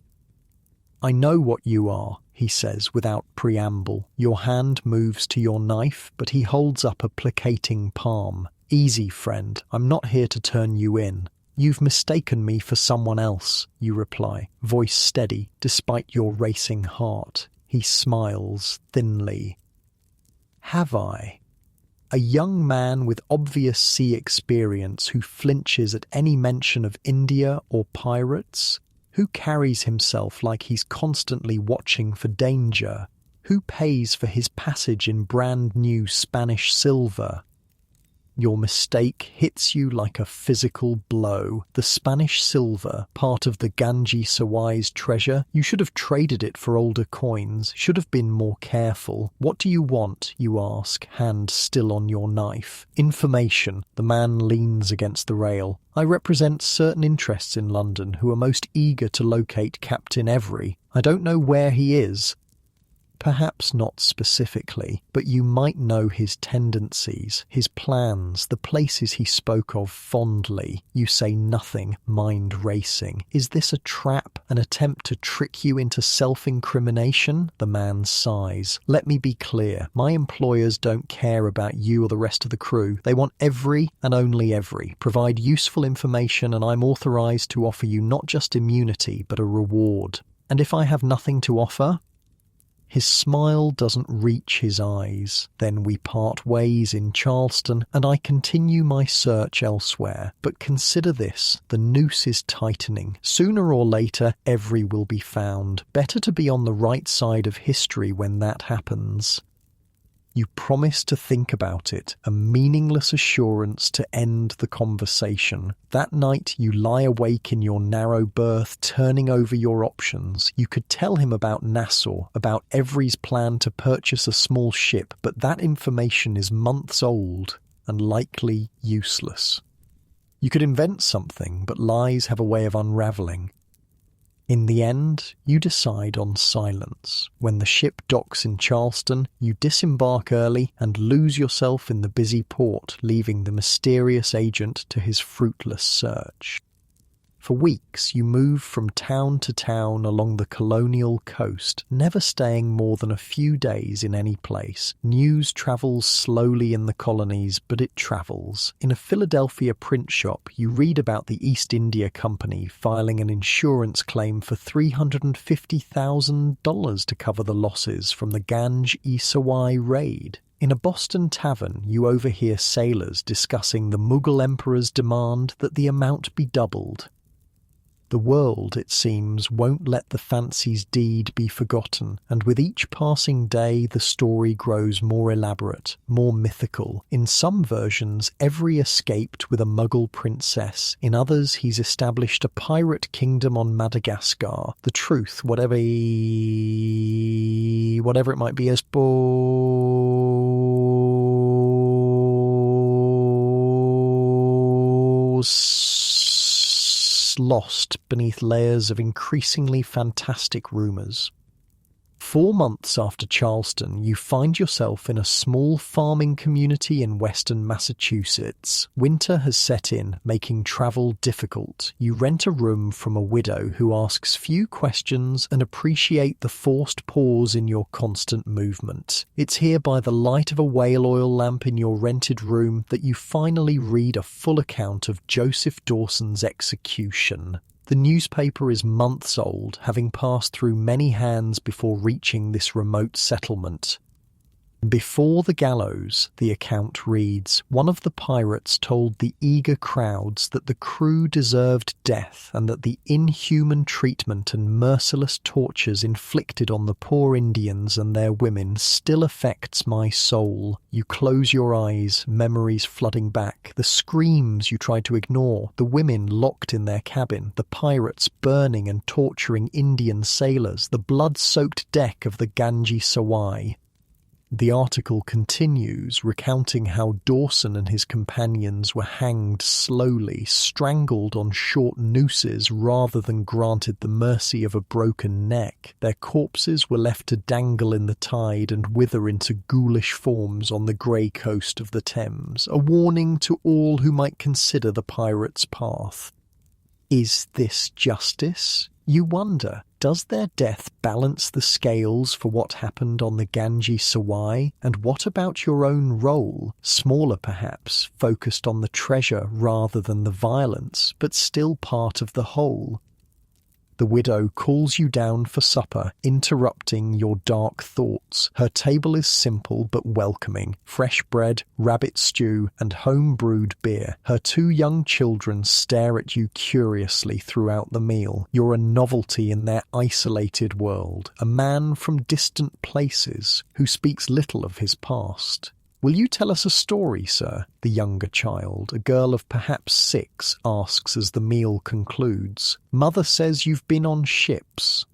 "I know what you are," he says without preamble. Your hand moves to your knife, but he holds up a placating palm. "Easy, friend. I'm not here to turn you in." "You've mistaken me for someone else," you reply, voice steady despite your racing heart. He smiles thinly. "Have I?" A young man with obvious sea experience who flinches at any mention of India or pirates? Who carries himself like he's constantly watching for danger? Who pays for his passage in brand new Spanish silver? Your mistake hits you like a physical blow. The Spanish silver, part of the Ganji Sawai's treasure, you should have traded it for older coins, should have been more careful. "What do you want?" you ask, hand still on your knife. "Information." The man leans against the rail. "I represent certain interests in London who are most eager to locate Captain Every. I don't know where he is." Perhaps not specifically, but you might know his tendencies, his plans, the places he spoke of fondly. You say nothing, mind racing. "Is this a trap, an attempt to trick you into self-incrimination?" The man sighs. "Let me be clear. My employers don't care about you or the rest of the crew. They want Every and only Every. Provide useful information and I'm authorized to offer you not just immunity, but a reward." "And if I have nothing to offer?" His smile doesn't reach his eyes. "Then we part ways in Charleston, and I continue my search elsewhere. But consider this, the noose is tightening. Sooner or later, Every will be found. Better to be on the right side of history when that happens." You promise to think about it, a meaningless assurance to end the conversation. That night you lie awake in your narrow berth, turning over your options. You could tell him about Nassau, about Every's plan to purchase a small ship, but that information is months old and likely useless. You could invent something, but lies have a way of unravelling. In the end, you decide on silence. When the ship docks in Charleston, you disembark early and lose yourself in the busy port, leaving the mysterious agent to his fruitless search. For weeks, you move from town to town along the colonial coast, never staying more than a few days in any place. News travels slowly in the colonies, but it travels. In a Philadelphia print shop, you read about the East India Company filing an insurance claim for $350,000 to cover the losses from the Ganji Sawai raid. In a Boston tavern, you overhear sailors discussing the Mughal emperor's demand that the amount be doubled. The world, it seems, won't let the fancy's deed be forgotten, and with each passing day the story grows more elaborate, more mythical. In some versions, Every escaped with a Mughal princess. In others, he's established a pirate kingdom on Madagascar. The truth, whatever it might be, is lost beneath layers of increasingly fantastic rumours. 4 months after Charleston, you find yourself in a small farming community in western Massachusetts. Winter has set in, making travel difficult. You rent a room from a widow who asks few questions and appreciate the forced pause in your constant movement. It's here by the light of a whale oil lamp in your rented room that you finally read a full account of Joseph Dawson's execution. The newspaper is months old, having passed through many hands before reaching this remote settlement. Before the gallows, the account reads, one of the pirates told the eager crowds that the crew deserved death and that the inhuman treatment and merciless tortures inflicted on the poor Indians and their women still affects my soul. You close your eyes, memories flooding back, the screams you tried to ignore, the women locked in their cabin, the pirates burning and torturing Indian sailors, the blood-soaked deck of the Ganji Sawai. The article continues, recounting how Dawson and his companions were hanged slowly, strangled on short nooses rather than granted the mercy of a broken neck. Their corpses were left to dangle in the tide and wither into ghoulish forms on the grey coast of the Thames, a warning to all who might consider the pirates' path. Is this justice? You wonder, does their death balance the scales for what happened on the Ganji Sawai? And what about your own role, smaller perhaps, focused on the treasure rather than the violence, but still part of the whole? The widow calls you down for supper, interrupting your dark thoughts. Her table is simple but welcoming. Fresh bread, rabbit stew, and home-brewed beer. Her 2 young children stare at you curiously throughout the meal. You're a novelty in their isolated world, a man from distant places who speaks little of his past. "Will you tell us a story, sir?" the younger child, a girl of perhaps 6, asks as the meal concludes. "Mother says you've been on ships."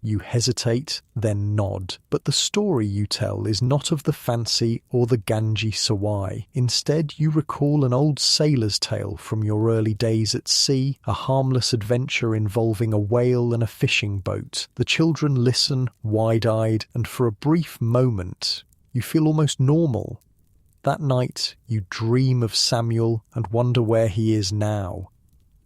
You hesitate, then nod. But the story you tell is not of the fancy or the Ganji Sawai. Instead, you recall an old sailor's tale from your early days at sea, a harmless adventure involving a whale and a fishing boat. The children listen, wide-eyed, and for a brief moment, you feel almost normal. That night, you dream of Samuel and wonder where he is now.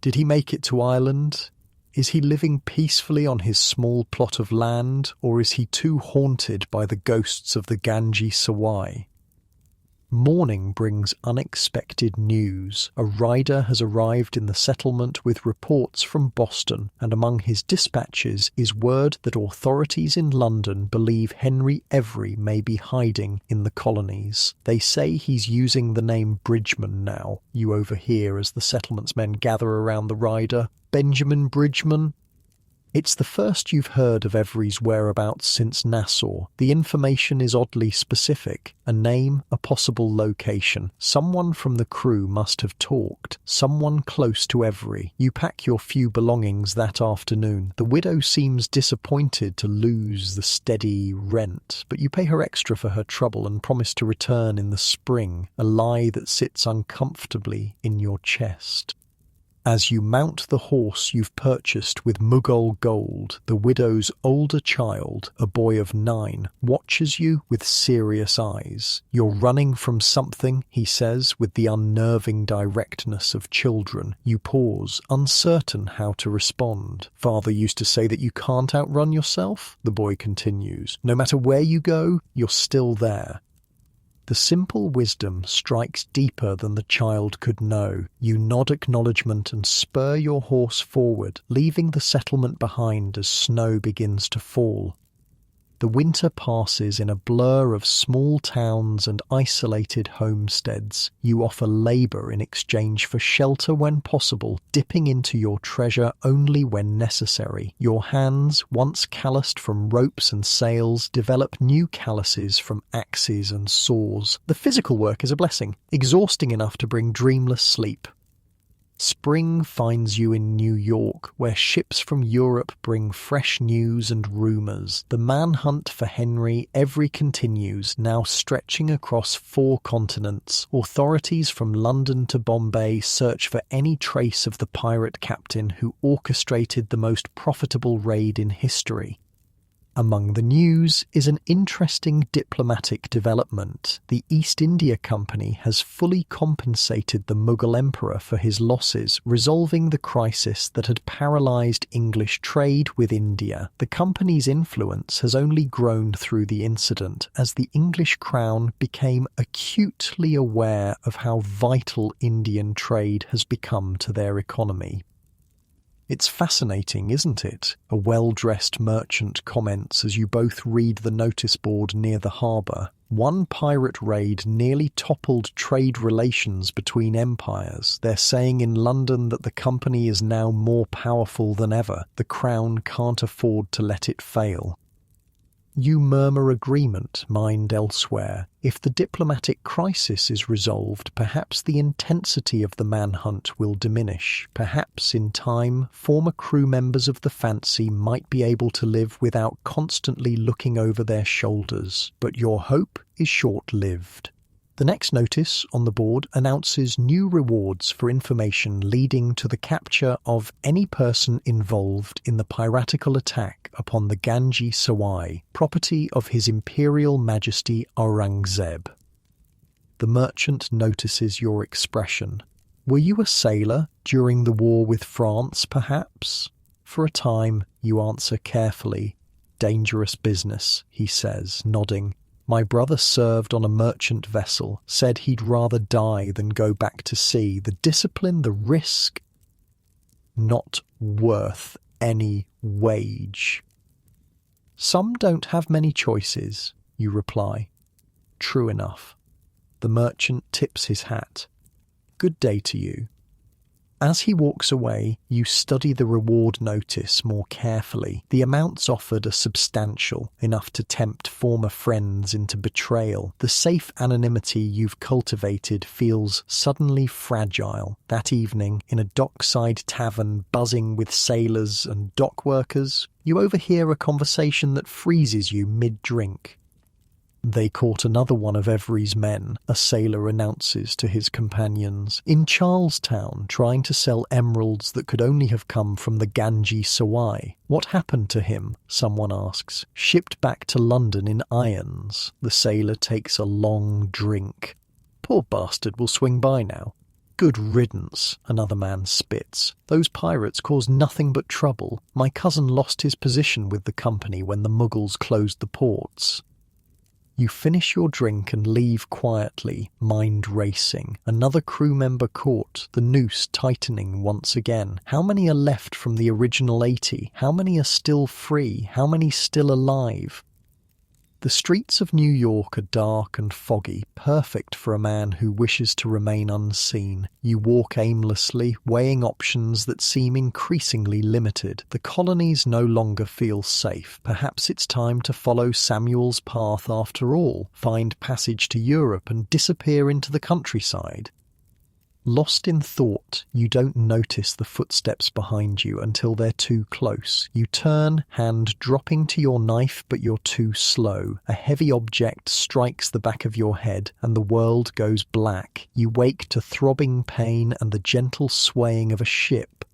Did he make it to Ireland? Is he living peacefully on his small plot of land, or is he too haunted by the ghosts of the Ganji Sawai? Morning brings unexpected news. A rider has arrived in the settlement with reports from Boston, and among his dispatches is word that authorities in London believe Henry Every may be hiding in the colonies. They say he's using the name Bridgeman now. You overhear as the settlement's men gather around the rider. Benjamin Bridgeman? It's the first you've heard of Every's whereabouts since Nassau. The information is oddly specific. A name, a possible location. Someone from the crew must have talked. Someone close to Every. You pack your few belongings that afternoon. The widow seems disappointed to lose the steady rent, but you pay her extra for her trouble and promise to return in the spring, a lie that sits uncomfortably in your chest. As you mount the horse you've purchased with Mughal gold, the widow's older child, a boy of 9, watches you with serious eyes. "You're running from something," he says with the unnerving directness of children. You pause, uncertain how to respond. "Father used to say that you can't outrun yourself," the boy continues. "No matter where you go, you're still there." The simple wisdom strikes deeper than the child could know. You nod acknowledgement and spur your horse forward, leaving the settlement behind as snow begins to fall. The winter passes in a blur of small towns and isolated homesteads. You offer labour in exchange for shelter when possible, dipping into your treasure only when necessary. Your hands, once calloused from ropes and sails, develop new calluses from axes and saws. The physical work is a blessing, exhausting enough to bring dreamless sleep. Spring finds you in New York, where ships from Europe bring fresh news and rumours. The manhunt for Henry Every continues, now stretching across 4 continents. Authorities from London to Bombay search for any trace of the pirate captain who orchestrated the most profitable raid in history. Among the news is an interesting diplomatic development. The East India Company has fully compensated the Mughal emperor for his losses, resolving the crisis that had paralysed English trade with India. The company's influence has only grown through the incident, as the English crown became acutely aware of how vital Indian trade has become to their economy. "It's fascinating, isn't it?" a well-dressed merchant comments as you both read the notice board near the harbour. "One pirate raid nearly toppled trade relations between empires. They're saying in London that the company is now more powerful than ever. The crown can't afford to let it fail." You murmur agreement, mind elsewhere. If the diplomatic crisis is resolved, perhaps the intensity of the manhunt will diminish. Perhaps, in time, former crew members of the Fancy might be able to live without constantly looking over their shoulders. But your hope is short-lived. The next notice on the board announces new rewards for information leading to the capture of any person involved in the piratical attack upon the Ganji Sawai, property of His Imperial Majesty Aurangzeb. The merchant notices your expression. Were you a sailor during the war with France, perhaps? For a time, you answer carefully. Dangerous business, he says, nodding. My brother served on a merchant vessel, said he'd rather die than go back to sea. The discipline, the risk, not worth any wage. Some don't have many choices, you reply. True enough. The merchant tips his hat. Good day to you. As he walks away, you study the reward notice more carefully. The amounts offered are substantial, enough to tempt former friends into betrayal. The safe anonymity you've cultivated feels suddenly fragile. That evening, in a dockside tavern buzzing with sailors and dock workers, you overhear a conversation that freezes you mid-drink. They caught another one of Every's men, a sailor announces to his companions, in Charlestown, trying to sell emeralds that could only have come from the Ganji Sawai. What happened to him? Someone asks. Shipped back to London in irons. The sailor takes a long drink. Poor bastard will swing by now. Good riddance, another man spits. Those pirates caused nothing but trouble. My cousin lost his position with the company when the Mughals closed the ports. You finish your drink and leave quietly, mind racing. Another crew member caught, the noose tightening once again. How many are left from the original 80? How many are still free? How many still alive? The streets of New York are dark and foggy, perfect for a man who wishes to remain unseen. You walk aimlessly, weighing options that seem increasingly limited. The colonies no longer feel safe. Perhaps it's time to follow Samuel's path after all, find passage to Europe and disappear into the countryside. Lost in thought, you don't notice the footsteps behind you until they're too close. You turn, hand dropping to your knife, but you're too slow. A heavy object strikes the back of your head, and the world goes black. You wake to throbbing pain and the gentle swaying of a ship.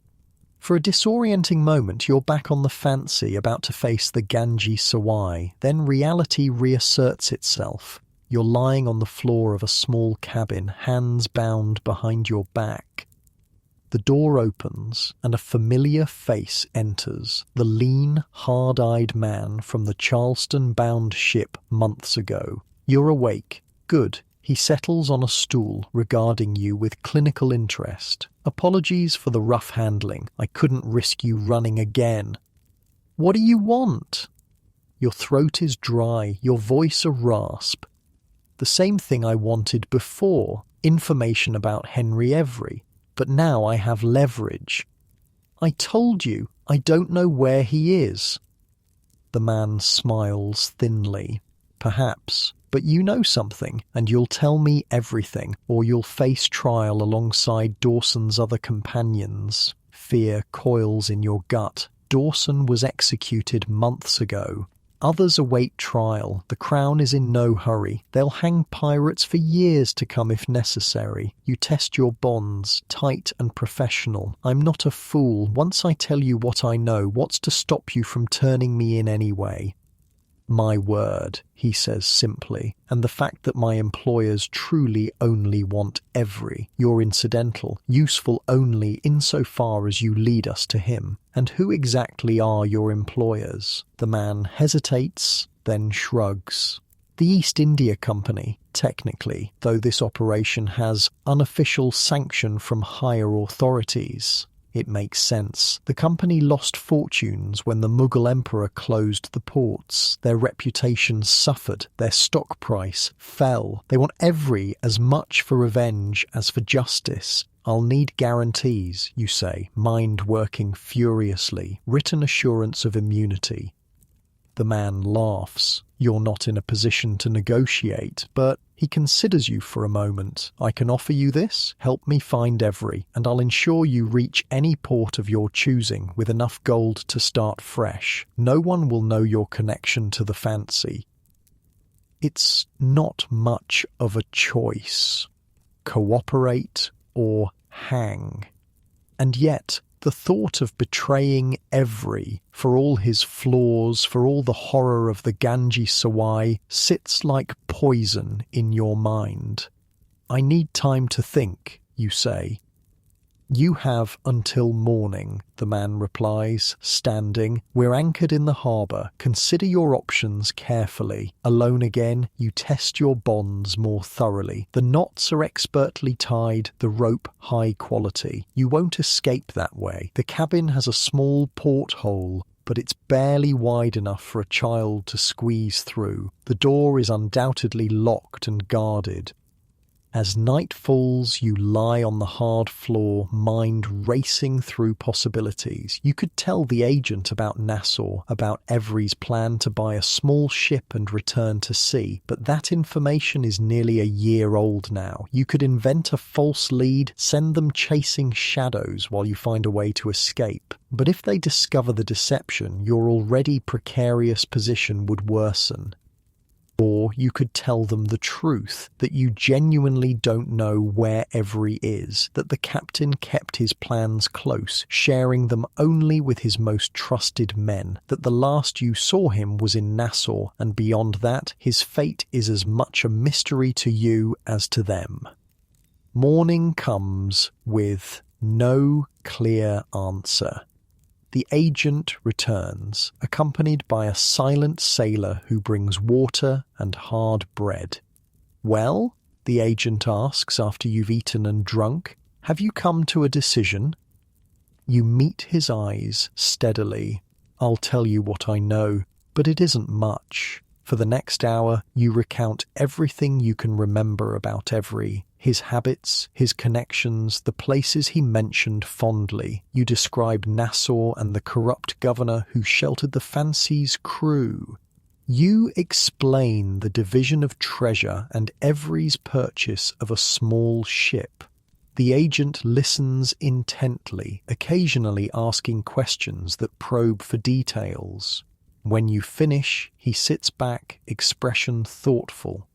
For a disorienting moment, you're back on the Fancy, about to face the Ganji Sawai. Then reality reasserts itself. You're lying on the floor of a small cabin, hands bound behind your back. The door opens, and a familiar face enters, the lean, hard-eyed man from the Charleston-bound ship months ago. You're awake. Good. He settles on a stool, regarding you with clinical interest. Apologies for the rough handling. I couldn't risk you running again. What do you want? Your throat is dry, your voice a rasp. The same thing I wanted before, information about Henry Every, but now I have leverage. I told you, I don't know where he is. The man smiles thinly. Perhaps, but you know something, and you'll tell me everything, or you'll face trial alongside Dawson's other companions. Fear coils in your gut. Dawson was executed months ago. Others await trial. The Crown is in no hurry. They'll hang pirates for years to come if necessary. You test your bonds, tight and professional. I'm not a fool. Once I tell you what I know, what's to stop you from turning me in anyway? My word, he says simply, and the fact that my employers truly only want Every. You're incidental, useful only insofar as you lead us to him. And who exactly are your employers? The man hesitates, then shrugs. The East India Company, technically, though this operation has unofficial sanction from higher authorities. It makes sense. The company lost fortunes when the Mughal emperor closed the ports. Their reputation suffered. Their stock price fell. They want Every as much for revenge as for justice. I'll need guarantees, you say, mind working furiously. Written assurance of immunity. The man laughs. You're not in a position to negotiate, but he considers you for a moment. I can offer you this. Help me find Every, and I'll ensure you reach any port of your choosing with enough gold to start fresh. No one will know your connection to the fancy. It's not much of a choice. Cooperate or hang. And yet, the thought of betraying Every, for all his flaws, for all the horror of the Ganji Sawai, sits like poison in your mind. I need time to think, you say. You have until morning, the man replies, standing. We're anchored in the harbour. Consider your options carefully. Alone again, you test your bonds more thoroughly. The knots are expertly tied, the rope high quality. You won't escape that way. The cabin has a small porthole, but it's barely wide enough for a child to squeeze through. The door is undoubtedly locked and guarded. As night falls, you lie on the hard floor, mind racing through possibilities. You could tell the agent about Nassau, about Every's plan to buy a small ship and return to sea, but that information is nearly a year old now. You could invent a false lead, send them chasing shadows while you find a way to escape. But if they discover the deception, your already precarious position would worsen. Or you could tell them the truth, that you genuinely don't know where Every is, that the captain kept his plans close, sharing them only with his most trusted men, that the last you saw him was in Nassau, and beyond that, his fate is as much a mystery to you as to them. Morning comes with no clear answer. The agent returns, accompanied by a silent sailor who brings water and hard bread. Well, the agent asks after you've eaten and drunk, have you come to a decision? You meet his eyes steadily. I'll tell you what I know, but it isn't much. For the next hour, you recount everything you can remember about Every. His habits, his connections, the places he mentioned fondly. You describe Nassau and the corrupt governor who sheltered the Fancy's crew. You explain the division of treasure and Every's purchase of a small ship. The agent listens intently, occasionally asking questions that probe for details. When you finish, he sits back, expression thoughtful.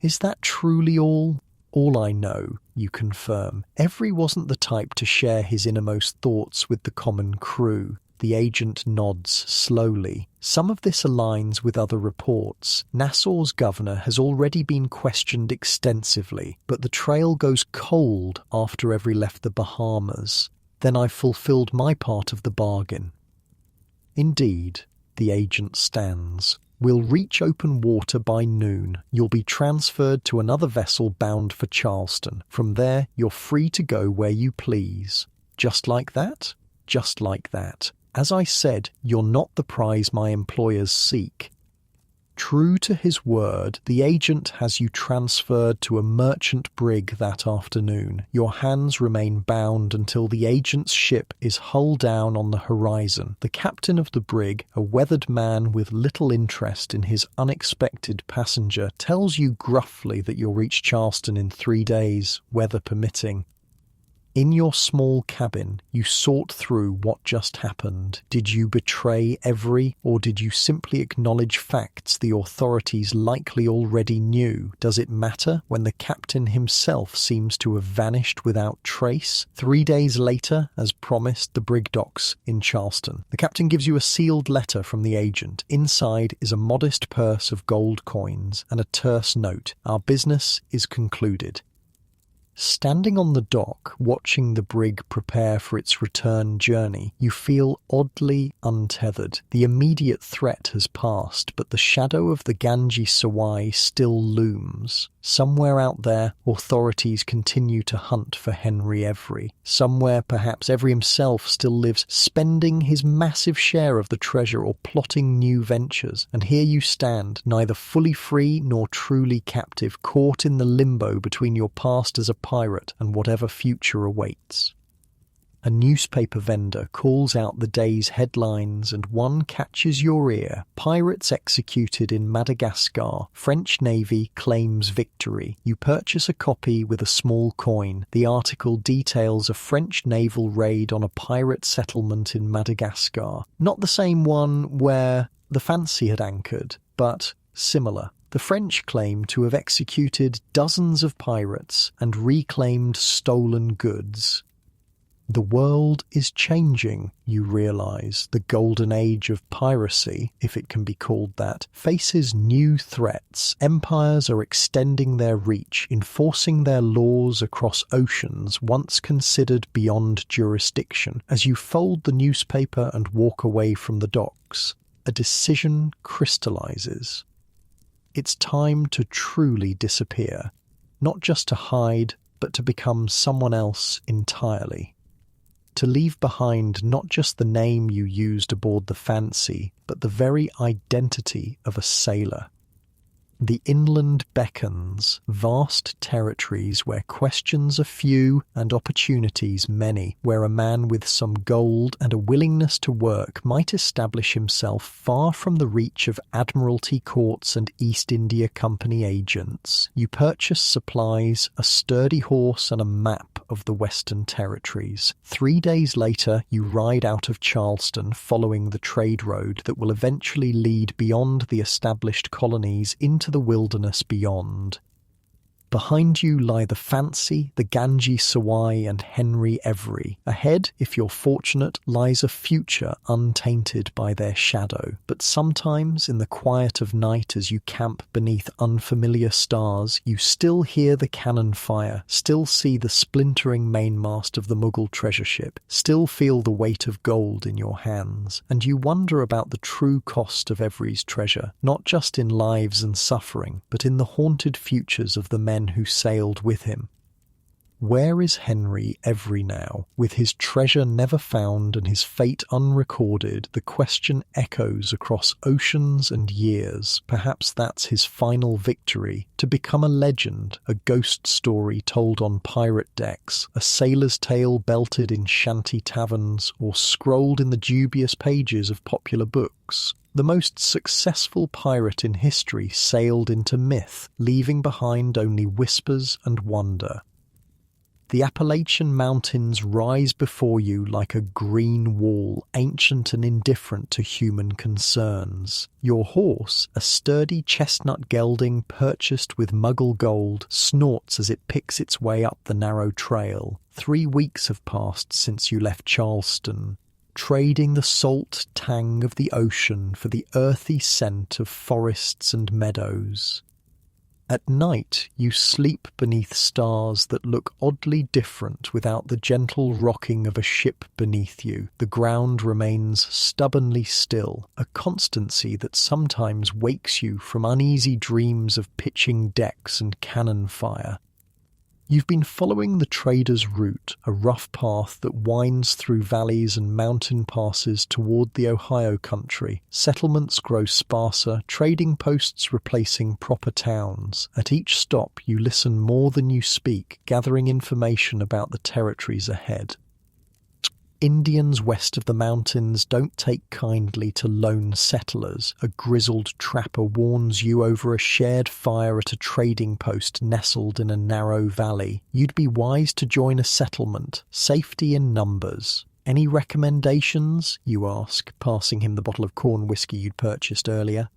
Is that truly all? All I know, you confirm. Every wasn't the type to share his innermost thoughts with the common crew. The agent nods slowly. Some of this aligns with other reports. Nassau's governor has already been questioned extensively, but the trail goes cold after Every left the Bahamas. Then I've fulfilled my part of the bargain. Indeed, the agent stands. We'll reach open water by noon. You'll be transferred to another vessel bound for Charleston. From there, you're free to go where you please. Just like that? Just like that. As I said, you're not the prize my employers seek. True to his word, the agent has you transferred to a merchant brig that afternoon. Your hands remain bound until the agent's ship is hull down on the horizon. The captain of the brig, a weathered man with little interest in his unexpected passenger, tells you gruffly that you'll reach Charleston in 3 days, weather permitting. In your small cabin, you sort through what just happened. Did you betray Every, or did you simply acknowledge facts the authorities likely already knew? Does it matter when the captain himself seems to have vanished without trace? 3 days later, as promised, the brig docks in Charleston. The captain gives you a sealed letter from the agent. Inside is a modest purse of gold coins and a terse note. Our business is concluded. Standing on the dock, watching the brig prepare for its return journey, you feel oddly untethered. The immediate threat has passed, but the shadow of the Ganji Sawai still looms. Somewhere out there, authorities continue to hunt for Henry Every. Somewhere, perhaps, Every himself still lives, spending his massive share of the treasure or plotting new ventures. And here you stand, neither fully free nor truly captive, caught in the limbo between your past as a pirate and whatever future awaits. A newspaper vendor calls out the day's headlines and one catches your ear. Pirates executed in Madagascar. French Navy claims victory. You purchase a copy with a small coin. The article details a French naval raid on a pirate settlement in Madagascar. Not the same one where the Fancy had anchored, but similar. The French claim to have executed dozens of pirates and reclaimed stolen goods. The world is changing, you realise. The golden age of piracy, if it can be called that, faces new threats. Empires are extending their reach, enforcing their laws across oceans once considered beyond jurisdiction. As you fold the newspaper and walk away from the docks, a decision crystallises. It's time to truly disappear, not just to hide, but to become someone else entirely. To leave behind not just the name you used aboard the Fancy, but the very identity of a sailor. The inland beckons, vast territories where questions are few and opportunities many, where a man with some gold and a willingness to work might establish himself far from the reach of Admiralty courts and East India Company agents. You purchase supplies, a sturdy horse and a map of the Western Territories. 3 days later, you ride out of Charleston following the trade road that will eventually lead beyond the established colonies into the wilderness beyond. Behind you lie the Fancy, the Ganji Sawai and Henry Every. Ahead, if you're fortunate, lies a future untainted by their shadow. But sometimes, in the quiet of night as you camp beneath unfamiliar stars, you still hear the cannon fire, still see the splintering mainmast of the Mughal treasure ship, still feel the weight of gold in your hands, and you wonder about the true cost of Every's treasure, not just in lives and suffering, but in the haunted futures of the men who sailed with him. Where is Henry Every now? With his treasure never found and his fate unrecorded, the question echoes across oceans and years. Perhaps that's his final victory, to become a legend, a ghost story told on pirate decks, a sailor's tale belted in shanty taverns, or scrolled in the dubious pages of popular books. The most successful pirate in history sailed into myth, leaving behind only whispers and wonder. The Appalachian Mountains rise before you like a green wall, ancient and indifferent to human concerns. Your horse, a sturdy chestnut gelding purchased with Mughal gold, snorts as it picks its way up the narrow trail. 3 weeks have passed since you left Charleston, trading the salt tang of the ocean for the earthy scent of forests and meadows. At night, you sleep beneath stars that look oddly different without the gentle rocking of a ship beneath you. The ground remains stubbornly still, a constancy that sometimes wakes you from uneasy dreams of pitching decks and cannon fire. You've been following the trader's route, a rough path that winds through valleys and mountain passes toward the Ohio country. Settlements grow sparser, trading posts replacing proper towns. At each stop, you listen more than you speak, gathering information about the territories ahead. Indians west of the mountains don't take kindly to lone settlers. A grizzled trapper warns you over a shared fire at a trading post nestled in a narrow valley. You'd be wise to join a settlement. Safety in numbers. Any recommendations? You ask, passing him the bottle of corn whiskey you'd purchased earlier.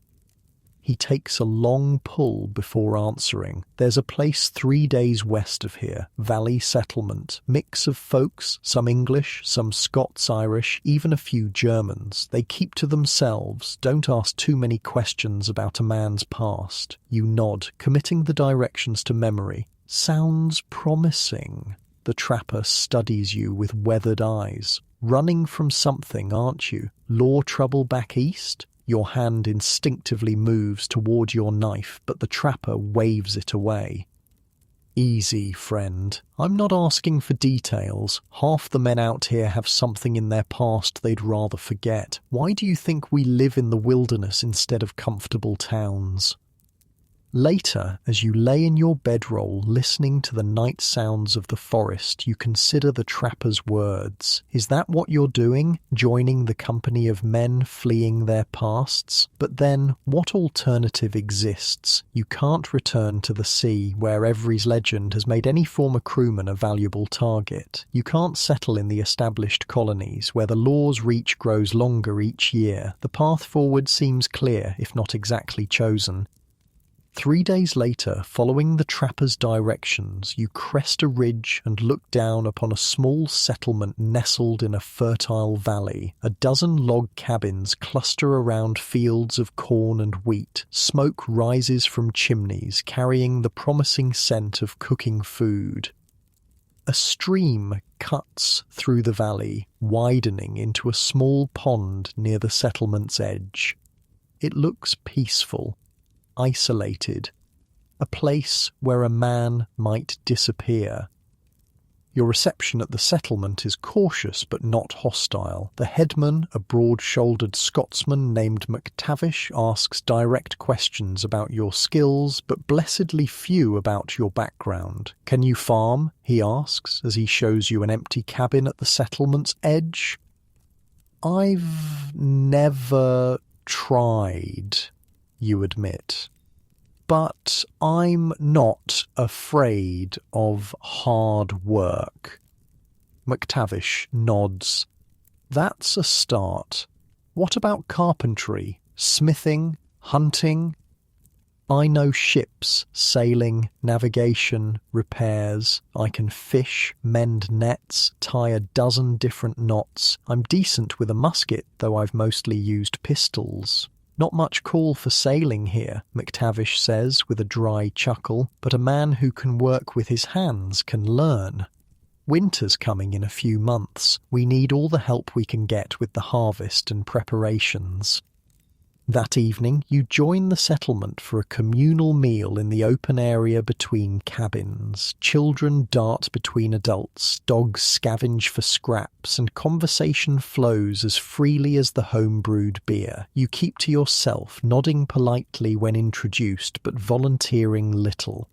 He takes a long pull before answering. There's a place 3 days west of here, Valley Settlement. Mix of folks, some English, some Scots-Irish, even a few Germans. They keep to themselves, don't ask too many questions about a man's past. You nod, committing the directions to memory. Sounds promising. The trapper studies you with weathered eyes. Running from something, aren't you? Law trouble back east? Your hand instinctively moves toward your knife, but the trapper waves it away. Easy, friend. I'm not asking for details. Half the men out here have something in their past they'd rather forget. Why do you think we live in the wilderness instead of comfortable towns? Later, as you lay in your bedroll listening to the night sounds of the forest, you consider the trapper's words. Is that what you're doing, joining the company of men fleeing their pasts? But then, what alternative exists? You can't return to the sea, where Every's legend has made any former crewman a valuable target. You can't settle in the established colonies, where the law's reach grows longer each year. The path forward seems clear, if not exactly chosen. 3 days later, following the trapper's directions, you crest a ridge and look down upon a small settlement nestled in a fertile valley. A dozen log cabins cluster around fields of corn and wheat. Smoke rises from chimneys, carrying the promising scent of cooking food. A stream cuts through the valley, widening into a small pond near the settlement's edge. It looks peaceful, isolated, a place where a man might disappear. Your reception at the settlement is cautious but not hostile. The headman, a broad-shouldered Scotsman named McTavish, asks direct questions about your skills, but blessedly few about your background. Can you farm? He asks, as he shows you an empty cabin at the settlement's edge. I've never tried, you admit. But I'm not afraid of hard work. McTavish nods. That's a start. What about carpentry, smithing, hunting? I know ships, sailing, navigation, repairs. I can fish, mend nets, tie a dozen different knots. I'm decent with a musket, though I've mostly used pistols. Not much call for sailing here, McTavish says with a dry chuckle, but a man who can work with his hands can learn. Winter's coming in a few months. We need all the help we can get with the harvest and preparations. That evening, you join the settlement for a communal meal in the open area between cabins. Children dart between adults, dogs scavenge for scraps, and conversation flows as freely as the home-brewed beer. You keep to yourself, nodding politely when introduced, but volunteering little.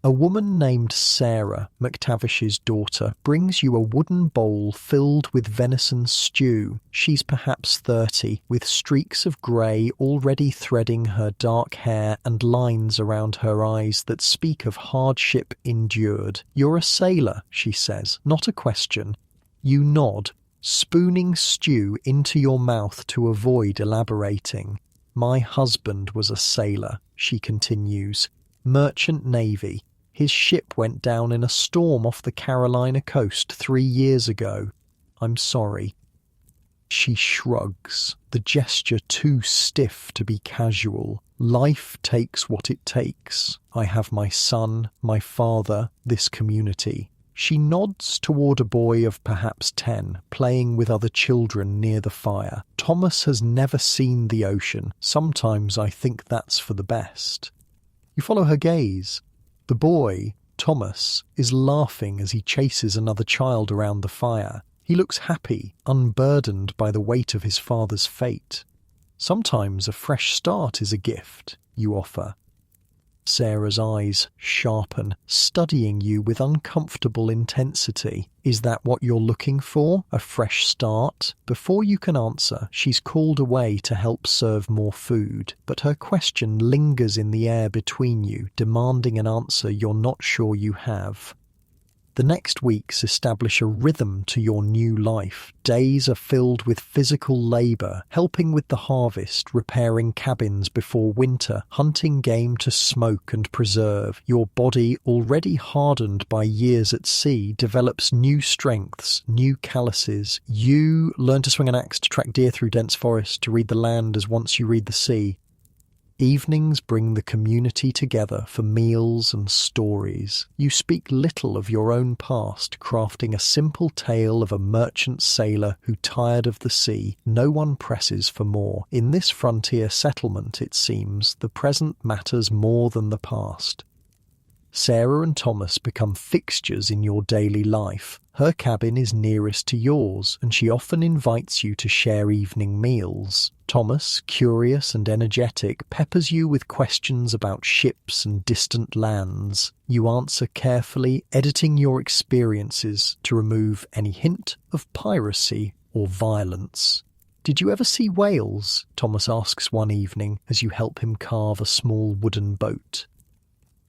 A woman named Sarah, McTavish's daughter, brings you a wooden bowl filled with venison stew. She's perhaps 30, with streaks of grey already threading her dark hair and lines around her eyes that speak of hardship endured. You're a sailor, she says, not a question. You nod, spooning stew into your mouth to avoid elaborating. My husband was a sailor, she continues. Merchant Navy. His ship went down in a storm off the Carolina coast 3 years ago. I'm sorry. She shrugs, the gesture too stiff to be casual. Life takes what it takes. I have my son, my father, this community. She nods toward a boy of perhaps 10, playing with other children near the fire. Thomas has never seen the ocean. Sometimes I think that's for the best. You follow her gaze. The boy, Thomas, is laughing as he chases another child around the fire. He looks happy, unburdened by the weight of his father's fate. Sometimes a fresh start is a gift, you offer. Sarah's eyes sharpen, studying you with uncomfortable intensity. Is that what you're looking for? A fresh start? Before you can answer, she's called away to help serve more food, but her question lingers in the air between you, demanding an answer you're not sure you have. The next weeks establish a rhythm to your new life. Days are filled with physical labour, helping with the harvest, repairing cabins before winter, hunting game to smoke and preserve. Your body, already hardened by years at sea, develops new strengths, new calluses. You learn to swing an axe, to track deer through dense forest, to read the land as once you read the sea. Evenings bring the community together for meals and stories. You speak little of your own past, crafting a simple tale of a merchant sailor who tired of the sea. No one presses for more. In this frontier settlement, it seems, the present matters more than the past. Sarah and Thomas become fixtures in your daily life. Her cabin is nearest to yours, and she often invites you to share evening meals. Thomas, curious and energetic, peppers you with questions about ships and distant lands. You answer carefully, editing your experiences to remove any hint of piracy or violence. "Did you ever see whales?" Thomas asks one evening as you help him carve a small wooden boat.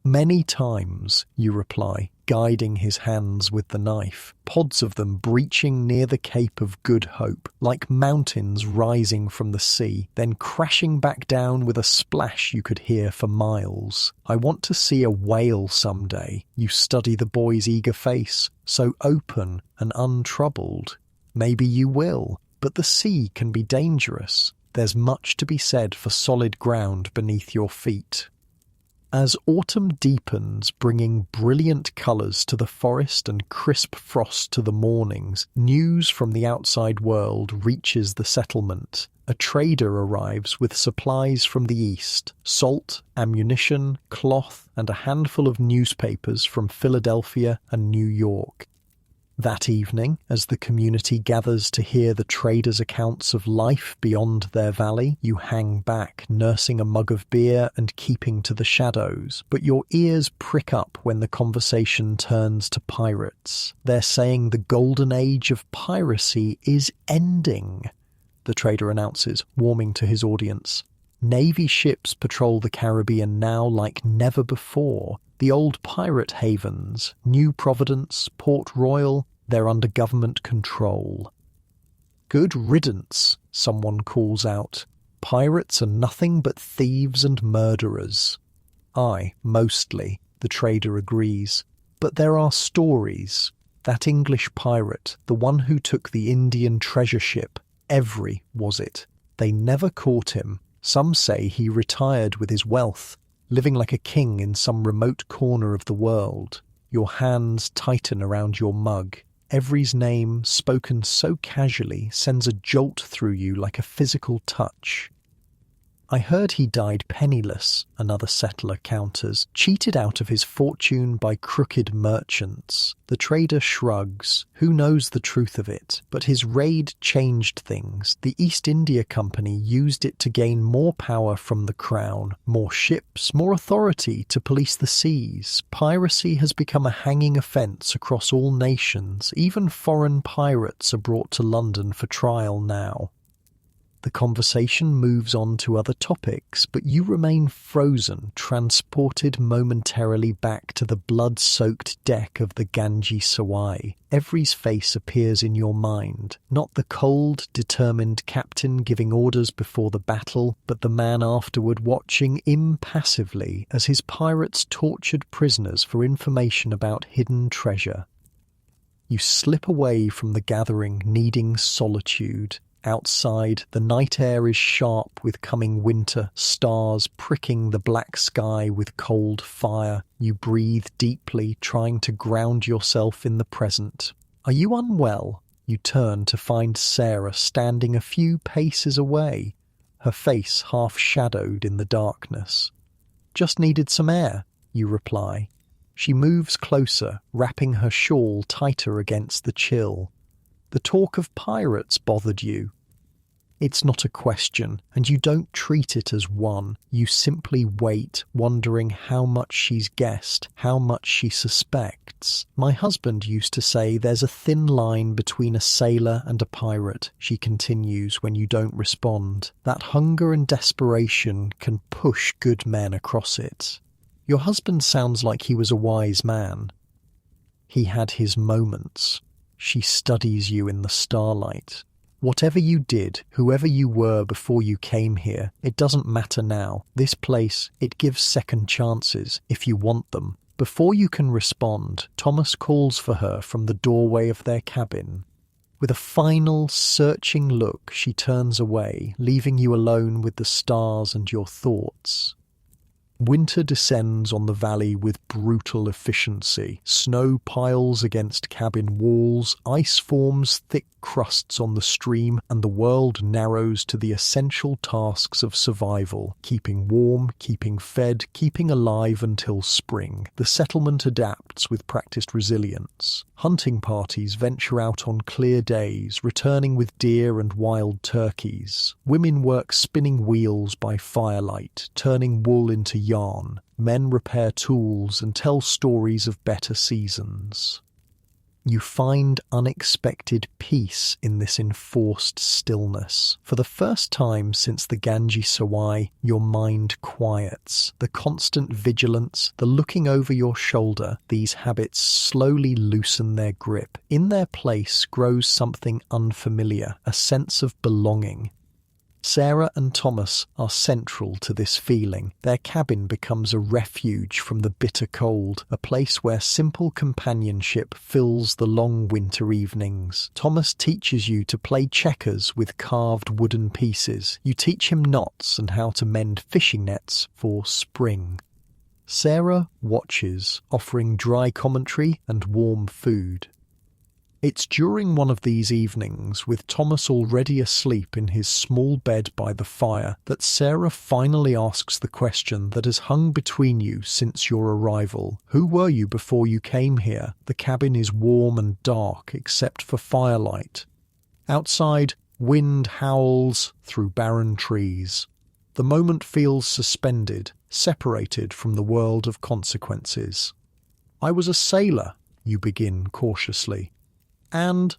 "Many times," you reply, guiding his hands with the knife, pods of them breaching near the Cape of Good Hope, like mountains rising from the sea, then crashing back down with a splash you could hear for miles. "I want to see a whale someday." You study the boy's eager face, so open and untroubled. "Maybe you will, but the sea can be dangerous. There's much to be said for solid ground beneath your feet." As autumn deepens, bringing brilliant colours to the forest and crisp frost to the mornings, news from the outside world reaches the settlement. A trader arrives with supplies from the east: salt, ammunition, cloth, and a handful of newspapers from Philadelphia and New York. That evening, as the community gathers to hear the traders' accounts of life beyond their valley, you hang back, nursing a mug of beer and keeping to the shadows. But your ears prick up when the conversation turns to pirates. They're saying the golden age of piracy is ending, the trader announces, warming to his audience. Navy ships patrol the Caribbean now like never before. The old pirate havens, New Providence, Port Royal, they're under government control. "Good riddance," someone calls out. "Pirates are nothing but thieves and murderers." "Aye, mostly," the trader agrees. "But there are stories. That English pirate, the one who took the Indian treasure ship, Every, was it? They never caught him. Some say he retired with his wealth, living like a king in some remote corner of the world." Your hands tighten around your mug. Every's name, spoken so casually, sends a jolt through you like a physical touch. "I heard he died penniless," another settler counters, "cheated out of his fortune by crooked merchants." The trader shrugs. Who knows the truth of it? But his raid changed things. The East India Company used it to gain more power from the crown, more ships, more authority to police the seas. Piracy has become a hanging offence across all nations. Even foreign pirates are brought to London for trial now. The conversation moves on to other topics, but you remain frozen, transported momentarily back to the blood-soaked deck of the Ganji Sawai. Every's face appears in your mind, not the cold, determined captain giving orders before the battle, but the man afterward watching impassively as his pirates tortured prisoners for information about hidden treasure. You slip away from the gathering, needing solitude. Outside, the night air is sharp with coming winter, stars pricking the black sky with cold fire. You breathe deeply, trying to ground yourself in the present. "Are you unwell?" You turn to find Sarah standing a few paces away, her face half-shadowed in the darkness. "Just needed some air," you reply. She moves closer, wrapping her shawl tighter against the chill. "The talk of pirates bothered you." It's not a question, and you don't treat it as one. You simply wait, wondering how much she's guessed, how much she suspects. "My husband used to say there's a thin line between a sailor and a pirate," she continues when you don't respond. "That hunger and desperation can push good men across it." Your husband sounds like he was a wise man. "He had his moments." She studies you in the starlight. "Whatever you did, whoever you were before you came here, it doesn't matter now. This place, it gives second chances, if you want them." Before you can respond, Thomas calls for her from the doorway of their cabin. With a final, searching look, she turns away, leaving you alone with the stars and your thoughts. Winter descends on the valley with brutal efficiency. Snow piles against cabin walls, ice forms thick crusts on the stream, and the world narrows to the essential tasks of survival: keeping warm, keeping fed, keeping alive until spring. The settlement adapts with practiced resilience. Hunting parties venture out on clear days, returning with deer and wild turkeys. Women work spinning wheels by firelight, turning wool into yarn. Men repair tools and tell stories of better seasons. You find unexpected peace in this enforced stillness. For the first time since the Ganji Sawai, your mind quiets. The constant vigilance, the looking over your shoulder, these habits slowly loosen their grip. In their place grows something unfamiliar, a sense of belonging. Sarah and Thomas are central to this feeling. Their cabin becomes a refuge from the bitter cold, a place where simple companionship fills the long winter evenings. Thomas teaches you to play checkers with carved wooden pieces. You teach him knots and how to mend fishing nets for spring. Sarah watches, offering dry commentary and warm food. It's during one of these evenings, with Thomas already asleep in his small bed by the fire, that Sarah finally asks the question that has hung between you since your arrival. Who were you before you came here? The cabin is warm and dark except for firelight. Outside, wind howls through barren trees. The moment feels suspended, separated from the world of consequences. I was a sailor, you begin cautiously. And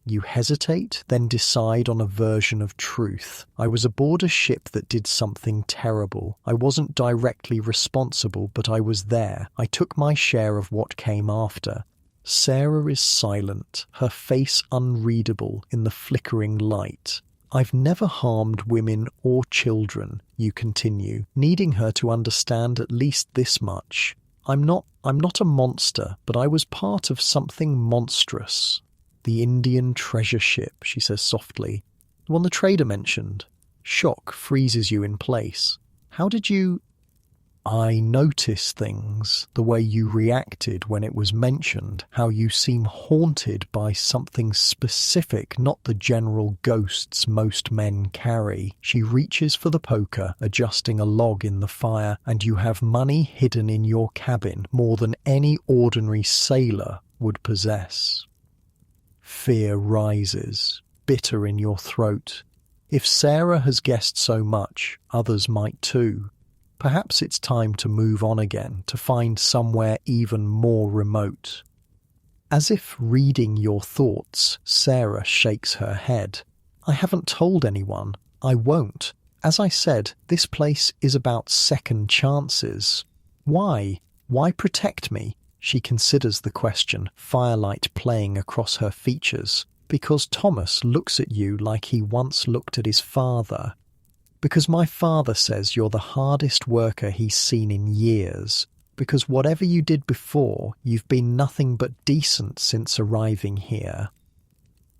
you hesitate, then decide on a version of truth. I was aboard a ship that did something terrible. I wasn't directly responsible, but I was there. I took my share of what came after. Sarah is silent, her face unreadable in the flickering light. I've never harmed women or children, you continue, needing her to understand at least this much. I'm not a monster, but I was part of something monstrous. The Indian treasure ship, she says softly. The one the trader mentioned. Shock freezes you in place. How did you... I notice things, the way you reacted when it was mentioned, how you seem haunted by something specific, not the general ghosts most men carry. She reaches for the poker, adjusting a log in the fire, and you have money hidden in your cabin, more than any ordinary sailor would possess. Fear rises, bitter in your throat. If Sarah has guessed so much, others might too. Perhaps it's time to move on again, to find somewhere even more remote. As if reading your thoughts, Sarah shakes her head. I haven't told anyone. I won't. As I said, this place is about second chances. Why? Why protect me? She considers the question, firelight playing across her features. Because Thomas looks at you like he once looked at his father. Because my father says you're the hardest worker he's seen in years. Because whatever you did before, you've been nothing but decent since arriving here.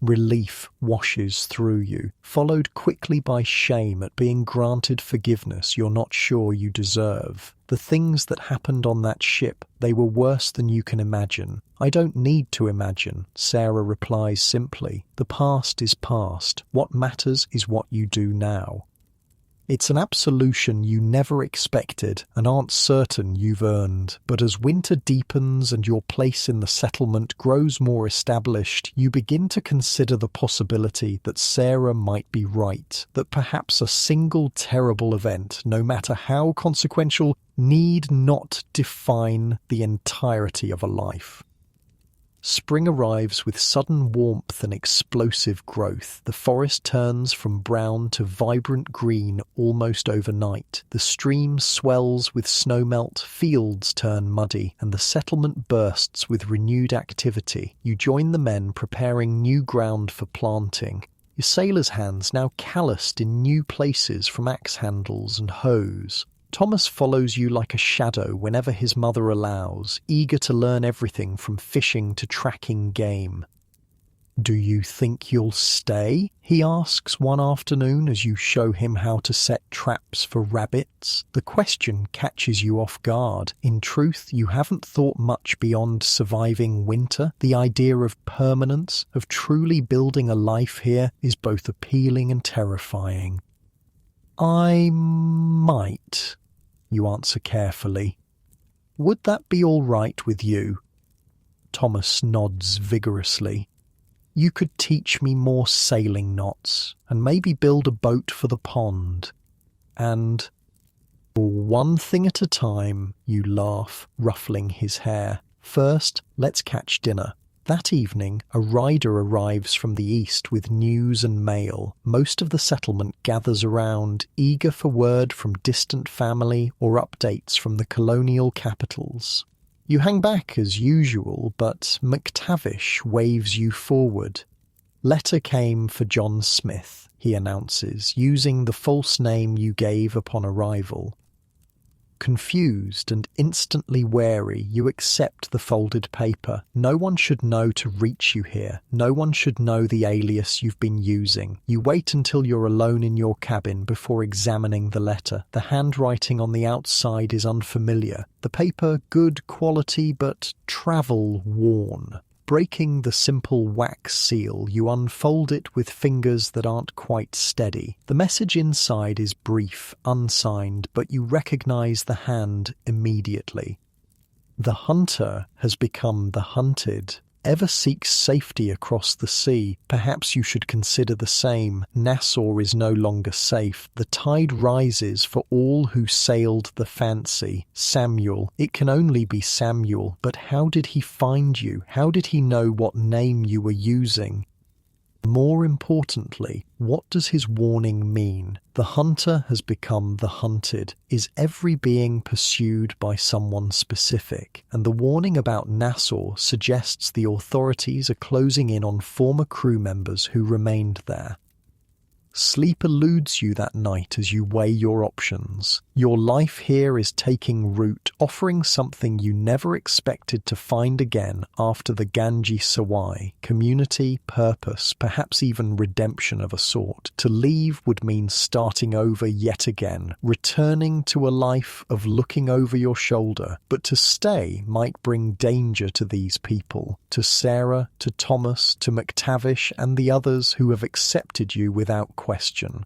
Relief washes through you, followed quickly by shame at being granted forgiveness you're not sure you deserve. The things that happened on that ship, they were worse than you can imagine. I don't need to imagine, Sarah replies simply. The past is past. What matters is what you do now. It's an absolution you never expected and aren't certain you've earned. But as winter deepens and your place in the settlement grows more established, you begin to consider the possibility that Sarah might be right, that perhaps a single terrible event, no matter how consequential, need not define the entirety of a life. Spring arrives with sudden warmth and explosive growth. The forest turns from brown to vibrant green almost overnight. The stream swells with snowmelt, fields turn muddy, and the settlement bursts with renewed activity. You join the men preparing new ground for planting. Your sailor's hands now calloused in new places from axe handles and hoes. Thomas follows you like a shadow whenever his mother allows, eager to learn everything from fishing to tracking game. "Do you think you'll stay?" he asks one afternoon as you show him how to set traps for rabbits. The question catches you off guard. In truth, you haven't thought much beyond surviving winter. The idea of permanence, of truly building a life here, is both appealing and terrifying. "I might," you answer carefully. "Would that be all right with you?" Thomas nods vigorously. "You could teach me more sailing knots, and maybe build a boat for the pond. And one thing at a time," you laugh, ruffling his hair. "First, let's catch dinner." That evening, a rider arrives from the east with news and mail. Most of the settlement gathers around, eager for word from distant family or updates from the colonial capitals. You hang back as usual, but McTavish waves you forward. "Letter came for John Smith," he announces, using the false name you gave upon arrival. Confused and instantly wary, you accept the folded paper. No one should know to reach you here. No one should know the alias you've been using. You wait until you're alone in your cabin before examining the letter. The handwriting on the outside is unfamiliar. The paper good quality but travel-worn. Breaking the simple wax seal, you unfold it with fingers that aren't quite steady. The message inside is brief, unsigned, but you recognize the hand immediately. "The hunter has become the hunted. Ever seeks safety across the sea. Perhaps you should consider the same. Nassau is no longer safe. The tide rises for all who sailed the Fancy. Samuel. It can only be Samuel. But how did he find you? How did he know what name you were using? More importantly, what does his warning mean? The hunter has become the hunted. Is every being pursued by someone specific? And the warning about Nassau suggests the authorities are closing in on former crew members who remained there. Sleep eludes you that night as you weigh your options. Your life here is taking root, offering something you never expected to find again after the Ganji Sawai. Community, purpose, perhaps even redemption of a sort. To leave would mean starting over yet again, returning to a life of looking over your shoulder. But to stay might bring danger to these people, to Sarah, to Thomas, to McTavish, and the others who have accepted you without question.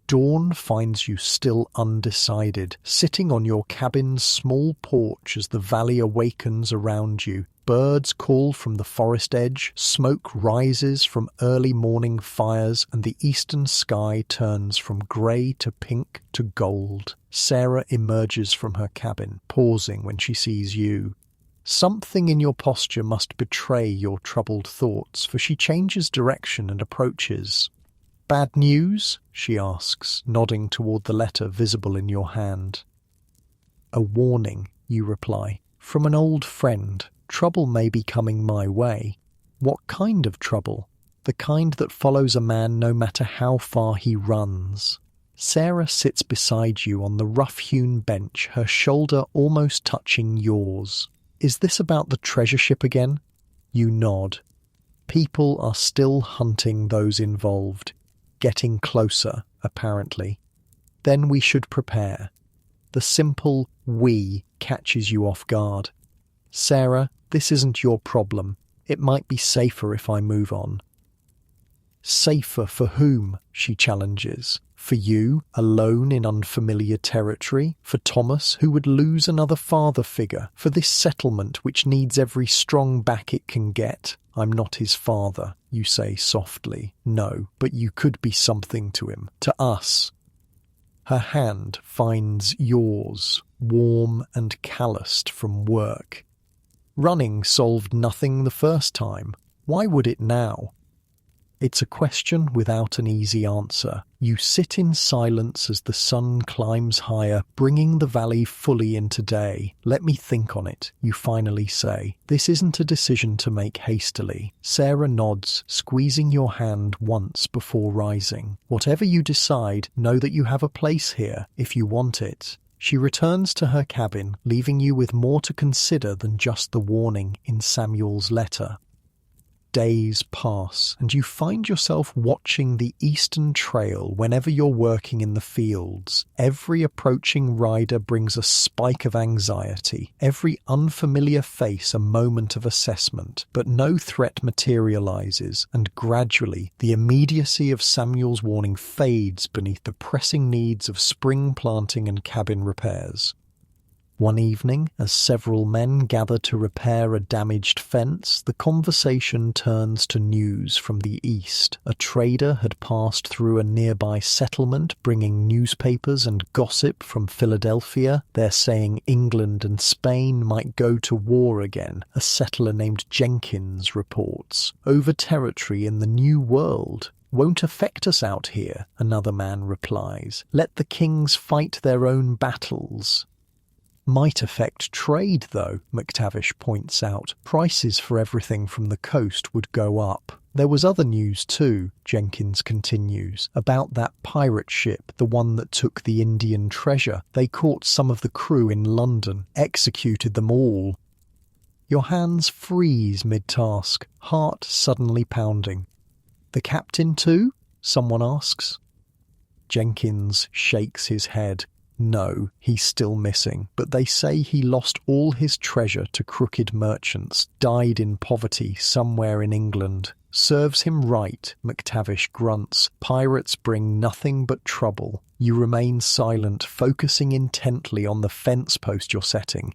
Dawn finds you still undecided, sitting on your cabin's small porch as the valley awakens around you. Birds call from the forest edge, smoke rises from early morning fires, and the eastern sky turns from grey to pink to gold. Sarah emerges from her cabin, pausing when she sees you. Something in your posture must betray your troubled thoughts, for she changes direction and approaches. "Bad news?" she asks, nodding toward the letter visible in your hand. "A warning," you reply. "From an old friend. Trouble may be coming my way." "What kind of trouble?" "The kind that follows a man no matter how far he runs." Sarah sits beside you on the rough-hewn bench, her shoulder almost touching yours. "Is this about the treasure ship again?" You nod. People are still hunting those involved. Getting closer, apparently. "Then we should prepare." The simple "we" catches you off guard. "Sarah, this isn't your problem. It might be safer if I move on." "Safer for whom?" she challenges. "For you, alone in unfamiliar territory? For Thomas, who would lose another father figure? For this settlement which needs every strong back it can get? I'm not his father," you say softly. "No, but you could be something to him, to us." Her hand finds yours, warm and calloused from work. Running solved nothing the first time. Why would it now? It's a question without an easy answer. You sit in silence as the sun climbs higher, bringing the valley fully into day. "Let me think on it," you finally say. "This isn't a decision to make hastily." Sarah nods, squeezing your hand once before rising. "Whatever you decide, know that you have a place here, if you want it." She returns to her cabin, leaving you with more to consider than just the warning in Samuel's letter. Days pass, and you find yourself watching the Eastern Trail whenever you're working in the fields. Every approaching rider brings a spike of anxiety, every unfamiliar face a moment of assessment, but no threat materializes, and gradually the immediacy of Samuel's warning fades beneath the pressing needs of spring planting and cabin repairs. One evening, as several men gather to repair a damaged fence, the conversation turns to news from the east. A trader had passed through a nearby settlement bringing newspapers and gossip from Philadelphia. They're saying England and Spain might go to war again, a settler named Jenkins reports, over territory in the New World. Won't affect us out here, another man replies. Let the kings fight their own battles. Might affect trade, though, McTavish points out. Prices for everything from the coast would go up. There was other news too, Jenkins continues, about that pirate ship, the one that took the Indian treasure. They caught some of the crew in London, executed them all. Your hands freeze mid-task, heart suddenly pounding. The captain too? Someone asks. Jenkins shakes his head. No, he's still missing, but they say he lost all his treasure to crooked merchants, died in poverty somewhere in England. Serves him right, McTavish grunts. Pirates bring nothing but trouble. You remain silent, focusing intently on the fence post you're setting.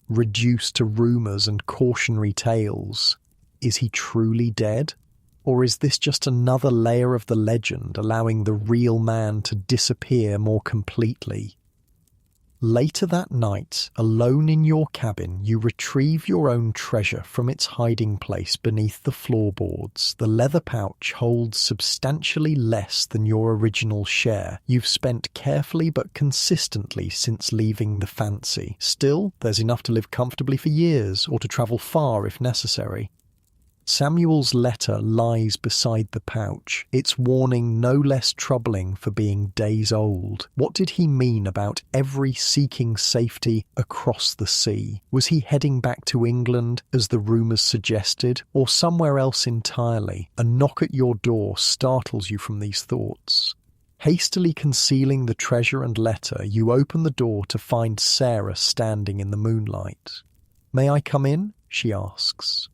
Reduced to rumours and cautionary tales. Is he truly dead? Or is this just another layer of the legend, allowing the real man to disappear more completely? Later that night, alone in your cabin, you retrieve your own treasure from its hiding place beneath the floorboards. The leather pouch holds substantially less than your original share. You've spent carefully but consistently since leaving the fancy. Still, there's enough to live comfortably for years, or to travel far if necessary. Samuel's letter lies beside the pouch, its warning no less troubling for being days old. What did he mean about every seeking safety across the sea? Was he heading back to England, as the rumours suggested, or somewhere else entirely? A knock at your door startles you from these thoughts. Hastily concealing the treasure and letter, you open the door to find Sarah standing in the moonlight. "May I come in?" she asks.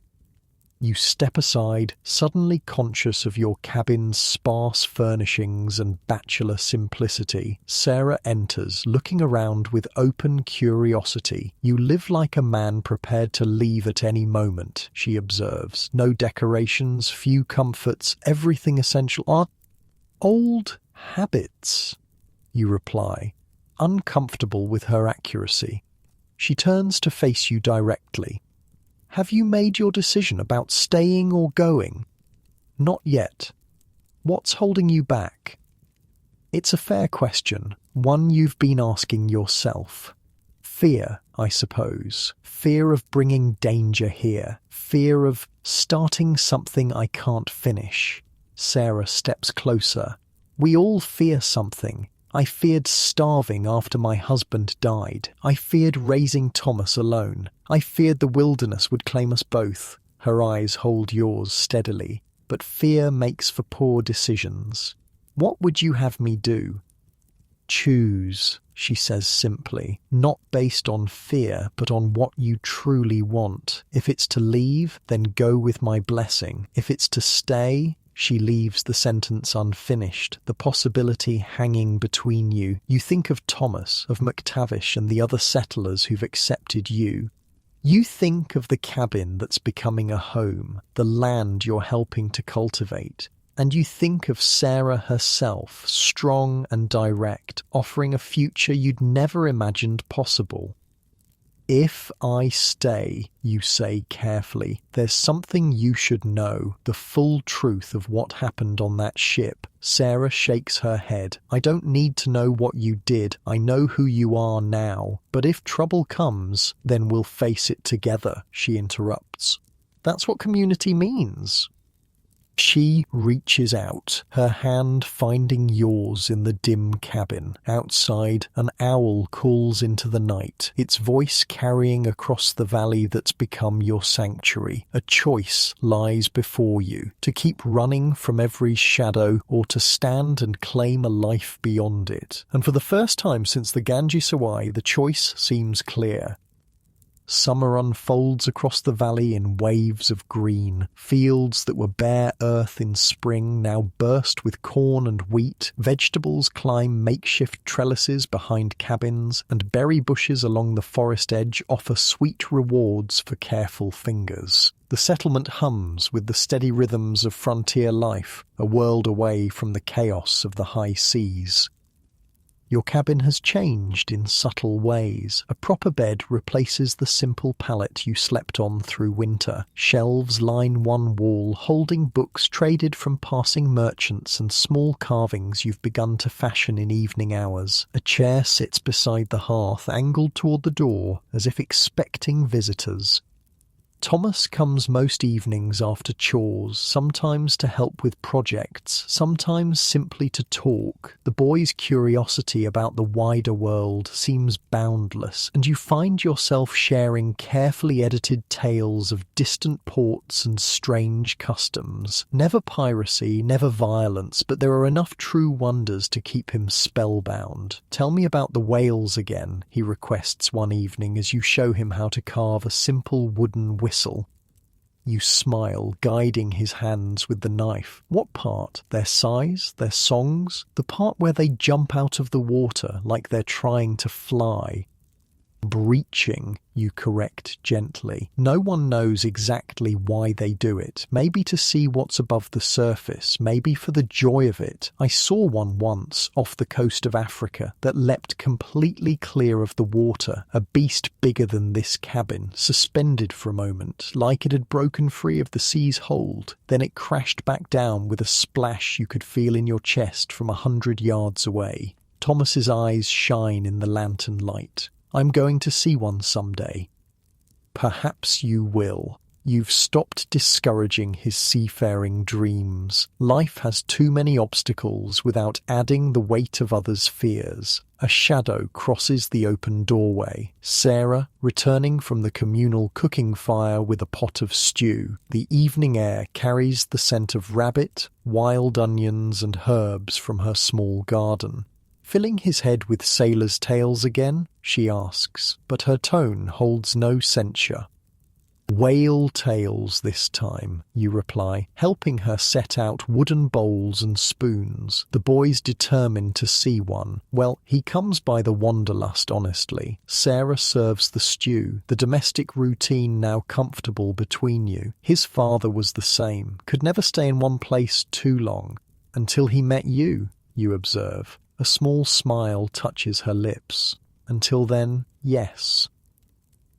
You step aside, suddenly conscious of your cabin's sparse furnishings and bachelor simplicity. Sarah enters, looking around with open curiosity. "You live like a man prepared to leave at any moment," she observes. "No decorations, few comforts, everything essential are old habits," you reply, uncomfortable with her accuracy. She turns to face you directly. "Have you made your decision about staying or going?" "Not yet." "What's holding you back?" It's a fair question, one you've been asking yourself. Fear, I suppose. Fear of bringing danger here. Fear of starting something I can't finish. Sarah steps closer. "We all fear something. I feared starving after my husband died. I feared raising Thomas alone. I feared the wilderness would claim us both." Her eyes hold yours steadily. "But fear makes for poor decisions. What would you have me do?" "Choose," she says simply, "not based on fear, but on what you truly want. If it's to leave, then go with my blessing. If it's to stay..." She leaves the sentence unfinished, the possibility hanging between you. You think of Thomas, of McTavish and the other settlers who've accepted you. You think of the cabin that's becoming a home, the land you're helping to cultivate. And you think of Sarah herself, strong and direct, offering a future you'd never imagined possible. "If I stay," you say carefully, "there's something you should know, the full truth of what happened on that ship." Sarah shakes her head. "I don't need to know what you did. I know who you are now. But if trouble comes, then we'll face it together," she interrupts. "That's what community means." She reaches out, her hand finding yours in the dim cabin. Outside, an owl calls into the night, its voice carrying across the valley that's become your sanctuary. A choice lies before you, to keep running from every shadow or to stand and claim a life beyond it. And for the first time since the Ganji Sawai, the choice seems clear. Summer unfolds across the valley in waves of green. Fields that were bare earth in spring now burst with corn and wheat. Vegetables climb makeshift trellises behind cabins, and berry bushes along the forest edge offer sweet rewards for careful fingers. The settlement hums with the steady rhythms of frontier life, a world away from the chaos of the high seas. Your cabin has changed in subtle ways. A proper bed replaces the simple pallet you slept on through winter. Shelves line one wall, holding books traded from passing merchants and small carvings you've begun to fashion in evening hours. A chair sits beside the hearth, angled toward the door, as if expecting visitors. Thomas comes most evenings after chores, sometimes to help with projects, sometimes simply to talk. The boy's curiosity about the wider world seems boundless, and you find yourself sharing carefully edited tales of distant ports and strange customs. Never piracy, never violence, but there are enough true wonders to keep him spellbound. "Tell me about the whales again," he requests one evening as you show him how to carve a simple wooden whistle. You smile, guiding his hands with the knife. What part? Their size? Their songs? The part where they jump out of the water like they're trying to fly? Breaching, you correct gently. No one knows exactly why they do it. Maybe to see what's above the surface, maybe for the joy of it. I saw one once off the coast of Africa that leapt completely clear of the water, a beast bigger than this cabin, suspended for a moment, like it had broken free of the sea's hold. Then it crashed back down with a splash you could feel in your chest from 100 yards away. Thomas's eyes shine in the lantern light. "I'm going to see one someday." Perhaps you will. You've stopped discouraging his seafaring dreams. Life has too many obstacles without adding the weight of others' fears. A shadow crosses the open doorway. Sarah, returning from the communal cooking fire with a pot of stew. The evening air carries the scent of rabbit, wild onions and herbs from her small garden. "Filling his head with sailors' tales again?" she asks, but her tone holds no censure. "Whale tales this time," you reply, helping her set out wooden bowls and spoons. The boy's determined to see one. Well, he comes by the wanderlust honestly. Sarah serves the stew, the domestic routine now comfortable between you. His father was the same, could never stay in one place too long. Until he met you, you observe. A small smile touches her lips. Until then, yes.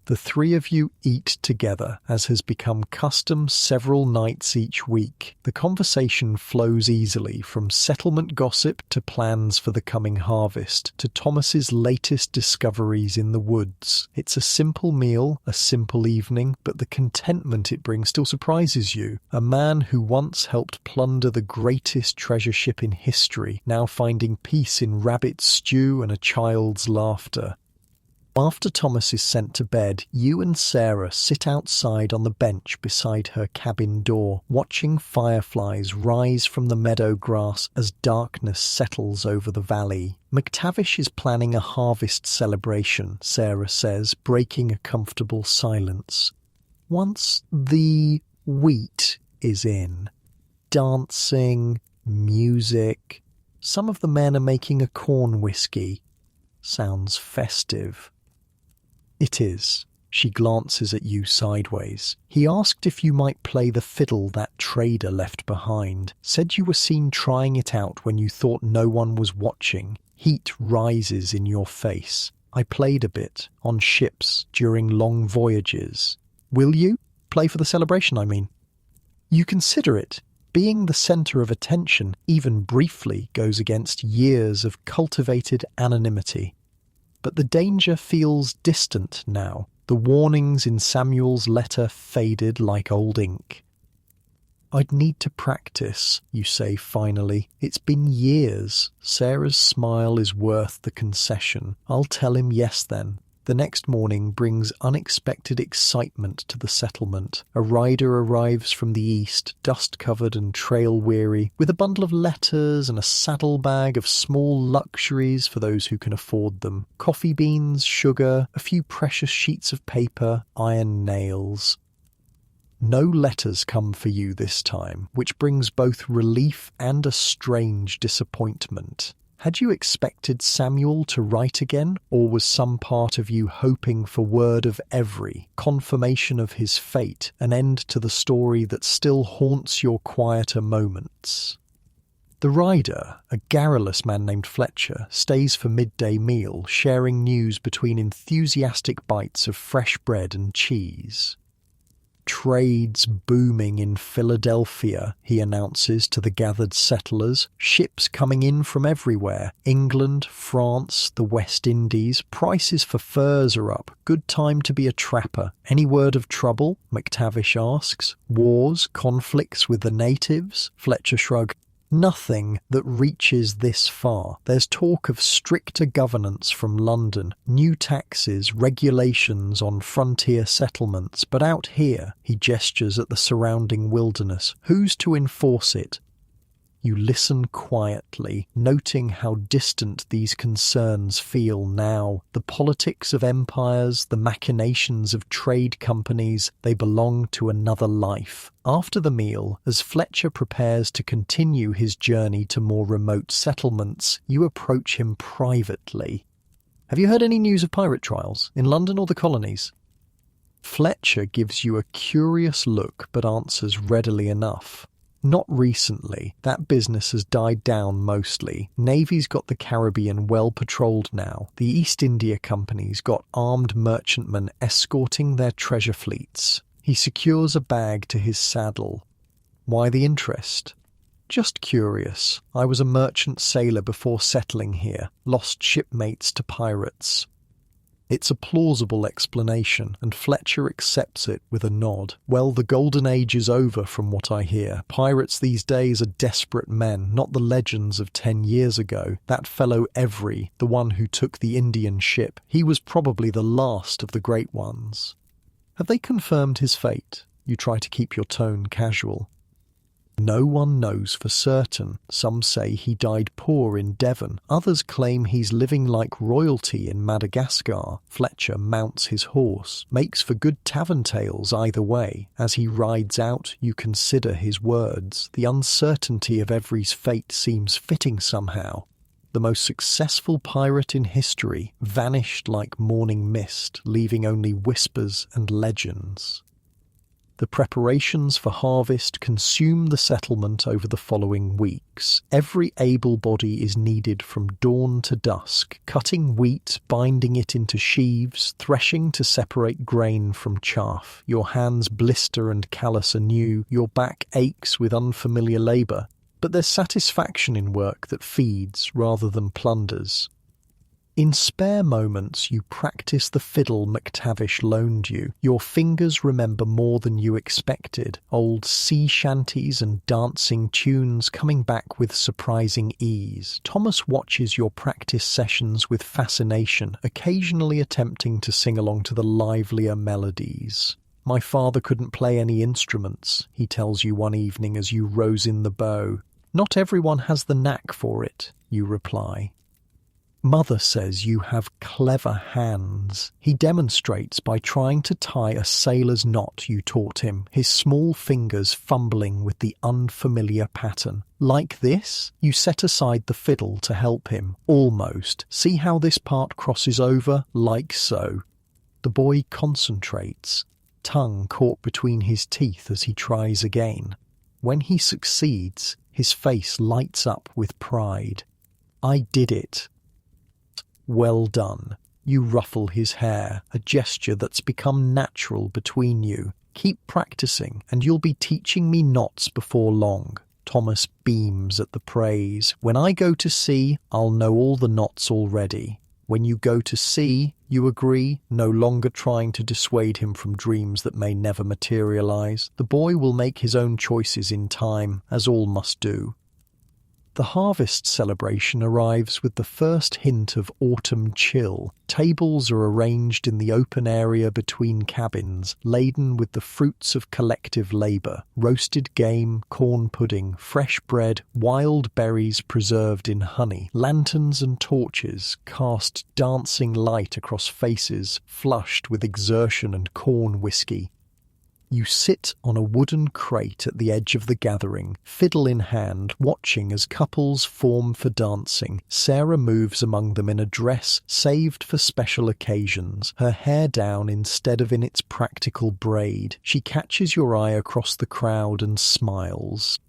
The three of you eat together, as has become custom several nights each week. The conversation flows easily, from settlement gossip to plans for the coming harvest, to Thomas's latest discoveries in the woods. It's a simple meal, a simple evening, but the contentment it brings still surprises you. A man who once helped plunder the greatest treasure ship in history, now finding peace in rabbit stew and a child's laughter. After Thomas is sent to bed, you and Sarah sit outside on the bench beside her cabin door, watching fireflies rise from the meadow grass as darkness settles over the valley. McTavish is planning a harvest celebration, Sarah says, breaking a comfortable silence. Once the wheat is in. Dancing, music. Some of the men are making a corn whiskey. Sounds festive. It is. She glances at you sideways. He asked if you might play the fiddle that trader left behind. Said you were seen trying it out when you thought no one was watching. Heat rises in your face. I played a bit, on ships, during long voyages. Will you? Play for the celebration, I mean. You consider it. Being the centre of attention, even briefly, goes against years of cultivated anonymity. But the danger feels distant now. The warnings in Samuel's letter faded like old ink. I'd need to practice, you say finally. It's been years. Sarah's smile is worth the concession. I'll tell him yes then. The next morning brings unexpected excitement to the settlement. A rider arrives from the east, dust-covered and trail-weary, with a bundle of letters and a saddlebag of small luxuries for those who can afford them. Coffee beans, sugar, a few precious sheets of paper, iron nails. No letters come for you this time, which brings both relief and a strange disappointment. Had you expected Samuel to write again, or was some part of you hoping for word of every, confirmation of his fate, an end to the story that still haunts your quieter moments? The rider, a garrulous man named Fletcher, stays for midday meal, sharing news between enthusiastic bites of fresh bread and cheese. Trade's booming in Philadelphia, he announces to the gathered settlers. Ships coming in from everywhere. England, France, the West Indies. Prices for furs are up. Good time to be a trapper. Any word of trouble? McTavish asks. Wars, conflicts with the natives? Fletcher shrugs. Nothing that reaches this far. There's talk of stricter governance from London, new taxes, regulations on frontier settlements, but out here, he gestures at the surrounding wilderness, who's to enforce it? You listen quietly, noting how distant these concerns feel now. The politics of empires, the machinations of trade companies, they belong to another life. After the meal, as Fletcher prepares to continue his journey to more remote settlements, you approach him privately. Have you heard any news of pirate trials in London or the colonies? Fletcher gives you a curious look but answers readily enough. Not recently. That business has died down mostly. Navy's got the Caribbean well patrolled now. The East India Company's got armed merchantmen escorting their treasure fleets. He secures a bag to his saddle. Why the interest? Just curious. I was a merchant sailor before settling here. Lost shipmates to pirates. It's a plausible explanation, and Fletcher accepts it with a nod. Well, the golden age is over from what I hear. Pirates these days are desperate men, not the legends of 10 years ago. That fellow Every, the one who took the Indian ship, he was probably the last of the great ones. Have they confirmed his fate? You try to keep your tone casual. No one knows for certain. Some say he died poor in Devon. Others claim he's living like royalty in Madagascar. Fletcher mounts his horse, makes for good tavern tales either way. As he rides out, you consider his words. The uncertainty of Every's fate seems fitting somehow. The most successful pirate in history vanished like morning mist, leaving only whispers and legends. The preparations for harvest consume the settlement over the following weeks. Every able body is needed from dawn to dusk, cutting wheat, binding it into sheaves, threshing to separate grain from chaff. Your hands blister and callous anew, your back aches with unfamiliar labour. But there's satisfaction in work that feeds rather than plunders. In spare moments, you practice the fiddle McTavish loaned you. Your fingers remember more than you expected. Old sea shanties and dancing tunes coming back with surprising ease. Thomas watches your practice sessions with fascination, occasionally attempting to sing along to the livelier melodies. My father couldn't play any instruments, he tells you one evening as you rose in the bow. Not everyone has the knack for it, you reply. Mother says you have clever hands. He demonstrates by trying to tie a sailor's knot you taught him, his small fingers fumbling with the unfamiliar pattern. Like this? You set aside the fiddle to help him. Almost. See how this part crosses over? Like so. The boy concentrates, tongue caught between his teeth as he tries again. When he succeeds, his face lights up with pride. I did it. Well done. You ruffle his hair, a gesture that's become natural between you. Keep practicing, and you'll be teaching me knots before long. Thomas beams at the praise. When I go to sea, I'll know all the knots already. When you go to sea, You agree, no longer trying to dissuade him from dreams that may never materialize. The boy will make his own choices in time, as all must do. The harvest celebration arrives with the first hint of autumn chill. Tables are arranged in the open area between cabins, laden with the fruits of collective labour: roasted game, corn pudding, fresh bread, wild berries preserved in honey. Lanterns and torches cast dancing light across faces flushed with exertion and corn whiskey. You sit on a wooden crate at the edge of the gathering, fiddle in hand, watching as couples form for dancing. Sarah moves among them in a dress saved for special occasions, her hair down instead of in its practical braid. She catches your eye across the crowd and smiles.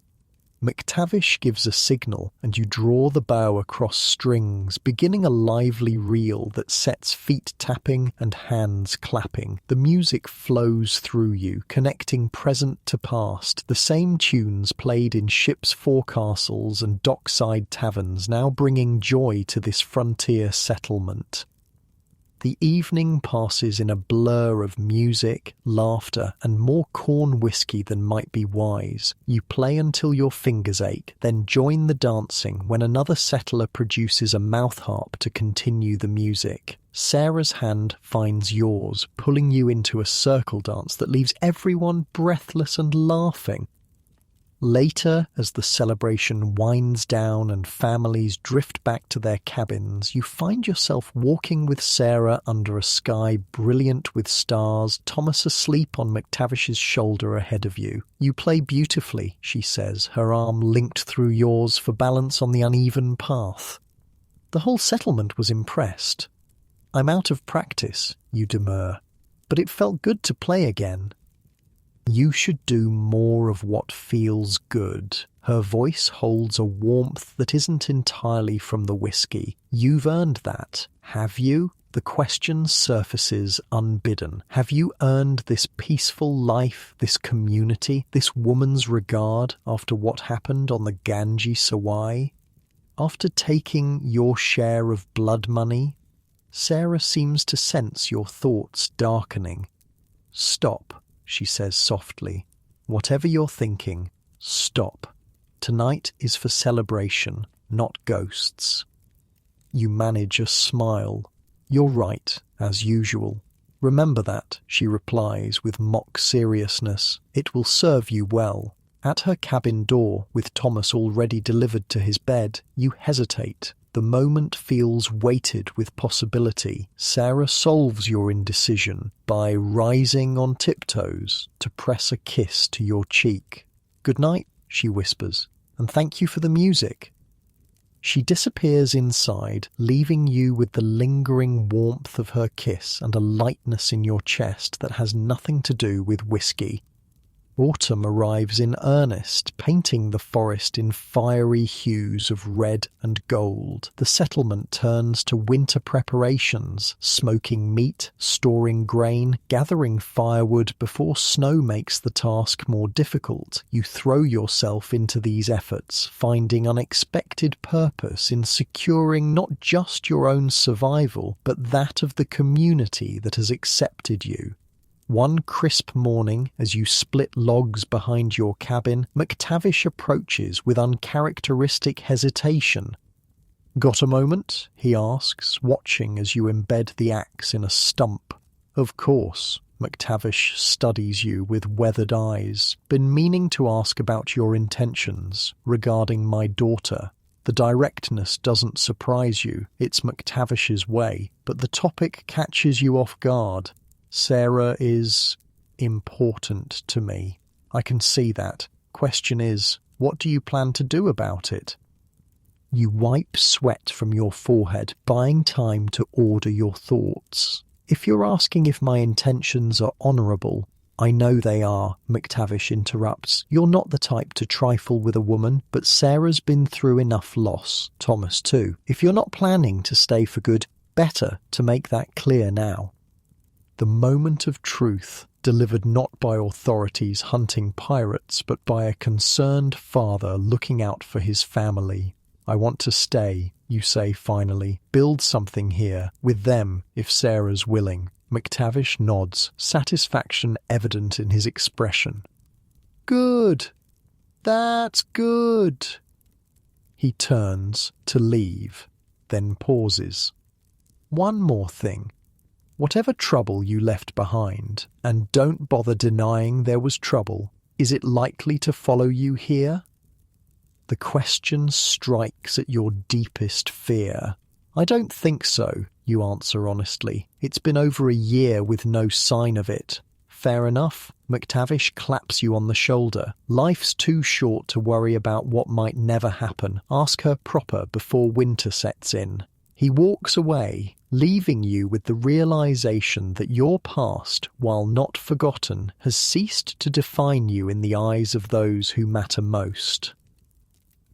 McTavish gives a signal, and you draw the bow across strings, beginning a lively reel that sets feet tapping and hands clapping. The music flows through you, connecting present to past. The same tunes played in ships' forecastles and dockside taverns, now bringing joy to this frontier settlement. The evening passes in a blur of music, laughter, and more corn whiskey than might be wise. You play until your fingers ache, then join the dancing when another settler produces a mouth harp to continue the music. Sarah's hand finds yours, pulling you into a circle dance that leaves everyone breathless and laughing. Later, as the celebration winds down and families drift back to their cabins, you find yourself walking with Sarah under a sky brilliant with stars, Thomas asleep on McTavish's shoulder ahead of you. You play beautifully, she says, her arm linked through yours for balance on the uneven path. The whole settlement was impressed. I'm out of practice, you demur, but it felt good to play again. You should do more of what feels good. Her voice holds a warmth that isn't entirely from the whiskey. You've earned that, have you? The question surfaces unbidden. Have you earned this peaceful life, this community, this woman's regard after what happened on the Ganji Sawai? After taking your share of blood money? Sarah seems to sense your thoughts darkening. Stop, she says softly. Whatever you're thinking, stop. Tonight is for celebration, not ghosts. You manage a smile. You're right, as usual. Remember that, she replies with mock seriousness. It will serve you well. At her cabin door, with Thomas already delivered to his bed, you hesitate. The moment feels weighted with possibility. Sarah solves your indecision by rising on tiptoes to press a kiss to your cheek. "Good night," she whispers, "and thank you for the music." She disappears inside, leaving you with the lingering warmth of her kiss and a lightness in your chest that has nothing to do with whiskey. Autumn arrives in earnest, painting the forest in fiery hues of red and gold. The settlement turns to winter preparations, smoking meat, storing grain, gathering firewood before snow makes the task more difficult. You throw yourself into these efforts, finding unexpected purpose in securing not just your own survival, but that of the community that has accepted you. One crisp morning, as you split logs behind your cabin, McTavish approaches with uncharacteristic hesitation. "Got a moment?" he asks, watching as you embed the axe in a stump. "Of course." McTavish studies you with weathered eyes. "Been meaning to ask about your intentions regarding my daughter." The directness doesn't surprise you. It's McTavish's way, but the topic catches you off guard. "Sarah is important to me. I can see that. Question is, what do you plan to do about it?" You wipe sweat from your forehead, buying time to order your thoughts. "If you're asking if my intentions are honourable, I know they are," McTavish interrupts. "You're not the type to trifle with a woman, but Sarah's been through enough loss. Thomas too. If you're not planning to stay for good, better to make that clear now." The moment of truth, delivered not by authorities hunting pirates, but by a concerned father looking out for his family. "I want to stay. you say finally. Build something here, with them, if Sarah's willing. McTavish nods, satisfaction evident in his expression. Good. That's good. He turns to leave, then pauses. One more thing. Whatever trouble you left behind, and don't bother denying there was trouble, is it likely to follow you here? The question strikes at your deepest fear. I don't think so, you answer honestly. It's been over a year with no sign of it. Fair enough. McTavish claps you on the shoulder. Life's too short to worry about what might never happen. Ask her proper before winter sets in. He walks away, leaving you with the realization that your past, while not forgotten, has ceased to define you in the eyes of those who matter most.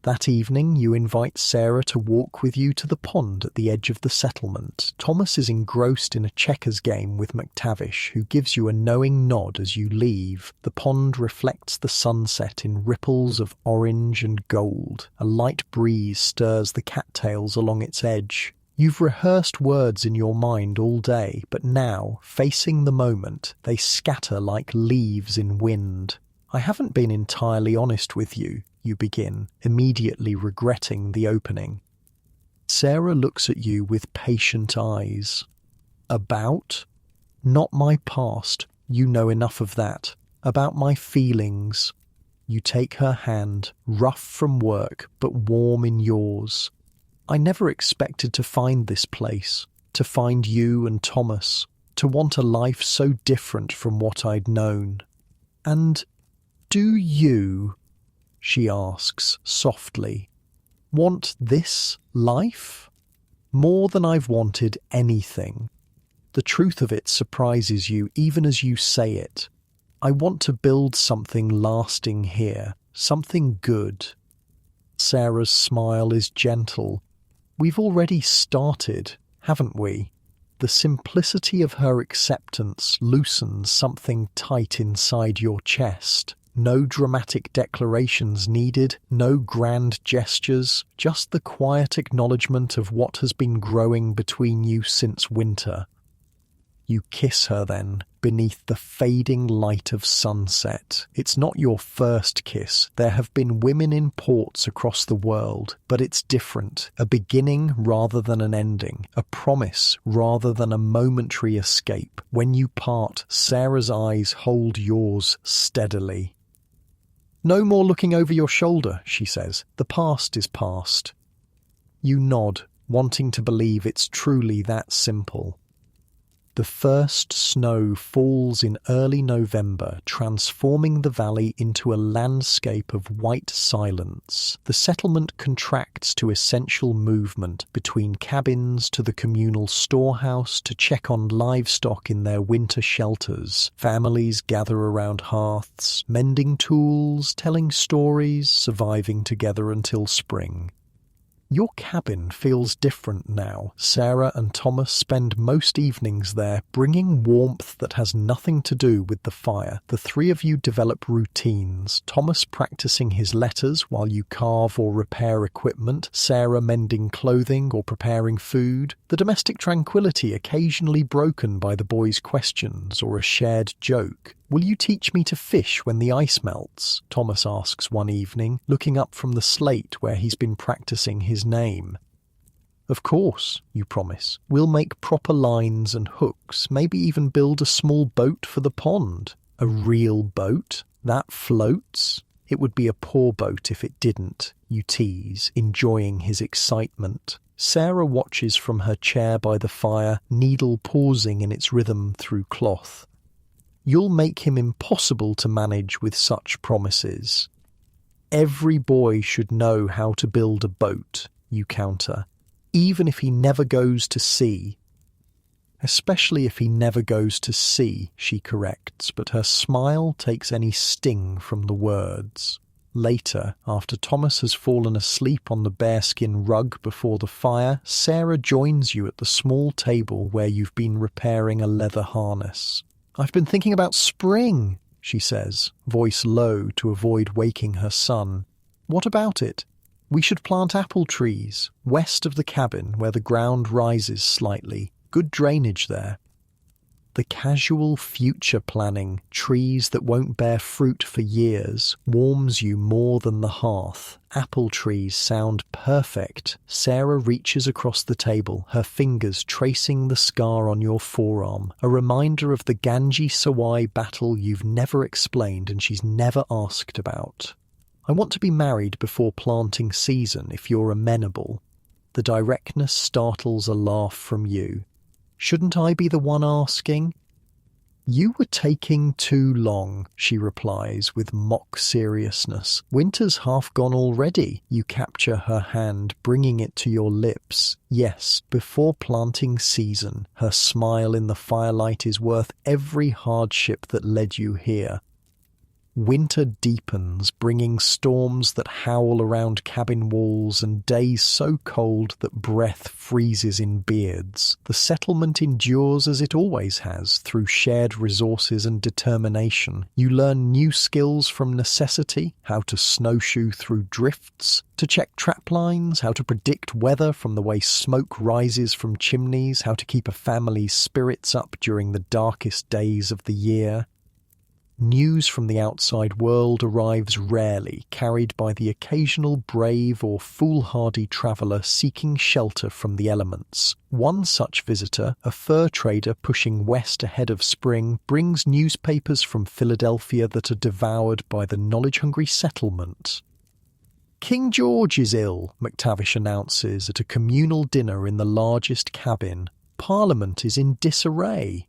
That evening, you invite Sarah to walk with you to the pond at the edge of the settlement. Thomas is engrossed in a checkers game with McTavish, who gives you a knowing nod as you leave. The pond reflects the sunset in ripples of orange and gold. A light breeze stirs the cattails along its edge. You've rehearsed words in your mind all day, but now, facing the moment, they scatter like leaves in wind. I haven't been entirely honest with you, you begin, immediately regretting the opening. Sarah looks at you with patient eyes. About? Not my past. You know enough of that. About my feelings. You take her hand, rough from work, but warm in yours. I never expected to find this place, to find you and Thomas, to want a life so different from what I'd known. And do you, she asks softly, want this life? More than I've wanted anything. The truth of it surprises you even as you say it. I want to build something lasting here, something good. Sarah's smile is gentle. We've already started, haven't we? The simplicity of her acceptance loosens something tight inside your chest. No dramatic declarations needed, no grand gestures, just the quiet acknowledgement of what has been growing between you since winter. You kiss her then, beneath the fading light of sunset. It's not your first kiss. There have been women in ports across the world, but it's different. A beginning rather than an ending. A promise rather than a momentary escape. When you part, Sarah's eyes hold yours steadily. No more looking over your shoulder, she says. The past is past. You nod, wanting to believe it's truly that simple. The first snow falls in early November, transforming the valley into a landscape of white silence. The settlement contracts to essential movement, between cabins to the communal storehouse to check on livestock in their winter shelters. Families gather around hearths, mending tools, telling stories, surviving together until spring. Your cabin feels different now. Sarah and Thomas spend most evenings there, bringing warmth that has nothing to do with the fire. The three of you develop routines, Thomas practicing his letters while you carve or repair equipment, Sarah mending clothing or preparing food, the domestic tranquility occasionally broken by the boys' questions or a shared joke. Will you teach me to fish when the ice melts? Thomas asks one evening, looking up from the slate where he's been practicing his name. Of course, you promise. We'll make proper lines and hooks, maybe even build a small boat for the pond. A real boat? That floats? It would be a poor boat if it didn't, you tease, enjoying his excitement. Sarah watches from her chair by the fire, needle pausing in its rhythm through cloth. You'll make him impossible to manage with such promises. Every boy should know how to build a boat, you counter, even if he never goes to sea. Especially if he never goes to sea, she corrects, but her smile takes any sting from the words. Later, after Thomas has fallen asleep on the bearskin rug before the fire, Sarah joins you at the small table where you've been repairing a leather harness. I've been thinking about spring, she says, voice low to avoid waking her son. What about it? We should plant apple trees, west of the cabin where the ground rises slightly. Good drainage there. The casual future planning, trees that won't bear fruit for years, warms you more than the hearth. Apple trees sound perfect. Sarah reaches across the table, her fingers tracing the scar on your forearm, a reminder of the Ganji Sawai battle you've never explained and she's never asked about. I want to be married before planting season if you're amenable. The directness startles a laugh from you. Shouldn't I be the one asking? You were taking too long, she replies with mock seriousness. Winter's half gone already. You capture her hand, bringing it to your lips. Yes, before planting season. Her smile in the firelight is worth every hardship that led you here. Winter deepens, bringing storms that howl around cabin walls and days so cold that breath freezes in beards. The settlement endures as it always has, through shared resources and determination. You learn new skills from necessity, how to snowshoe through drifts, to check trap lines, how to predict weather from the way smoke rises from chimneys, how to keep a family's spirits up during the darkest days of the year. News from the outside world arrives rarely, carried by the occasional brave or foolhardy traveller seeking shelter from the elements. One such visitor, a fur trader pushing west ahead of spring, brings newspapers from Philadelphia that are devoured by the knowledge-hungry settlement. King George is ill, McTavish announces at a communal dinner in the largest cabin. Parliament is in disarray.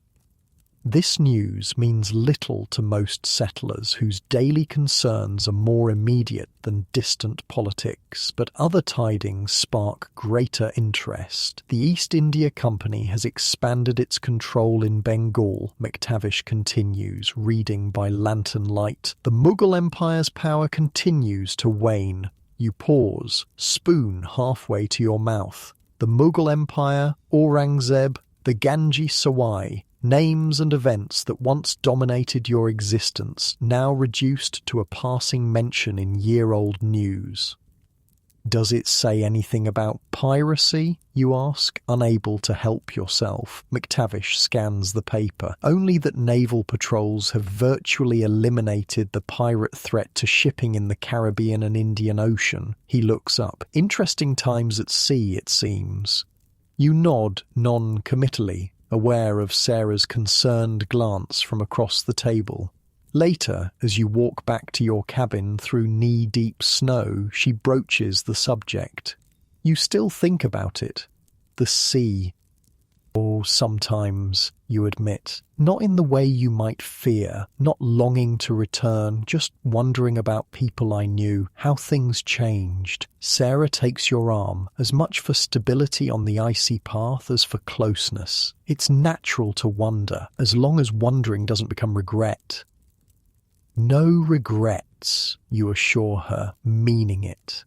This news means little to most settlers whose daily concerns are more immediate than distant politics, but other tidings spark greater interest. The East India Company has expanded its control in Bengal, McTavish continues, reading by lantern light. The Mughal Empire's power continues to wane. You pause, spoon halfway to your mouth. The Mughal Empire, Aurangzeb, the Ganji Sawai, names and events that once dominated your existence, now reduced to a passing mention in year-old news. Does it say anything about piracy, you ask, unable to help yourself? McTavish scans the paper. Only that naval patrols have virtually eliminated the pirate threat to shipping in the Caribbean and Indian Ocean. He looks up. Interesting times at sea, it seems. You nod non-committally, aware of Sarah's concerned glance from across the table. Later, as you walk back to your cabin through knee-deep snow, she broaches the subject. You still think about it. The sea. Oh, sometimes, you admit. Not in the way you might fear, not longing to return, just wondering about people I knew, how things changed. Sarah takes your arm, as much for stability on the icy path as for closeness. It's natural to wonder, as long as wondering doesn't become regret. No regrets, you assure her, meaning it.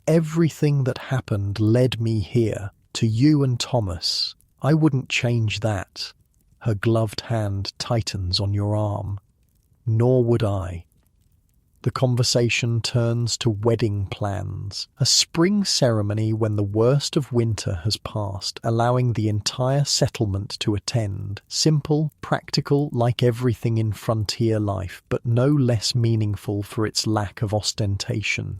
Everything that happened led me here, to you and Thomas. I wouldn't change that. Her gloved hand tightens on your arm. Nor would I. The conversation turns to wedding plans, a spring ceremony when the worst of winter has passed, allowing the entire settlement to attend. Simple, practical, like everything in frontier life, but no less meaningful for its lack of ostentation.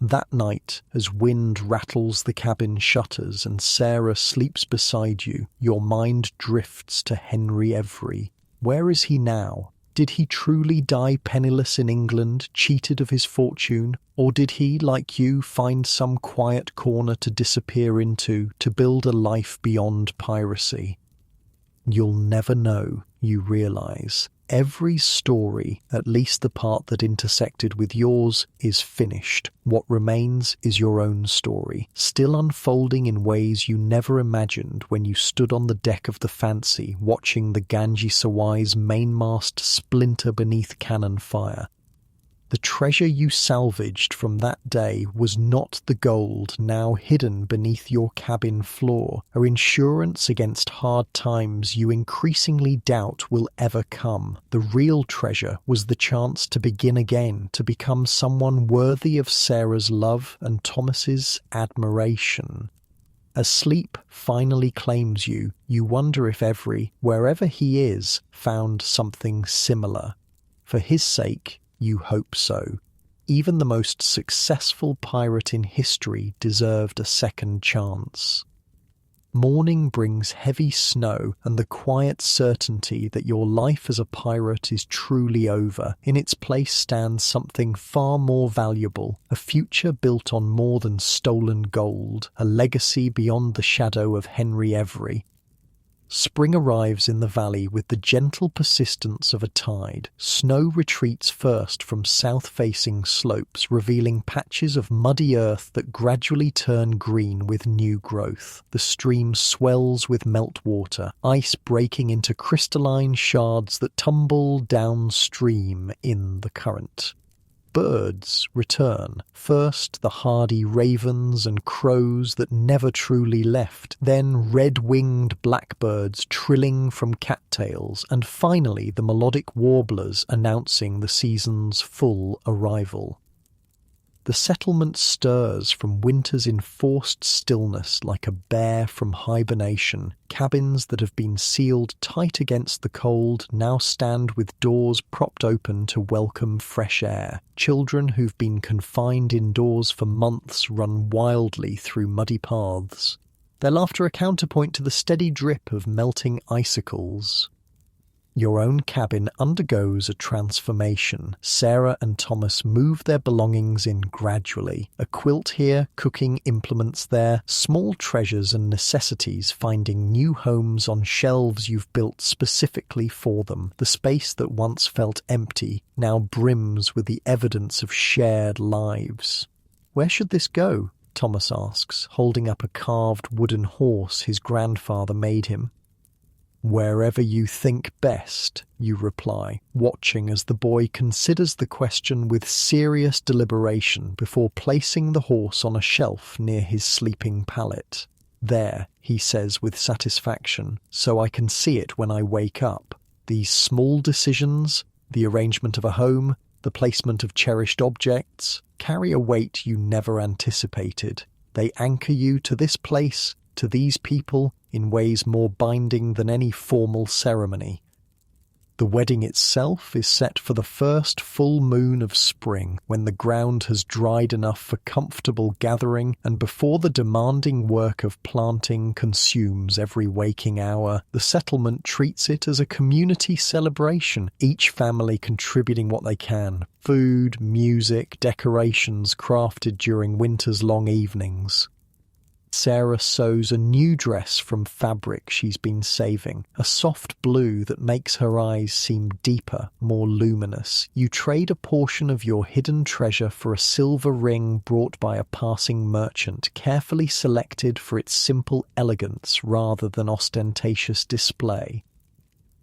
That night, as wind rattles the cabin shutters and Sarah sleeps beside you, your mind drifts to Henry Every. Where is he now? Did he truly die penniless in England, cheated of his fortune? Or did he, like you, find some quiet corner to disappear into, to build a life beyond piracy? You'll never know, you realise. Every story, at least the part that intersected with yours, is finished. What remains is your own story, still unfolding in ways you never imagined when you stood on the deck of the Fancy, watching the Ganji Sawai's mainmast splinter beneath cannon fire. The The treasure you salvaged from that day was not the gold now hidden beneath your cabin floor, or insurance against hard times you increasingly doubt will ever come. The real treasure was the chance to begin again, to become someone worthy of Sarah's love and Thomas's admiration. As sleep finally claims you, you wonder if Every, wherever he is, found something similar. For his sake, you hope so. Even the most successful pirate in history deserved a second chance. Morning brings heavy snow and the quiet certainty that your life as a pirate is truly over. In its place stands something far more valuable, a future built on more than stolen gold, a legacy beyond the shadow of Henry Every. Spring arrives in the valley with the gentle persistence of a tide. Snow retreats first from south-facing slopes, revealing patches of muddy earth that gradually turn green with new growth. The stream swells with meltwater, ice breaking into crystalline shards that tumble downstream in the current. Birds return. First the hardy ravens and crows that never truly left, then red-winged blackbirds trilling from cattails, and finally the melodic warblers announcing the season's full arrival. The settlement stirs from winter's enforced stillness like a bear from hibernation. Cabins that have been sealed tight against the cold now stand with doors propped open to welcome fresh air. Children who've been confined indoors for months run wildly through muddy paths, their laughter a counterpoint to the steady drip of melting icicles. Your own cabin undergoes a transformation. Sarah and Thomas move their belongings in gradually. A quilt here, cooking implements there, small treasures and necessities finding new homes on shelves you've built specifically for them. The space that once felt empty now brims with the evidence of shared lives. Where should this go? Thomas asks, holding up a carved wooden horse his grandfather made him. Wherever you think best, you reply, watching as the boy considers the question with serious deliberation before placing the horse on a shelf near his sleeping pallet. There, he says with satisfaction, so I can see it when I wake up. These small decisions, the arrangement of a home, the placement of cherished objects, carry a weight you never anticipated. They anchor you to this place, to these people, in ways more binding than any formal ceremony. The wedding itself is set for the first full moon of spring, when the ground has dried enough for comfortable gathering, and before the demanding work of planting consumes every waking hour. The settlement treats it as a community celebration, each family contributing what they can. Food, music, decorations crafted during winter's long evenings. Sarah sews a new dress from fabric she's been saving, a soft blue that makes her eyes seem deeper, more luminous. You trade a portion of your hidden treasure for a silver ring brought by a passing merchant, carefully selected for its simple elegance rather than ostentatious display.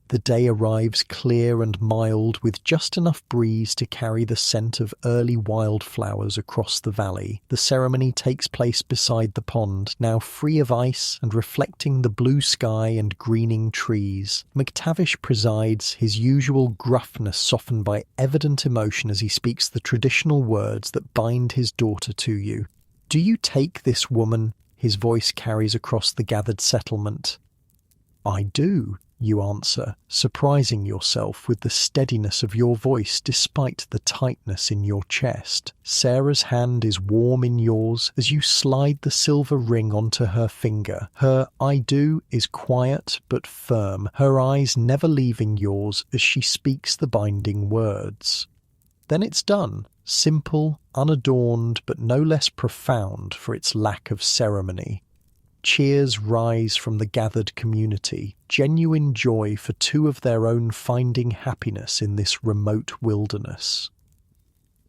The day arrives clear and mild, with just enough breeze to carry the scent of early wildflowers across the valley. The ceremony takes place beside the pond, now free of ice and reflecting the blue sky and greening trees. McTavish presides, his usual gruffness softened by evident emotion as he speaks the traditional words that bind his daughter to you. "Do you take this woman?" his voice carries across the gathered settlement. "I do," you answer, surprising yourself with the steadiness of your voice despite the tightness in your chest. Sarah's hand is warm in yours as you slide the silver ring onto her finger. Her "I do" is quiet but firm, her eyes never leaving yours as she speaks the binding words. Then it's done. Simple, unadorned, but no less profound for its lack of ceremony. Cheers rise from the gathered community, genuine joy for two of their own finding happiness in this remote wilderness.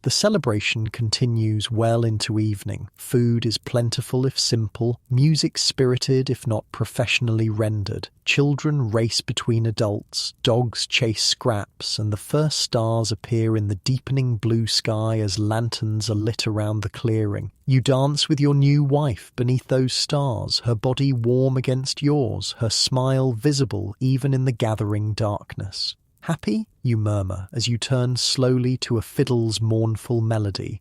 The celebration continues well into evening. Food is plentiful if simple, music spirited if not professionally rendered. Children race between adults, dogs chase scraps, and the first stars appear in the deepening blue sky as lanterns are lit around the clearing. You dance with your new wife beneath those stars, her body warm against yours, her smile visible even in the gathering darkness. Happy? You murmur as you turn slowly to a fiddle's mournful melody.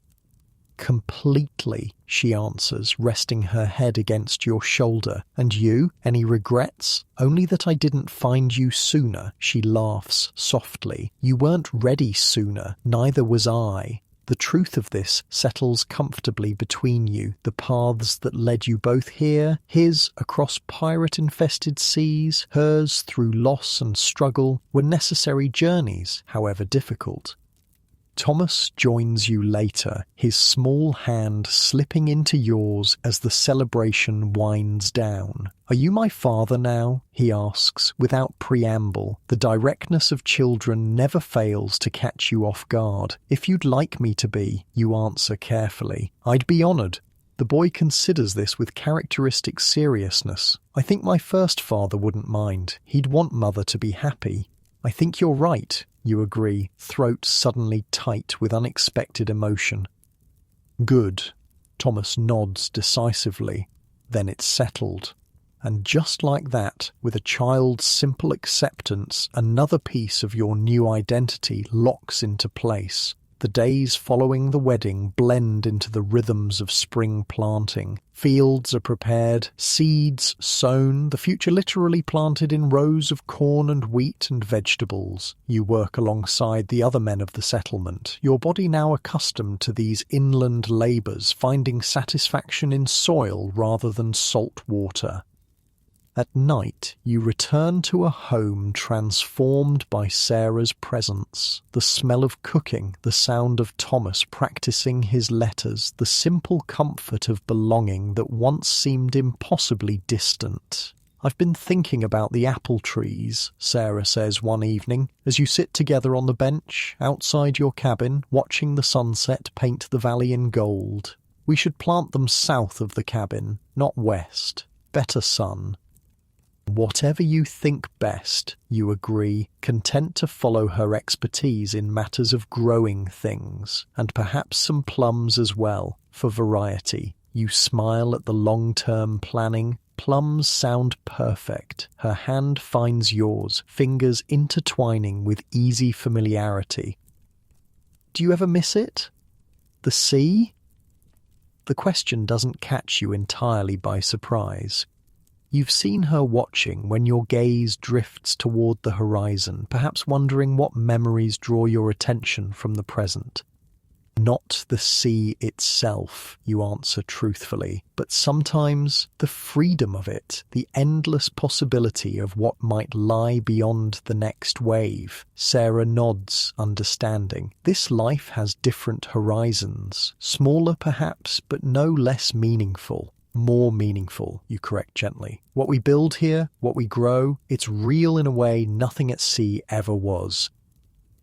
Completely, she answers, resting her head against your shoulder. And you? Any regrets? Only that I didn't find you sooner, she laughs softly. You weren't ready sooner, neither was I. The truth of this settles comfortably between you, the paths that led you both here, his across pirate-infested seas, hers through loss and struggle, were necessary journeys, however difficult. Thomas joins you later, his small hand slipping into yours as the celebration winds down. Are you my father now? He asks, without preamble. The directness of children never fails to catch you off guard. If you'd like me to be, you answer carefully. I'd be honoured. The boy considers this with characteristic seriousness. I think my first father wouldn't mind. He'd want mother to be happy. I think you're right. You agree, throat suddenly tight with unexpected emotion. Good. Thomas nods decisively. Then it's settled. And just like that, with a child's simple acceptance, another piece of your new identity locks into place. The days following the wedding blend into the rhythms of spring planting. Fields are prepared, seeds sown, the future literally planted in rows of corn and wheat and vegetables. You work alongside the other men of the settlement, your body now accustomed to these inland labours, finding satisfaction in soil rather than salt water. At night, you return to a home transformed by Sarah's presence. The smell of cooking, the sound of Thomas practicing his letters, the simple comfort of belonging that once seemed impossibly distant. I've been thinking about the apple trees, Sarah says one evening, as you sit together on the bench, outside your cabin, watching the sunset paint the valley in gold. We should plant them south of the cabin, not west. Better sun. Whatever you think best, you agree, content to follow her expertise in matters of growing things, and perhaps some plums as well, for variety. You smile at the long-term planning. Plums sound perfect. Her hand finds yours, fingers intertwining with easy familiarity. Do you ever miss it? The sea? The question doesn't catch you entirely by surprise. You've seen her watching when your gaze drifts toward the horizon, perhaps wondering what memories draw your attention from the present. Not the sea itself, you answer truthfully, but sometimes the freedom of it, the endless possibility of what might lie beyond the next wave. Sarah nods, understanding. This life has different horizons, smaller perhaps, but no less meaningful. More meaningful, you correct gently. What we build here, what we grow, it's real in a way nothing at sea ever was.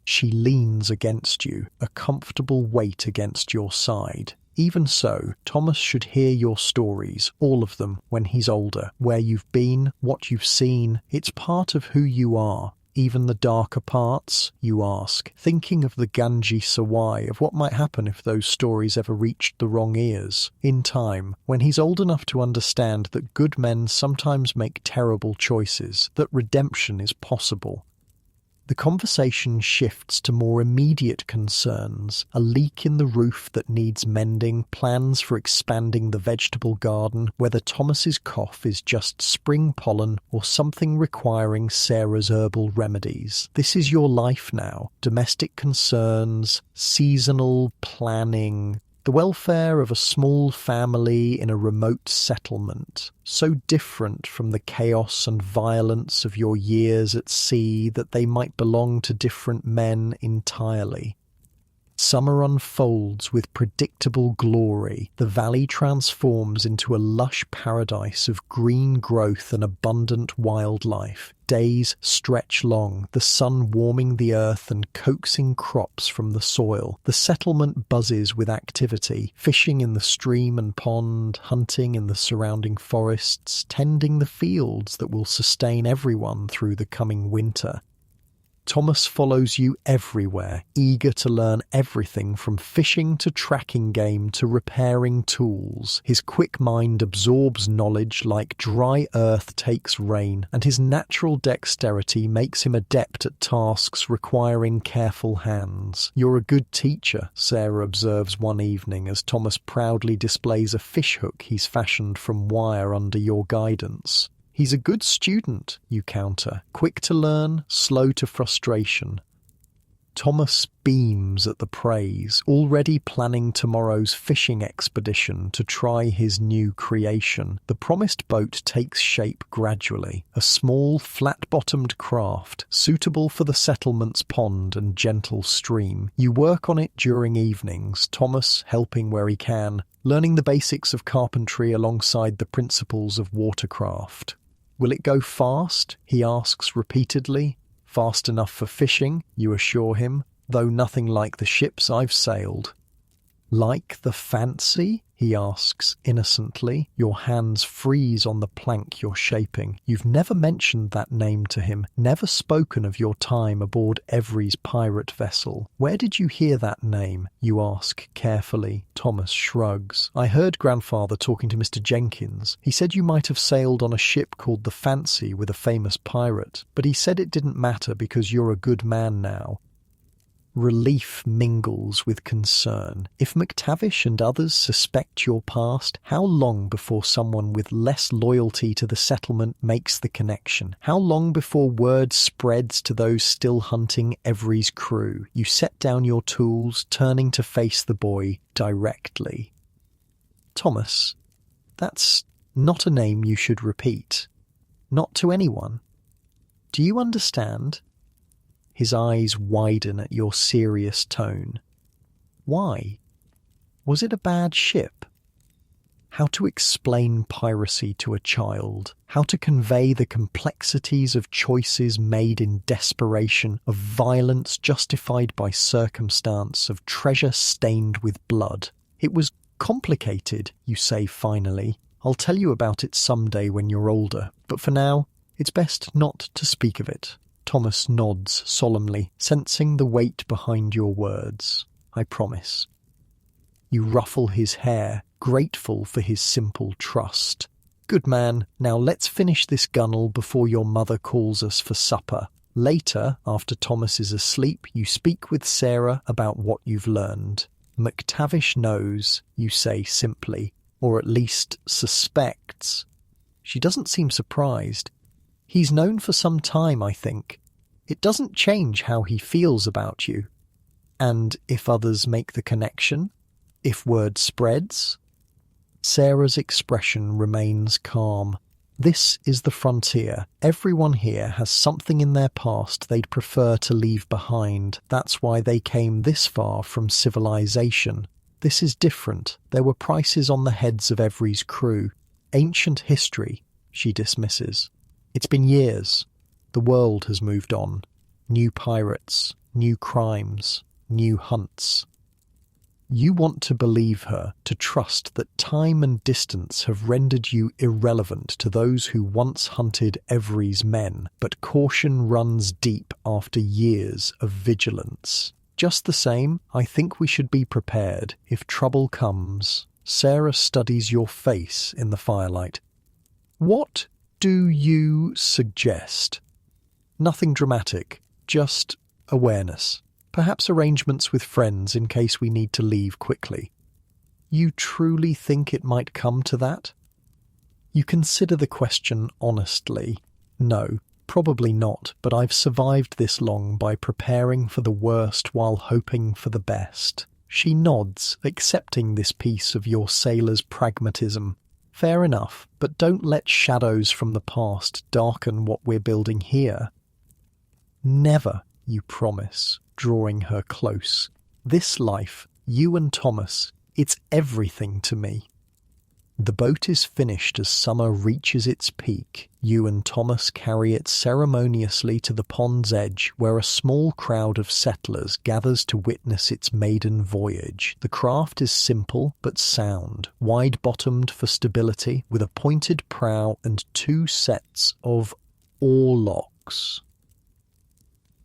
She leans against you, a comfortable weight against your side. Even so, Thomas should hear your stories, all of them, when he's older. Where you've been, what you've seen, it's part of who you are. Even the darker parts, you ask, thinking of the Ganji Sawai, of what might happen if those stories ever reached the wrong ears. In time, when he's old enough to understand that good men sometimes make terrible choices, that redemption is possible. The conversation shifts to more immediate concerns, a leak in the roof that needs mending, plans for expanding the vegetable garden, whether Thomas's cough is just spring pollen or something requiring Sarah's herbal remedies. This is your life now. Domestic concerns, seasonal planning, the welfare of a small family in a remote settlement, so different from the chaos and violence of your years at sea that they might belong to different men entirely. Summer unfolds with predictable glory. The valley transforms into a lush paradise of green growth and abundant wildlife. Days stretch long, the sun warming the earth and coaxing crops from the soil. The settlement buzzes with activity, fishing in the stream and pond, hunting in the surrounding forests, tending the fields that will sustain everyone through the coming winter. Thomas follows you everywhere, eager to learn everything from fishing to tracking game to repairing tools. His quick mind absorbs knowledge like dry earth takes rain, and his natural dexterity makes him adept at tasks requiring careful hands. "You're a good teacher," Sarah observes one evening as Thomas proudly displays a fishhook he's fashioned from wire under your guidance. "He's a good student," you counter, "quick to learn, slow to frustration." Thomas beams at the praise, already planning tomorrow's fishing expedition to try his new creation. The promised boat takes shape gradually, a small, flat-bottomed craft, suitable for the settlement's pond and gentle stream. You work on it during evenings, Thomas helping where he can, learning the basics of carpentry alongside the principles of watercraft. "Will it go fast?" he asks repeatedly. "Fast enough for fishing," you assure him, "though nothing like the ships I've sailed." "Like the Fancy?" he asks innocently. Your hands freeze on the plank you're shaping. You've never mentioned that name to him, never spoken of your time aboard Evry's pirate vessel. "Where did you hear that name?" you ask carefully. Thomas shrugs. "I heard grandfather talking to Mr. Jenkins. He said you might have sailed on a ship called the Fancy with a famous pirate, but he said it didn't matter because you're a good man now." Relief mingles with concern. If McTavish and others suspect your past, how long before someone with less loyalty to the settlement makes the connection? How long before word spreads to those still hunting Evry's crew? You set down your tools, turning to face the boy directly. "Thomas, that's not a name you should repeat. Not to anyone. Do you understand?" His eyes widen at your serious tone. "Why? Was it a bad ship?" How to explain piracy to a child, how to convey the complexities of choices made in desperation, of violence justified by circumstance, of treasure stained with blood. "It was complicated," you say finally. "I'll tell you about it someday when you're older, but for now, it's best not to speak of it." Thomas nods solemnly, sensing the weight behind your words. "I promise." You ruffle his hair, grateful for his simple trust. "Good man, now let's finish this gunnel before your mother calls us for supper." Later, after Thomas is asleep, you speak with Sarah about what you've learned. "McTavish knows," you say simply, "or at least suspects." She doesn't seem surprised. "He's known for some time, I think. It doesn't change how he feels about you." "And if others make the connection? If word spreads?" Sarah's expression remains calm. This is the frontier. Everyone here has something in their past they'd prefer to leave behind. That's why they came this far from civilization. This is different. There were prices on the heads of Evry's crew. Ancient history, she dismisses. It's been years. The world has moved on. New pirates, new crimes, new hunts. You want to believe her, to trust that time and distance have rendered you irrelevant to those who once hunted Evry's men, but caution runs deep after years of vigilance. Just the same, I think we should be prepared if trouble comes. Sarah studies your face in the firelight. What do you suggest? Nothing dramatic, just awareness. Perhaps arrangements with friends in case we need to leave quickly. You truly think it might come to that? You consider the question honestly. No, probably not, but I've survived this long by preparing for the worst while hoping for the best. She nods, accepting this piece of your sailor's pragmatism. Fair enough, but don't let shadows from the past darken what we're building here. Never, you promise, drawing her close. This life, you and Thomas, it's everything to me. The boat is finished as summer reaches its peak. You and Thomas carry it ceremoniously to the pond's edge, where a small crowd of settlers gathers to witness its maiden voyage. The craft is simple but sound, wide-bottomed for stability, with a pointed prow and 2 sets of oarlocks.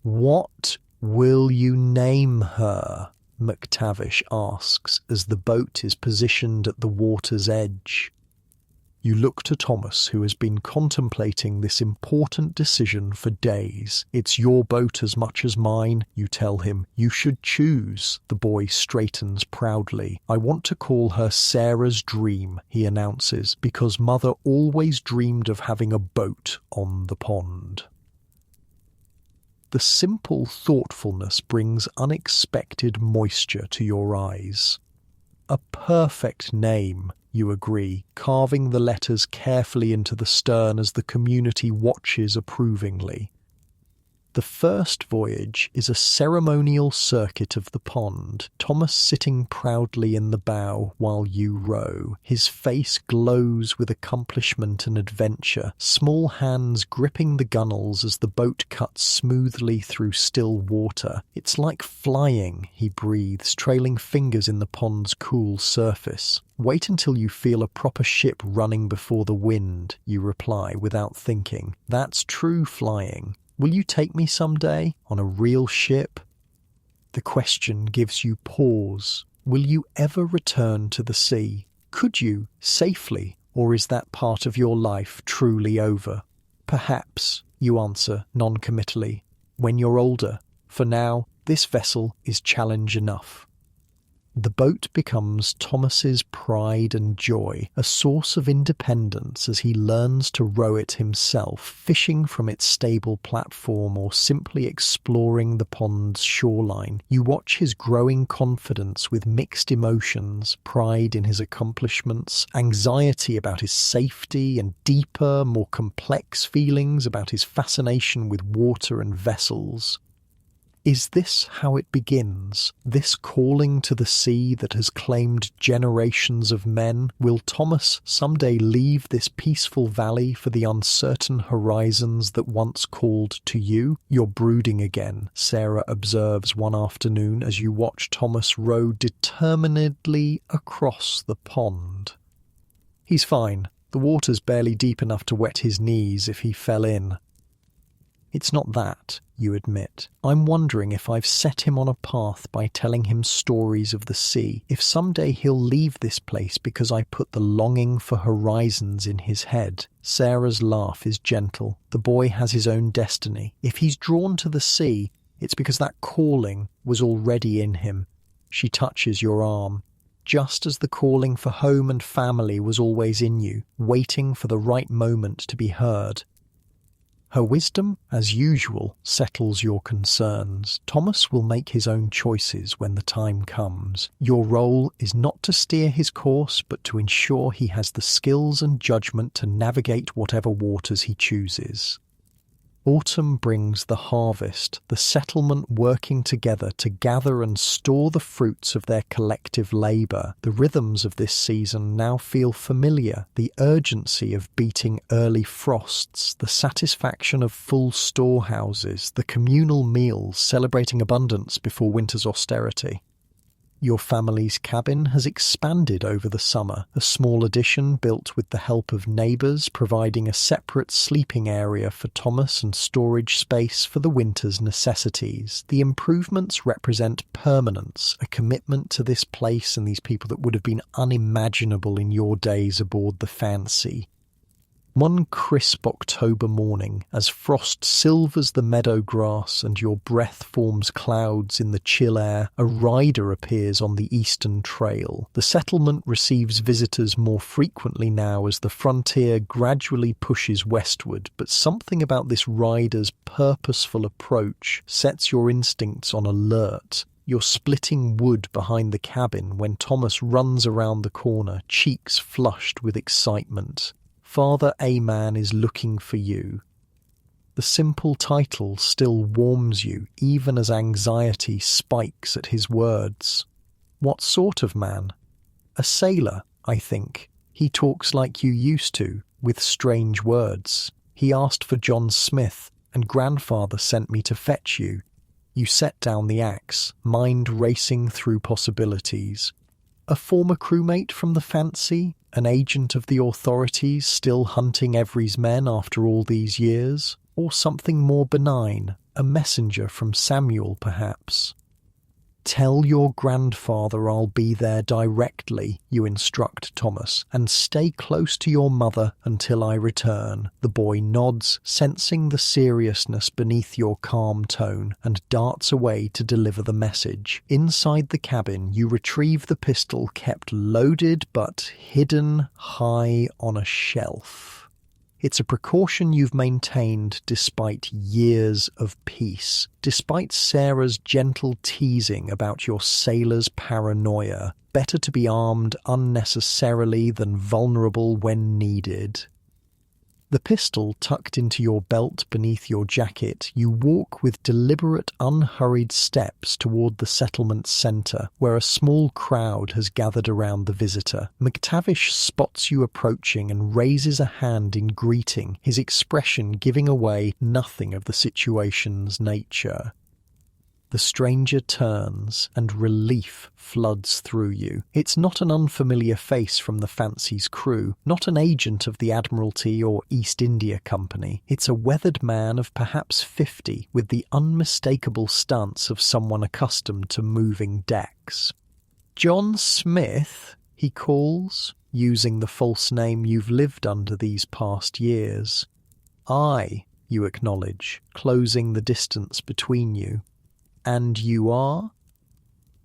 "What will you name her?" McTavish asks as the boat is positioned at the water's edge. You look to Thomas, who has been contemplating this important decision for days. "It's your boat as much as mine," you tell him. "You should choose." The boy straightens proudly. "I want to call her Sarah's Dream," he announces, "because Mother always dreamed of having a boat on the pond." The simple thoughtfulness brings unexpected moisture to your eyes. "A perfect name," you agree, carving the letters carefully into the stern as the community watches approvingly. The first voyage is a ceremonial circuit of the pond, Thomas sitting proudly in the bow while you row. His face glows with accomplishment and adventure, small hands gripping the gunwales as the boat cuts smoothly through still water. "It's like flying," he breathes, trailing fingers in the pond's cool surface. "Wait until you feel a proper ship running before the wind," you reply without thinking. "That's true flying. Will you take me someday on a real ship?" The question gives you pause. Will you ever return to the sea? Could you, safely, or is that part of your life truly over? "Perhaps," you answer non-committally, "when you're older. For now, this vessel is challenge enough." The boat becomes Thomas's pride and joy, a source of independence as he learns to row it himself, fishing from its stable platform or simply exploring the pond's shoreline. You watch his growing confidence with mixed emotions, pride in his accomplishments, anxiety about his safety, and deeper, more complex feelings about his fascination with water and vessels. Is this how it begins? This calling to the sea that has claimed generations of men? Will Thomas someday leave this peaceful valley for the uncertain horizons that once called to you? "You're brooding again," Sarah observes one afternoon as you watch Thomas row determinedly across the pond. "He's fine. The water's barely deep enough to wet his knees if he fell in." "It's not that," you admit. "I'm wondering if I've set him on a path by telling him stories of the sea, if someday he'll leave this place because I put the longing for horizons in his head." Sarah's laugh is gentle. The boy has his own destiny. If he's drawn to the sea, it's because that calling was already in him. She touches your arm. "Just as the calling for home and family was always in you, waiting for the right moment to be heard." Her wisdom, as usual, settles your concerns. Thomas will make his own choices when the time comes. Your role is not to steer his course, but to ensure he has the skills and judgment to navigate whatever waters he chooses. Autumn brings the harvest, the settlement working together to gather and store the fruits of their collective labour. The rhythms of this season now feel familiar, the urgency of beating early frosts, the satisfaction of full storehouses, the communal meals celebrating abundance before winter's austerity. Your family's cabin has expanded over the summer, a small addition built with the help of neighbours, providing a separate sleeping area for Thomas and storage space for the winter's necessities. The improvements represent permanence, a commitment to this place and these people that would have been unimaginable in your days aboard the Fancy. One crisp October morning, as frost silvers the meadow grass and your breath forms clouds in the chill air, a rider appears on the eastern trail. The settlement receives visitors more frequently now as the frontier gradually pushes westward, but something about this rider's purposeful approach sets your instincts on alert. You're splitting wood behind the cabin when Thomas runs around the corner, cheeks flushed with excitement. Father A-Man is looking for you. The simple title still warms you, even as anxiety spikes at his words. What sort of man? A sailor, I think. He talks like you used to, with strange words. He asked for John Smith, and grandfather sent me to fetch you. You set down the axe, mind racing through possibilities. A former crewmate from the Fancy? An agent of the authorities still hunting Every's men after all these years? Or something more benign, a messenger from Samuel perhaps? Tell your grandfather I'll be there directly, you instruct Thomas, and stay close to your mother until I return. The boy nods, sensing the seriousness beneath your calm tone, and darts away to deliver the message. Inside the cabin, you retrieve the pistol kept loaded but hidden high on a shelf. It's a precaution you've maintained despite years of peace, despite Sarah's gentle teasing about your sailor's paranoia. Better to be armed unnecessarily than vulnerable when needed. The pistol tucked into your belt beneath your jacket, you walk with deliberate, unhurried steps toward the settlement centre, where a small crowd has gathered around the visitor. McTavish spots you approaching and raises a hand in greeting, his expression giving away nothing of the situation's nature. The stranger turns, and relief floods through you. It's not an unfamiliar face from the Fancy's crew, not an agent of the Admiralty or East India Company. It's a weathered man of perhaps 50, with the unmistakable stance of someone accustomed to moving decks. "John Smith," he calls, using the false name you've lived under these past years. "Aye," you acknowledge, closing the distance between you. "And you are?"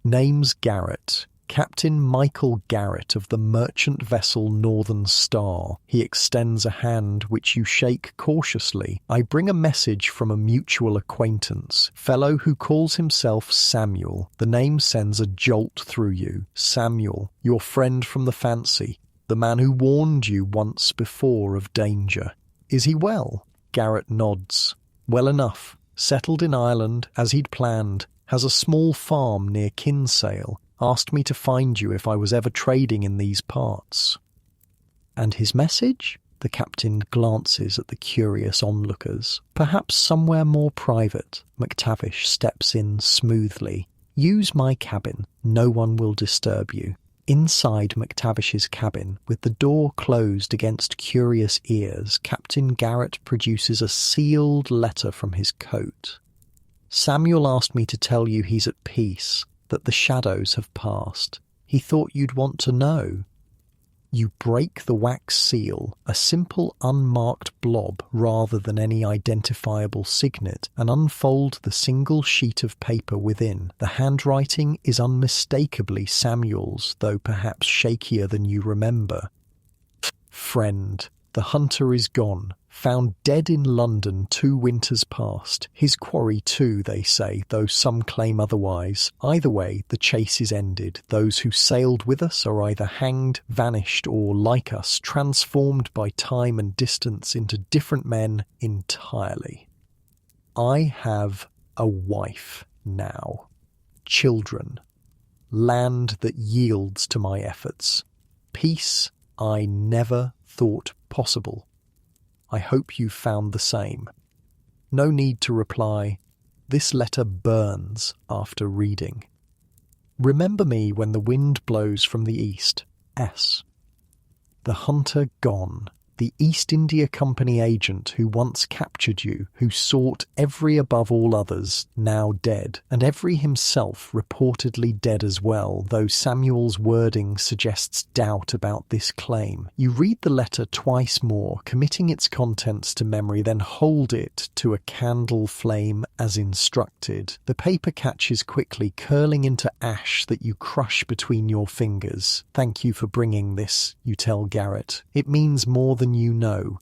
"Name's Garrett. Captain Michael Garrett of the merchant vessel Northern Star." He extends a hand which you shake cautiously. "I bring a message from a mutual acquaintance, fellow who calls himself Samuel." The name sends a jolt through you. Samuel, your friend from the Fancy, the man who warned you once before of danger. "Is he well?" Garrett nods. "Well enough. Settled in Ireland, as he'd planned, has a small farm near Kinsale, asked me to find you if I was ever trading in these parts." "And his message?" The captain glances at the curious onlookers. "Perhaps somewhere more private." McTavish steps in smoothly. "Use my cabin. No one will disturb you." Inside McTavish's cabin, with the door closed against curious ears, Captain Garrett produces a sealed letter from his coat. "Samuel asked me to tell you he's at peace, that the shadows have passed. He thought you'd want to know." You break the wax seal, a simple unmarked blob rather than any identifiable signet, and unfold the single sheet of paper within. The handwriting is unmistakably Samuel's, though perhaps shakier than you remember. "Friend, the hunter is gone. Found dead in London 2 winters past. His quarry too, they say, though some claim otherwise. Either way, the chase is ended. Those who sailed with us are either hanged, vanished, or, like us, transformed by time and distance into different men entirely. I have a wife now. Children. Land that yields to my efforts. Peace I never thought possible. I hope you found the same." No need to reply. This letter burns after reading. "Remember me when the wind blows from the east. S." The hunter gone. The East India Company agent who once captured you, who sought Every above all others, now dead, and Every himself reportedly dead as well, though Samuel's wording suggests doubt about this claim. You read the letter twice more, committing its contents to memory, then hold it to a candle flame as instructed. The paper catches quickly, curling into ash that you crush between your fingers. "Thank you for bringing this," you tell Garrett. "It means more than you know."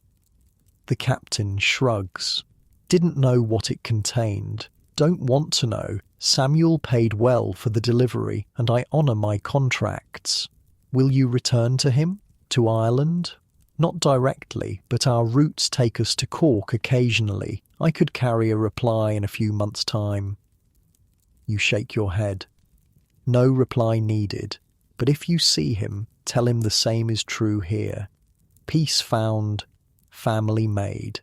The captain shrugs. "Didn't know what it contained. Don't want to know. Samuel paid well for the delivery, and I honour my contracts." "Will you return to him? To Ireland?" "Not directly, but our routes take us to Cork occasionally. I could carry a reply in a few months' time." You shake your head. "No reply needed. But if you see him, tell him the same is true here. Peace found, family made.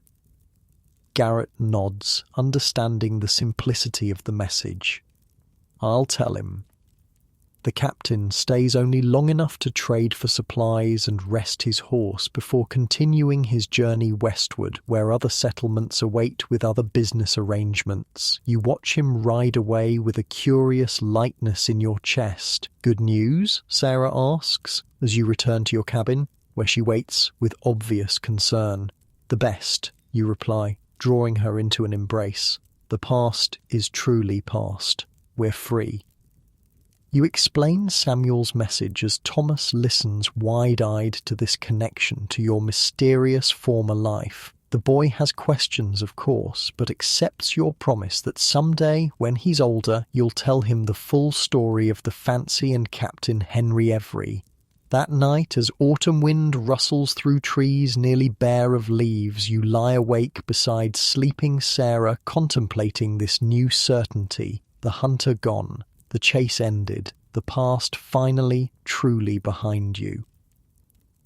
Garrett nods, understanding the simplicity of the message. I'll tell him. The captain stays only long enough to trade for supplies and rest his horse before continuing his journey westward, where other settlements await with other business arrangements. You watch him ride away with a curious lightness in your chest. Good news? Sarah asks, as you return to your cabin, where she waits with obvious concern. The best, you reply, drawing her into an embrace. The past is truly past. We're free. You explain Samuel's message as Thomas listens wide-eyed to this connection to your mysterious former life. The boy has questions, of course, but accepts your promise that someday, when he's older, you'll tell him the full story of the Fancy and Captain Henry Every. That night, as autumn wind rustles through trees nearly bare of leaves, you lie awake beside sleeping Sarah, contemplating this new certainty. The hunter gone. The chase ended, the past finally, truly behind you.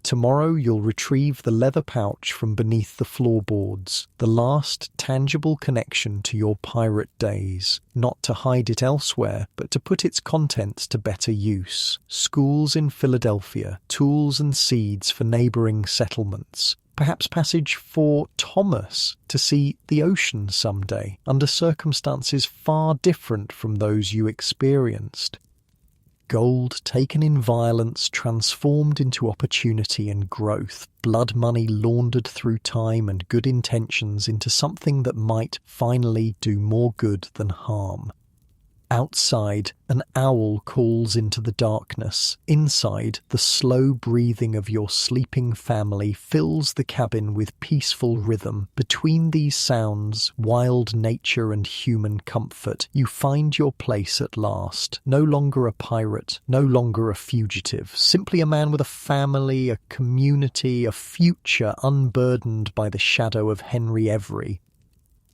Tomorrow you'll retrieve the leather pouch from beneath the floorboards, the last tangible connection to your pirate days, not to hide it elsewhere, but to put its contents to better use. Schools in Philadelphia, tools and seeds for neighbouring settlements. Perhaps passage for Thomas to see the ocean someday, under circumstances far different from those you experienced. Gold taken in violence, transformed into opportunity and growth, blood money laundered through time and good intentions into something that might finally do more good than harm. Outside, an owl calls into the darkness. Inside, the slow breathing of your sleeping family fills the cabin with peaceful rhythm. Between these sounds, wild nature and human comfort, you find your place at last. No longer a pirate, no longer a fugitive, simply a man with a family, a community, a future unburdened by the shadow of Henry Every.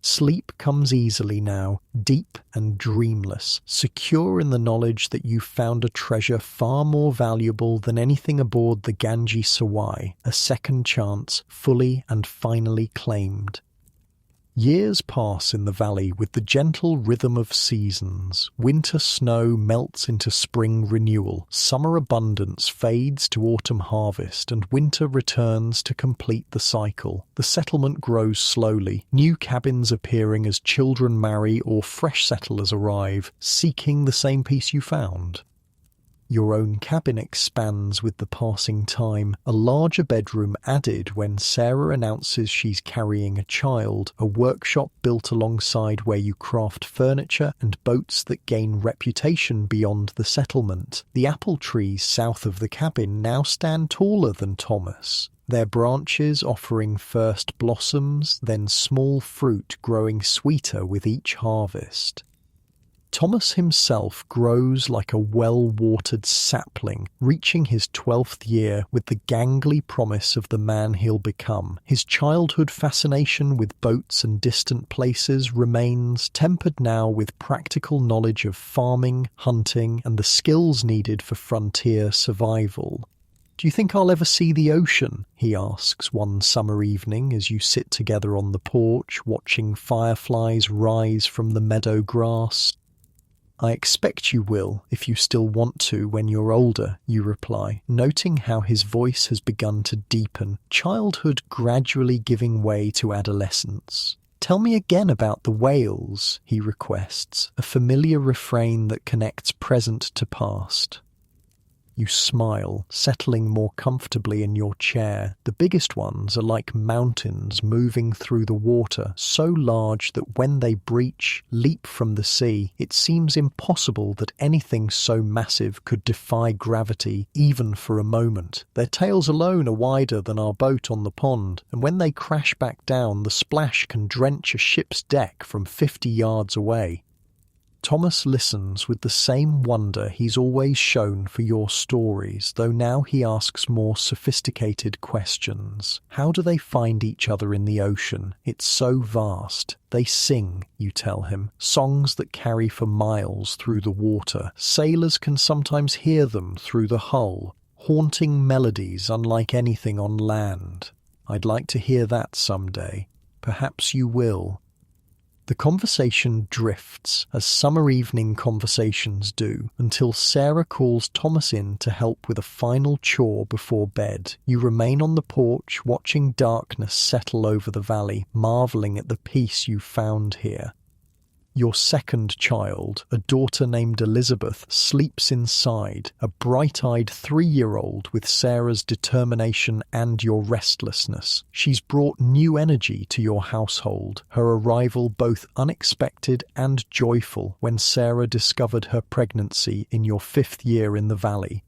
Sleep comes easily now, deep and dreamless, secure in the knowledge that you've found a treasure far more valuable than anything aboard the Ganji Sawai, a second chance fully and finally claimed. Years pass in the valley with the gentle rhythm of seasons. Winter snow melts into spring renewal, summer abundance fades to autumn harvest, and winter returns to complete the cycle. The settlement grows slowly, new cabins appearing as children marry or fresh settlers arrive, seeking the same peace you found. Your own cabin expands with the passing time, a larger bedroom added when Sarah announces she's carrying a child, a workshop built alongside where you craft furniture and boats that gain reputation beyond the settlement. The apple trees south of the cabin now stand taller than Thomas, their branches offering first blossoms, then small fruit growing sweeter with each harvest. Thomas himself grows like a well-watered sapling, reaching his 12th year with the gangly promise of the man he'll become. His childhood fascination with boats and distant places remains, tempered now with practical knowledge of farming, hunting, and the skills needed for frontier survival. "Do you think I'll ever see the ocean?" he asks one summer evening as you sit together on the porch, watching fireflies rise from the meadow grass. "I expect you will, if you still want to when you're older," you reply, noting how his voice has begun to deepen, childhood gradually giving way to adolescence. "Tell me again about the whales," he requests, a familiar refrain that connects present to past. You smile, settling more comfortably in your chair. The biggest ones are like mountains moving through the water, so large that when they breach, leap from the sea, it seems impossible that anything so massive could defy gravity, even for a moment. Their tails alone are wider than our boat on the pond, and when they crash back down, the splash can drench a ship's deck from 50 yards away. Thomas listens with the same wonder he's always shown for your stories, though now he asks more sophisticated questions. How do they find each other in the ocean? It's so vast. They sing, you tell him, songs that carry for miles through the water. Sailors can sometimes hear them through the hull, haunting melodies unlike anything on land. I'd like to hear that someday. Perhaps you will. The conversation drifts, as summer evening conversations do, until Sarah calls Thomas in to help with a final chore before bed. You remain on the porch, watching darkness settle over the valley, marvelling at the peace you found here. Your second child, a daughter named Elizabeth, sleeps inside, a bright-eyed 3-year-old with Sarah's determination and your restlessness. She's brought new energy to your household, her arrival both unexpected and joyful when Sarah discovered her pregnancy in your 5th year in the valley.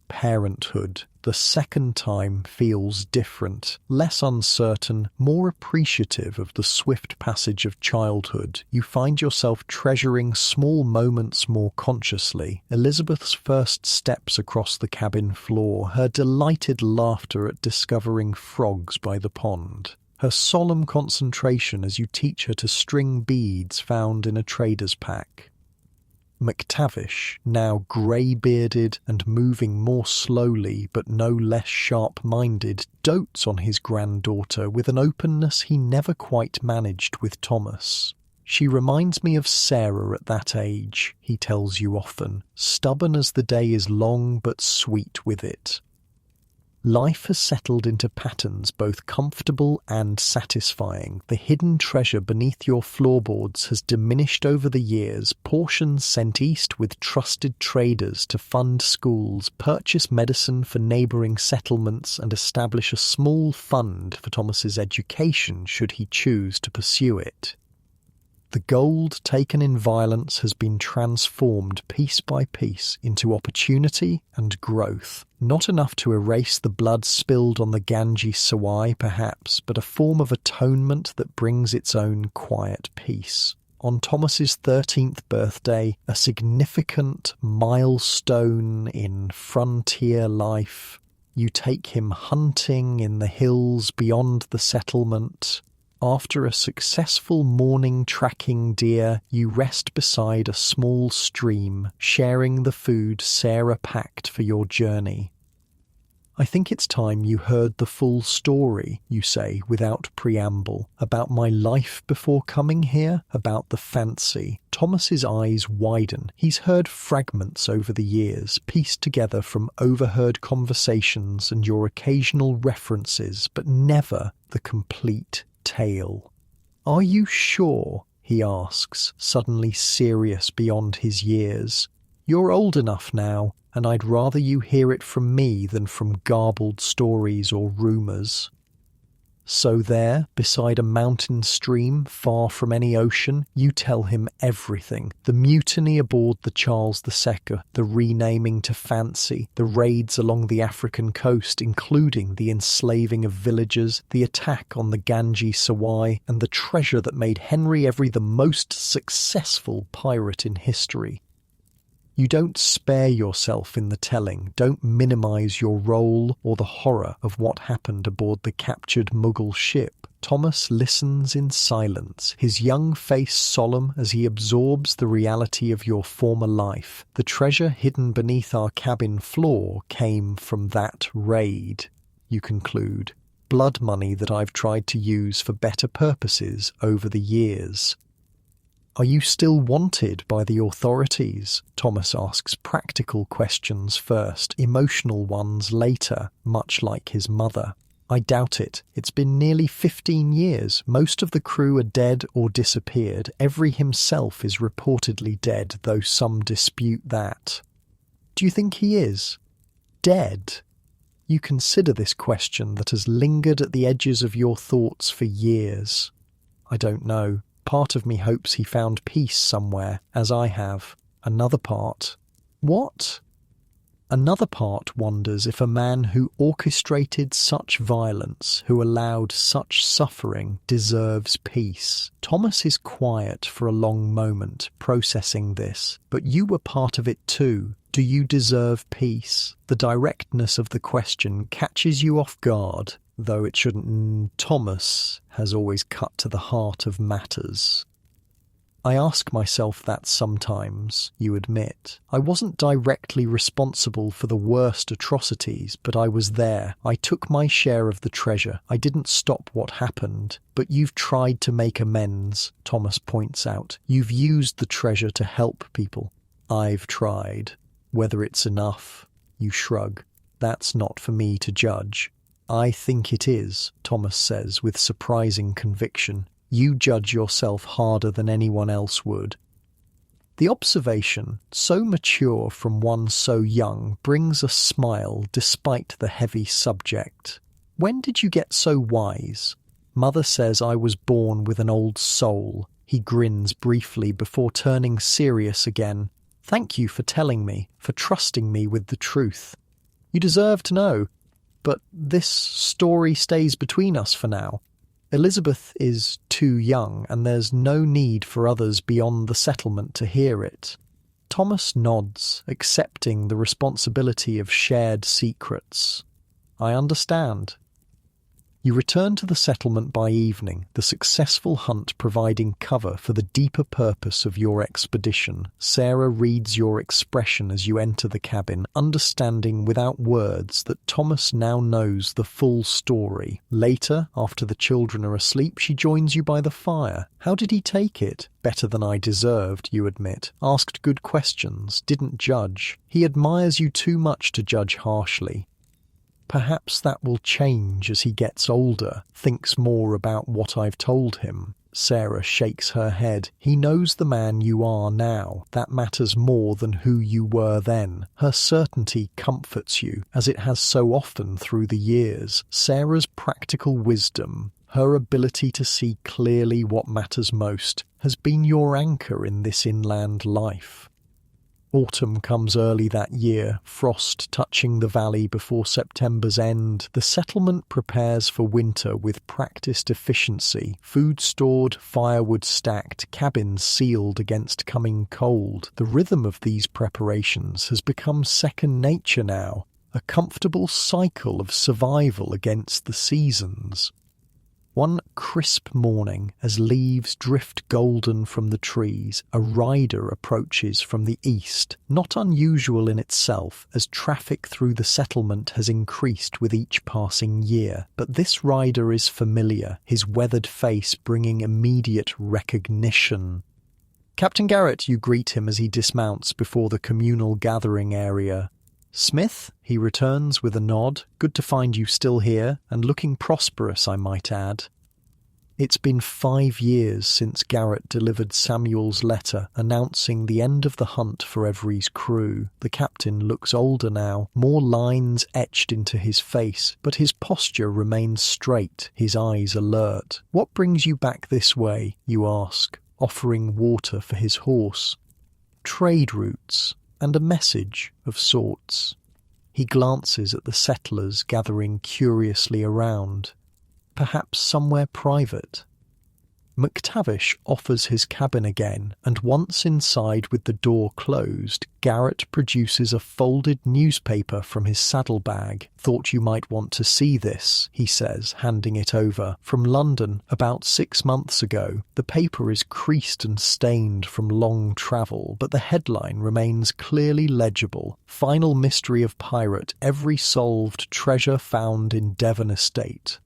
Parenthood, the second time, feels different, less uncertain, more appreciative of the swift passage of childhood. You find yourself treasuring small moments more consciously. Elizabeth's first steps across the cabin floor, her delighted laughter at discovering frogs by the pond, her solemn concentration as you teach her to string beads found in a trader's pack. McTavish, now grey-bearded and moving more slowly but no less sharp-minded, dotes on his granddaughter with an openness he never quite managed with Thomas. She reminds me of Sarah at that age, he tells you often, stubborn as the day is long but sweet with it. Life has settled into patterns both comfortable and satisfying. The hidden treasure beneath your floorboards has diminished over the years, portions sent east with trusted traders to fund schools, purchase medicine for neighbouring settlements, and establish a small fund for Thomas's education should he choose to pursue it. The gold taken in violence has been transformed piece by piece into opportunity and growth. Not enough to erase the blood spilled on the Ganji Sawai, perhaps, but a form of atonement that brings its own quiet peace. On Thomas's 13th birthday, a significant milestone in frontier life, you take him hunting in the hills beyond the settlement. After a successful morning tracking deer, you rest beside a small stream, sharing the food Sarah packed for your journey. I think it's time you heard the full story, you say without preamble, about my life before coming here, about the fancy. Thomas's eyes widen. He's heard fragments over the years, pieced together from overheard conversations and your occasional references, but never the complete tale. Are you sure? He asks, suddenly serious beyond his years. You're old enough now, and I'd rather you hear it from me than from garbled stories or rumours. So there, beside a mountain stream, far from any ocean, you tell him everything. The mutiny aboard the Charles II, the renaming to Fancy, the raids along the African coast, including the enslaving of villagers, the attack on the Ganji Sawai, and the treasure that made Henry Every the most successful pirate in history. You don't spare yourself in the telling, don't minimise your role or the horror of what happened aboard the captured Mughal ship. Thomas listens in silence, his young face solemn as he absorbs the reality of your former life. The treasure hidden beneath our cabin floor came from that raid, you conclude. Blood money that I've tried to use for better purposes over the years. Are you still wanted by the authorities? Thomas asks practical questions first, emotional ones later, much like his mother. I doubt it. It's been nearly 15 years. Most of the crew are dead or disappeared. Every himself is reportedly dead, though some dispute that. Do you think he is? Dead? You consider this question that has lingered at the edges of your thoughts for years. I don't know. Part of me hopes he found peace somewhere, as I have. Another part. What? Another part wonders if a man who orchestrated such violence, who allowed such suffering, deserves peace. Thomas is quiet for a long moment, processing this. But you were part of it too. Do you deserve peace? The directness of the question catches you off guard, though it shouldn't. Thomas has always cut to the heart of matters. I ask myself that sometimes, you admit. I wasn't directly responsible for the worst atrocities, but I was there. I took my share of the treasure. I didn't stop what happened. But you've tried to make amends, Thomas points out. You've used the treasure to help people. I've tried. Whether it's enough, you shrug. That's not for me to judge. I think it is, Thomas says with surprising conviction. You judge yourself harder than anyone else would. The observation, so mature from one so young, brings a smile despite the heavy subject. When did you get so wise? Mother says I was born with an old soul. He grins briefly before turning serious again. Thank you for telling me, for trusting me with the truth. You deserve to know, but this story stays between us for now. Elizabeth is too young, and there's no need for others beyond the settlement to hear it. Thomas nods, accepting the responsibility of shared secrets. I understand. You return to the settlement by evening, the successful hunt providing cover for the deeper purpose of your expedition. Sarah reads your expression as you enter the cabin, understanding without words that Thomas now knows the full story. Later, after the children are asleep, she joins you by the fire. How did he take it? Better than I deserved, you admit. Asked good questions, didn't judge. He admires you too much to judge harshly. Perhaps that will change as he gets older, thinks more about what I've told him. Sarah shakes her head. He knows the man you are now. That matters more than who you were then. Her certainty comforts you, as it has so often through the years. Sarah's practical wisdom, her ability to see clearly what matters most, has been your anchor in this inland life. Autumn comes early that year, frost touching the valley before September's end. The settlement prepares for winter with practiced efficiency, food stored, firewood stacked, cabins sealed against coming cold. The rhythm of these preparations has become second nature now, a comfortable cycle of survival against the seasons. One crisp morning, as leaves drift golden from the trees, a rider approaches from the east, not unusual in itself, as traffic through the settlement has increased with each passing year. But this rider is familiar, his weathered face bringing immediate recognition. Captain Garrett, you greet him as he dismounts before the communal gathering area. Smith, he returns with a nod. Good to find you still here, and looking prosperous, I might add. It's been 5 years since Garrett delivered Samuel's letter announcing the end of the hunt for Every's crew. The captain looks older now, more lines etched into his face, but his posture remains straight, his eyes alert. What brings you back this way, you ask, offering water for his horse. Trade routes. And a message of sorts. He glances at the settlers gathering curiously around. Perhaps somewhere private. McTavish offers his cabin again, and once inside with the door closed, Garrett produces a folded newspaper from his saddlebag. Thought you might want to see this, he says, handing it over. From London, about 6 months ago. The paper is creased and stained from long travel, but the headline remains clearly legible. Final mystery of pirate, every solved treasure found in Devon estate.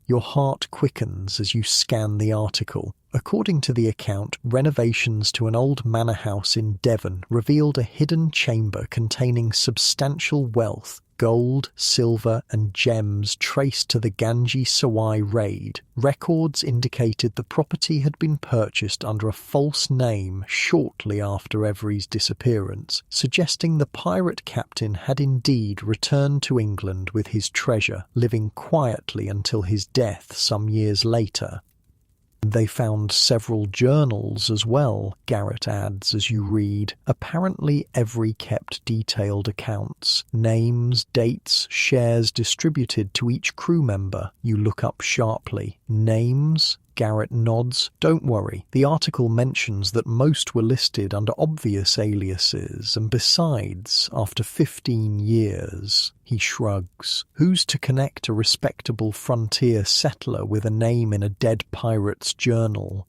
Your heart quickens as you scan the article. According to the account, renovations to an old manor house in Devon revealed a hidden chamber containing substantial wealth, gold, silver and gems traced to the Ganji Sawai raid. Records indicated the property had been purchased under a false name shortly after Every's disappearance, suggesting the pirate captain had indeed returned to England with his treasure, living quietly until his death some years later. They found several journals as well, Garrett adds as you read. Apparently every kept detailed accounts, names, dates, shares distributed to each crew member. You look up sharply. Names? Garrett nods. Don't worry, the article mentions that most were listed under obvious aliases, and besides, after 15 years, he shrugs. Who's to connect a respectable frontier settler with a name in a dead pirate's journal?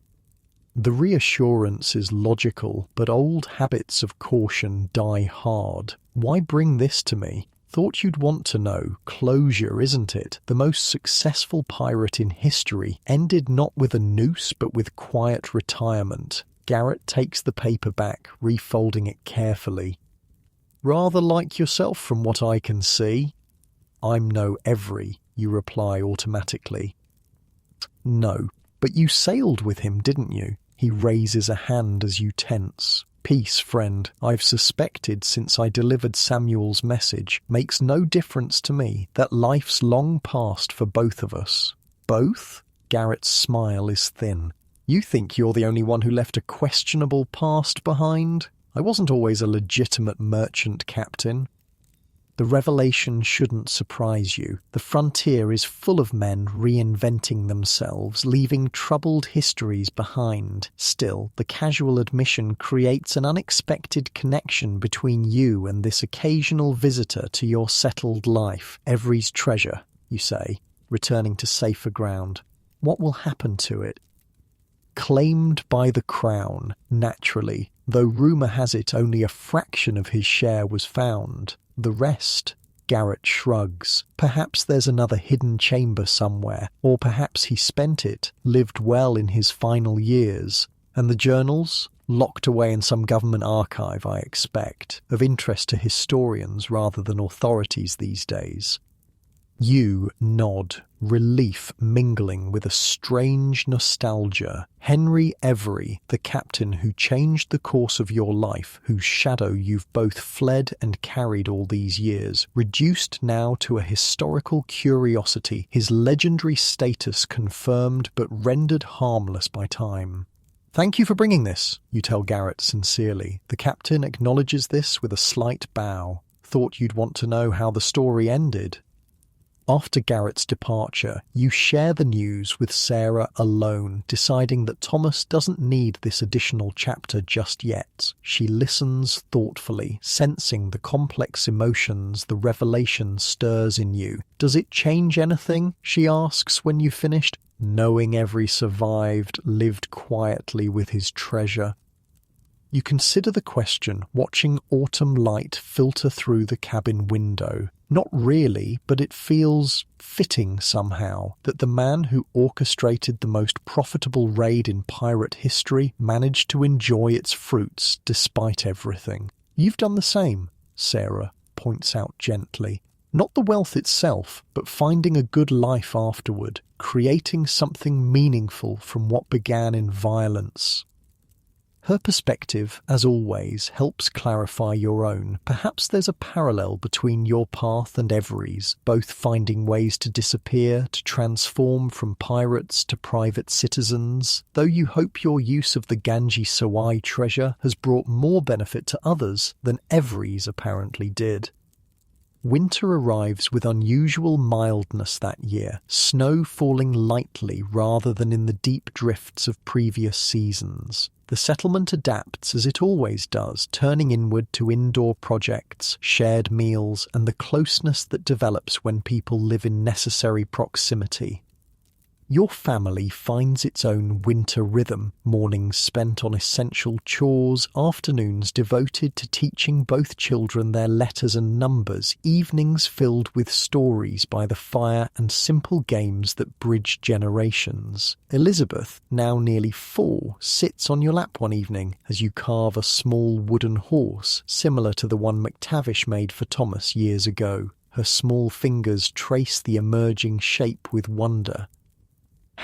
The reassurance is logical, but old habits of caution die hard. Why bring this to me? Thought you'd want to know. Closure, isn't it? The most successful pirate in history ended not with a noose but with quiet retirement. Garrett takes the paper back, refolding it carefully. Rather like yourself from what I can see. I'm no Every, you reply automatically. No, but you sailed with him, didn't you? He raises a hand as you tense. Peace, friend. I've suspected since I delivered Samuel's message. Makes no difference to me. That life's long past for both of us. Both? Garrett's smile is thin. You think you're the only one who left a questionable past behind? I wasn't always a legitimate merchant captain. The revelation shouldn't surprise you. The frontier is full of men reinventing themselves, leaving troubled histories behind. Still, the casual admission creates an unexpected connection between you and this occasional visitor to your settled life. Every's treasure, you say, returning to safer ground. What will happen to it? Claimed by the crown, naturally, though rumour has it only a fraction of his share was found. The rest? Garrett shrugs. Perhaps there's another hidden chamber somewhere, or perhaps he spent it, lived well in his final years. And the journals? Locked away in some government archive, I expect, of interest to historians rather than authorities these days. You nod, relief mingling with a strange nostalgia. Henry Every, the captain who changed the course of your life, whose shadow you've both fled and carried all these years, reduced now to a historical curiosity, his legendary status confirmed but rendered harmless by time. Thank you for bringing this, you tell Garrett sincerely. The captain acknowledges this with a slight bow. Thought you'd want to know how the story ended. After Garrett's departure, you share the news with Sarah alone, deciding that Thomas doesn't need this additional chapter just yet. She listens thoughtfully, sensing the complex emotions the revelation stirs in you. Does it change anything? She asks when you've finished. Knowing Every survived, lived quietly with his treasure. You consider the question, watching autumn light filter through the cabin window. Not really, but it feels fitting somehow that the man who orchestrated the most profitable raid in pirate history managed to enjoy its fruits despite everything. You've done the same, Sarah points out gently. Not the wealth itself, but finding a good life afterward, creating something meaningful from what began in violence. Her perspective, as always, helps clarify your own. Perhaps there's a parallel between your path and Every's, both finding ways to disappear, to transform from pirates to private citizens. Though you hope your use of the Ganji Sawai treasure has brought more benefit to others than Every's apparently did. Winter arrives with unusual mildness that year, snow falling lightly rather than in the deep drifts of previous seasons. The settlement adapts as it always does, turning inward to indoor projects, shared meals, and the closeness that develops when people live in necessary proximity. Your family finds its own winter rhythm, mornings spent on essential chores, afternoons devoted to teaching both children their letters and numbers, evenings filled with stories by the fire and simple games that bridge generations. Elizabeth, now nearly 4, sits on your lap one evening as you carve a small wooden horse, similar to the one McTavish made for Thomas years ago. Her small fingers trace the emerging shape with wonder.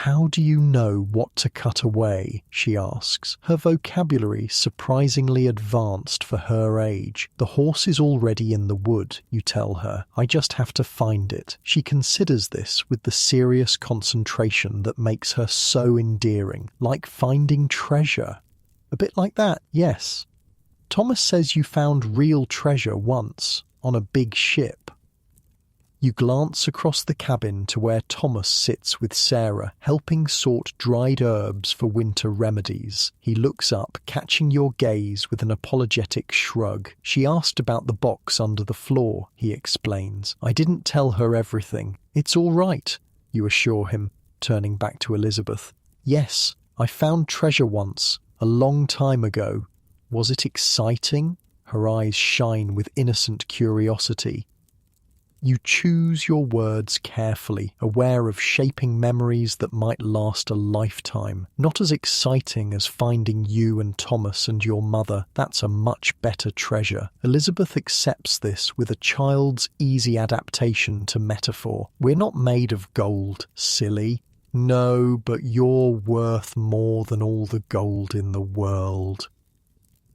How do you know what to cut away? She asks, her vocabulary surprisingly advanced for her age. The horse is already in the wood, you tell her. I just have to find it. She considers this with the serious concentration that makes her so endearing, like finding treasure. A bit like that, yes. Thomas says you found real treasure once, on a big ship. You glance across the cabin to where Thomas sits with Sarah, helping sort dried herbs for winter remedies. He looks up, catching your gaze with an apologetic shrug. She asked about the box under the floor, he explains. I didn't tell her everything. It's all right, you assure him, turning back to Elizabeth. Yes, I found treasure once, a long time ago. Was it exciting? Her eyes shine with innocent curiosity. You choose your words carefully, aware of shaping memories that might last a lifetime. Not as exciting as finding you and Thomas and your mother. That's a much better treasure. Elizabeth accepts this with a child's easy adaptation to metaphor. We're not made of gold, silly. No, but you're worth more than all the gold in the world.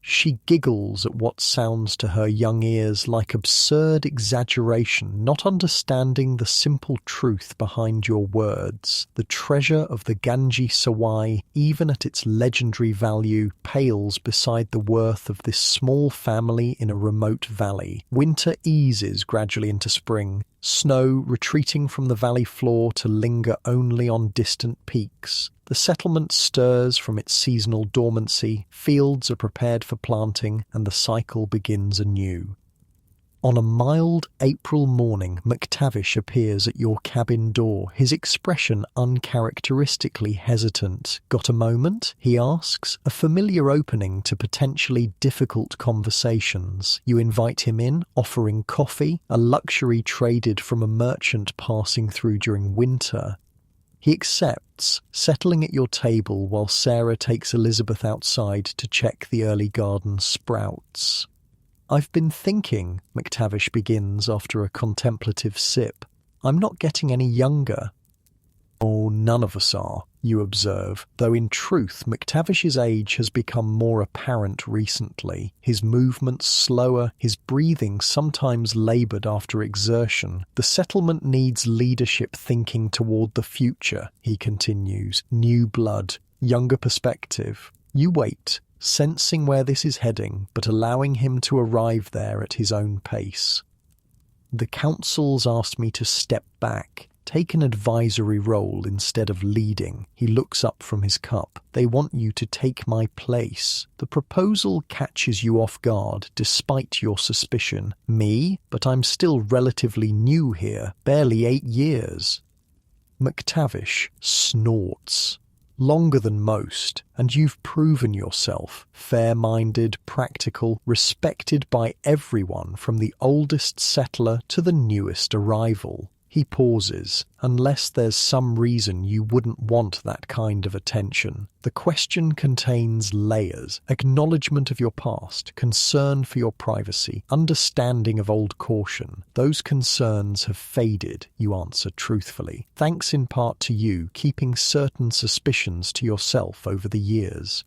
She giggles at what sounds to her young ears like absurd exaggeration, not understanding the simple truth behind your words. The treasure of the Ganji Sawai, even at its legendary value, pales beside the worth of this small family in a remote valley. Winter eases gradually into spring, snow retreating from the valley floor to linger only on distant peaks. The settlement stirs from its seasonal dormancy, fields are prepared for planting, and the cycle begins anew. On a mild April morning, McTavish appears at your cabin door, his expression uncharacteristically hesitant. Got a moment? He asks, a familiar opening to potentially difficult conversations. You invite him in, offering coffee, a luxury traded from a merchant passing through during winter. He accepts, settling at your table while Sarah takes Elizabeth outside to check the early garden sprouts. I've been thinking, McTavish begins after a contemplative sip. I'm not getting any younger. Oh, none of us are, you observe, though in truth McTavish's age has become more apparent recently. His movements slower, his breathing sometimes laboured after exertion. The settlement needs leadership thinking toward the future, he continues. New blood, younger perspective. You wait, sensing where this is heading, but allowing him to arrive there at his own pace. The council's asked me to step back, take an advisory role instead of leading. He looks up from his cup. They want you to take my place. The proposal catches you off guard, despite your suspicion. Me? But I'm still relatively new here, barely 8 years. McTavish snorts. Longer than most, and you've proven yourself. Fair-minded, practical, respected by everyone from the oldest settler to the newest arrival. He pauses, unless there's some reason you wouldn't want that kind of attention. The question contains layers, acknowledgement of your past, concern for your privacy, understanding of old caution. Those concerns have faded, you answer truthfully, thanks in part to you keeping certain suspicions to yourself over the years.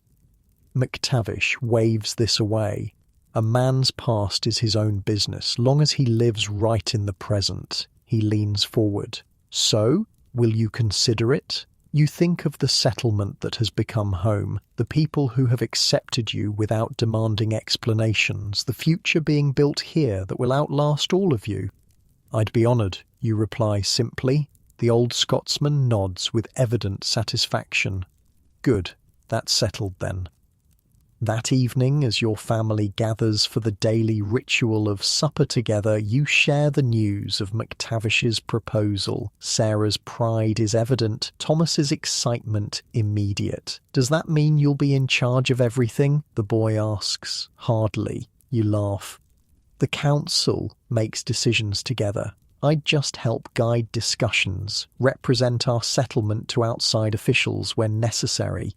McTavish waves this away. A man's past is his own business, long as he lives right in the present. He leans forward. So, will you consider it? You think of the settlement that has become home, the people who have accepted you without demanding explanations, the future being built here that will outlast all of you. I'd be honoured, you reply simply. The old Scotsman nods with evident satisfaction. Good, that's settled then. That evening, as your family gathers for the daily ritual of supper together, you share the news of McTavish's proposal. Sarah's pride is evident, Thomas's excitement immediate. Does that mean you'll be in charge of everything? The boy asks. Hardly. You laugh. The council makes decisions together. I'd just help guide discussions, represent our settlement to outside officials when necessary.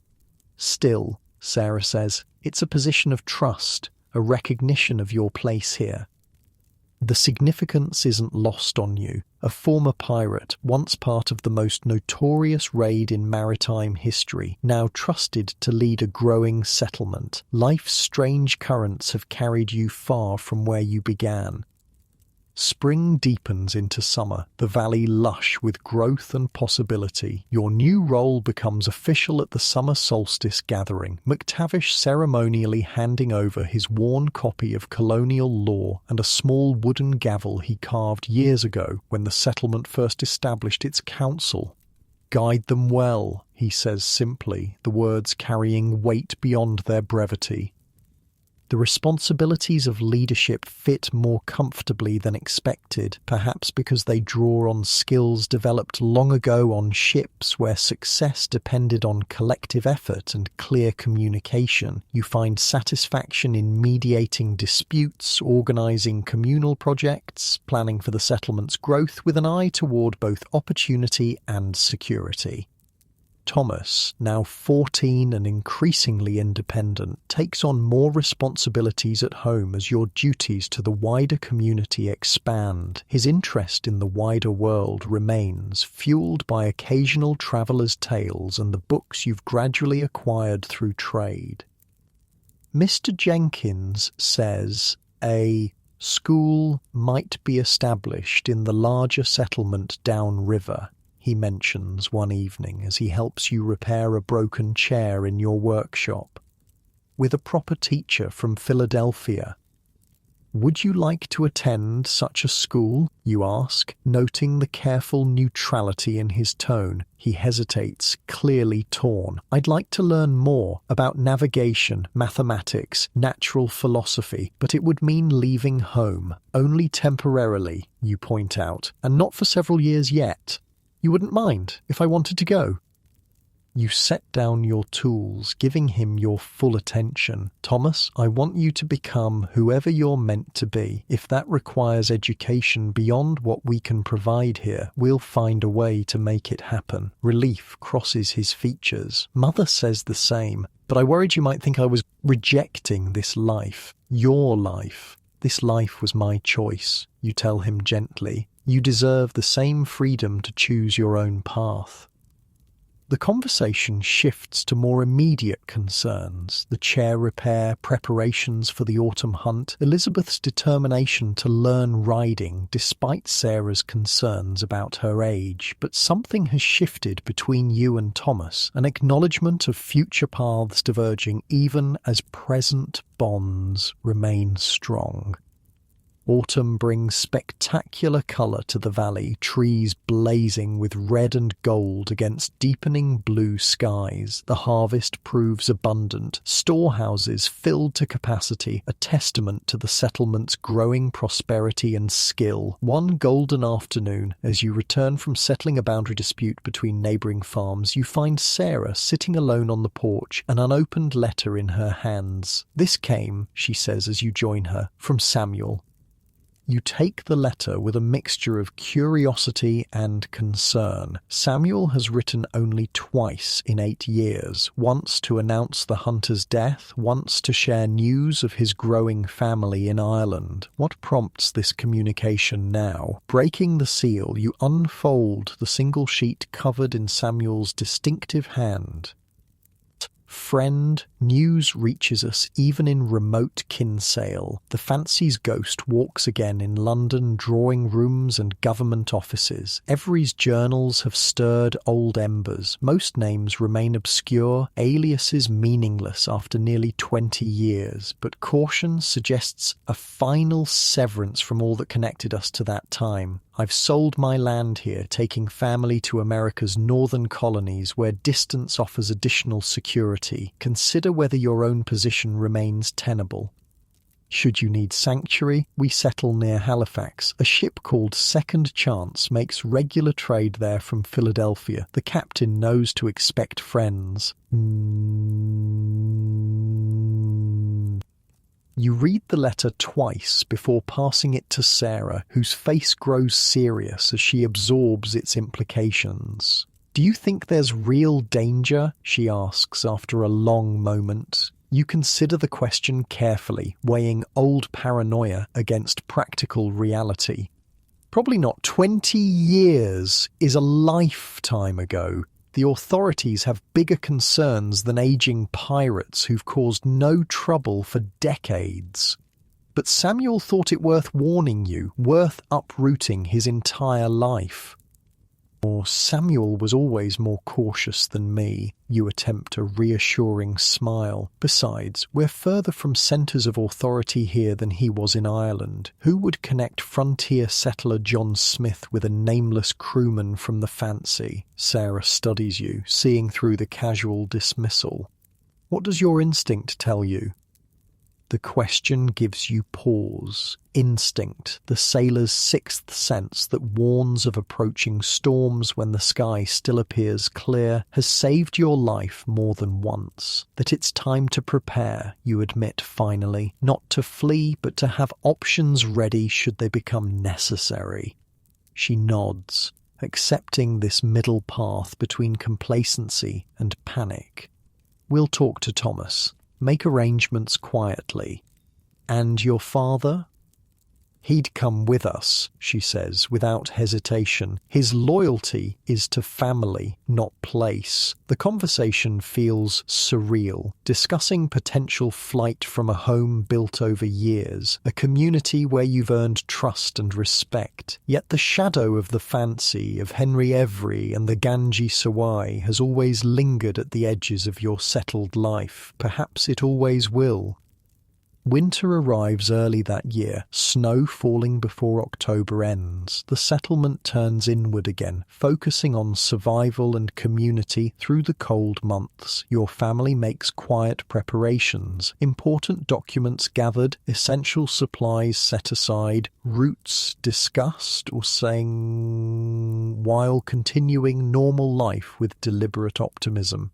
Still, Sarah says, it's a position of trust, a recognition of your place here. The significance isn't lost on you. A former pirate, once part of the most notorious raid in maritime history, now trusted to lead a growing settlement. Life's strange currents have carried you far from where you began. Spring deepens into summer, the valley lush with growth and possibility. Your new role becomes official at the summer solstice gathering, McTavish ceremonially handing over his worn copy of colonial law and a small wooden gavel he carved years ago when the settlement first established its council. "Guide them well," he says simply, the words carrying weight beyond their brevity. The responsibilities of leadership fit more comfortably than expected, perhaps because they draw on skills developed long ago on ships where success depended on collective effort and clear communication. You find satisfaction in mediating disputes, organizing communal projects, planning for the settlement's growth with an eye toward both opportunity and security. Thomas, now 14 and increasingly independent, takes on more responsibilities at home as your duties to the wider community expand. His interest in the wider world remains, fueled by occasional travelers' tales and the books you've gradually acquired through trade. Mr. Jenkins says a school might be established in the larger settlement downriver, he mentions one evening as he helps you repair a broken chair in your workshop. With a proper teacher from Philadelphia. "Would you like to attend such a school?" you ask, noting the careful neutrality in his tone. He hesitates, clearly torn. "I'd like to learn more about navigation, mathematics, natural philosophy, but it would mean leaving home. Only temporarily," you point out, "and not for several years yet. You wouldn't mind if I wanted to go?" You set down your tools, giving him your full attention. "Thomas, I want you to become whoever you're meant to be. If that requires education beyond what we can provide here, we'll find a way to make it happen." Relief crosses his features. "Mother says the same, but I worried you might think I was rejecting this life. Your life. This life was my choice," you tell him gently. "You deserve the same freedom to choose your own path." The conversation shifts to more immediate concerns, the chair repair, preparations for the autumn hunt, Elizabeth's determination to learn riding despite Sarah's concerns about her age. But something has shifted between you and Thomas, an acknowledgement of future paths diverging even as present bonds remain strong. Autumn brings spectacular colour to the valley, trees blazing with red and gold against deepening blue skies. The harvest proves abundant, storehouses filled to capacity, a testament to the settlement's growing prosperity and skill. One golden afternoon, as you return from settling a boundary dispute between neighbouring farms, you find Sarah sitting alone on the porch, an unopened letter in her hands. "This came," she says as you join her, "from Samuel." You take the letter with a mixture of curiosity and concern. Samuel has written only twice in 8 years, once to announce the hunter's death, once to share news of his growing family in Ireland. What prompts this communication now? Breaking the seal, you unfold the single sheet covered in Samuel's distinctive hand. "Friend, news reaches us even in remote Kinsale. The Fancy's ghost walks again in London drawing rooms and government offices. Every's journals have stirred old embers. Most names remain obscure, aliases meaningless after nearly 20 years. But caution suggests a final severance from all that connected us to that time. I've sold my land here, taking family to America's northern colonies where distance offers additional security. Consider whether your own position remains tenable. Should you need sanctuary, we settle near Halifax. A ship called Second Chance makes regular trade there from Philadelphia. The captain knows to expect friends." You read the letter twice before passing it to Sarah, whose face grows serious as she absorbs its implications. "Do you think there's real danger?" she asks after a long moment. You consider the question carefully, weighing old paranoia against practical reality. Probably not. 20 years is a lifetime ago. The authorities have bigger concerns than aging pirates who've caused no trouble for decades. But Samuel thought it worth warning you, worth uprooting his entire life. Or Samuel was always more cautious than me. You attempt a reassuring smile. Besides, we're further from centres of authority here than he was in Ireland. Who would connect frontier settler John Smith with a nameless crewman from the Fancy? Sarah studies you, seeing through the casual dismissal. What does your instinct tell you? The question gives you pause. Instinct, the sailor's sixth sense that warns of approaching storms when the sky still appears clear, has saved your life more than once. That it's time to prepare, you admit finally, not to flee, but to have options ready should they become necessary. She nods, accepting this middle path between complacency and panic. We'll talk to Thomas. Make arrangements quietly. And your father? He'd come with us, she says, without hesitation. His loyalty is to family, not place. The conversation feels surreal, discussing potential flight from a home built over years, a community where you've earned trust and respect. Yet the shadow of the Fancy, of Henry Every and the Ganji Sawai has always lingered at the edges of your settled life. Perhaps it always will. Winter arrives early that year, snow falling before October ends. The settlement turns inward again, focusing on survival and community through the cold months. Your family makes quiet preparations, important documents gathered, essential supplies set aside, routes discussed or sang, while continuing normal life with deliberate optimism.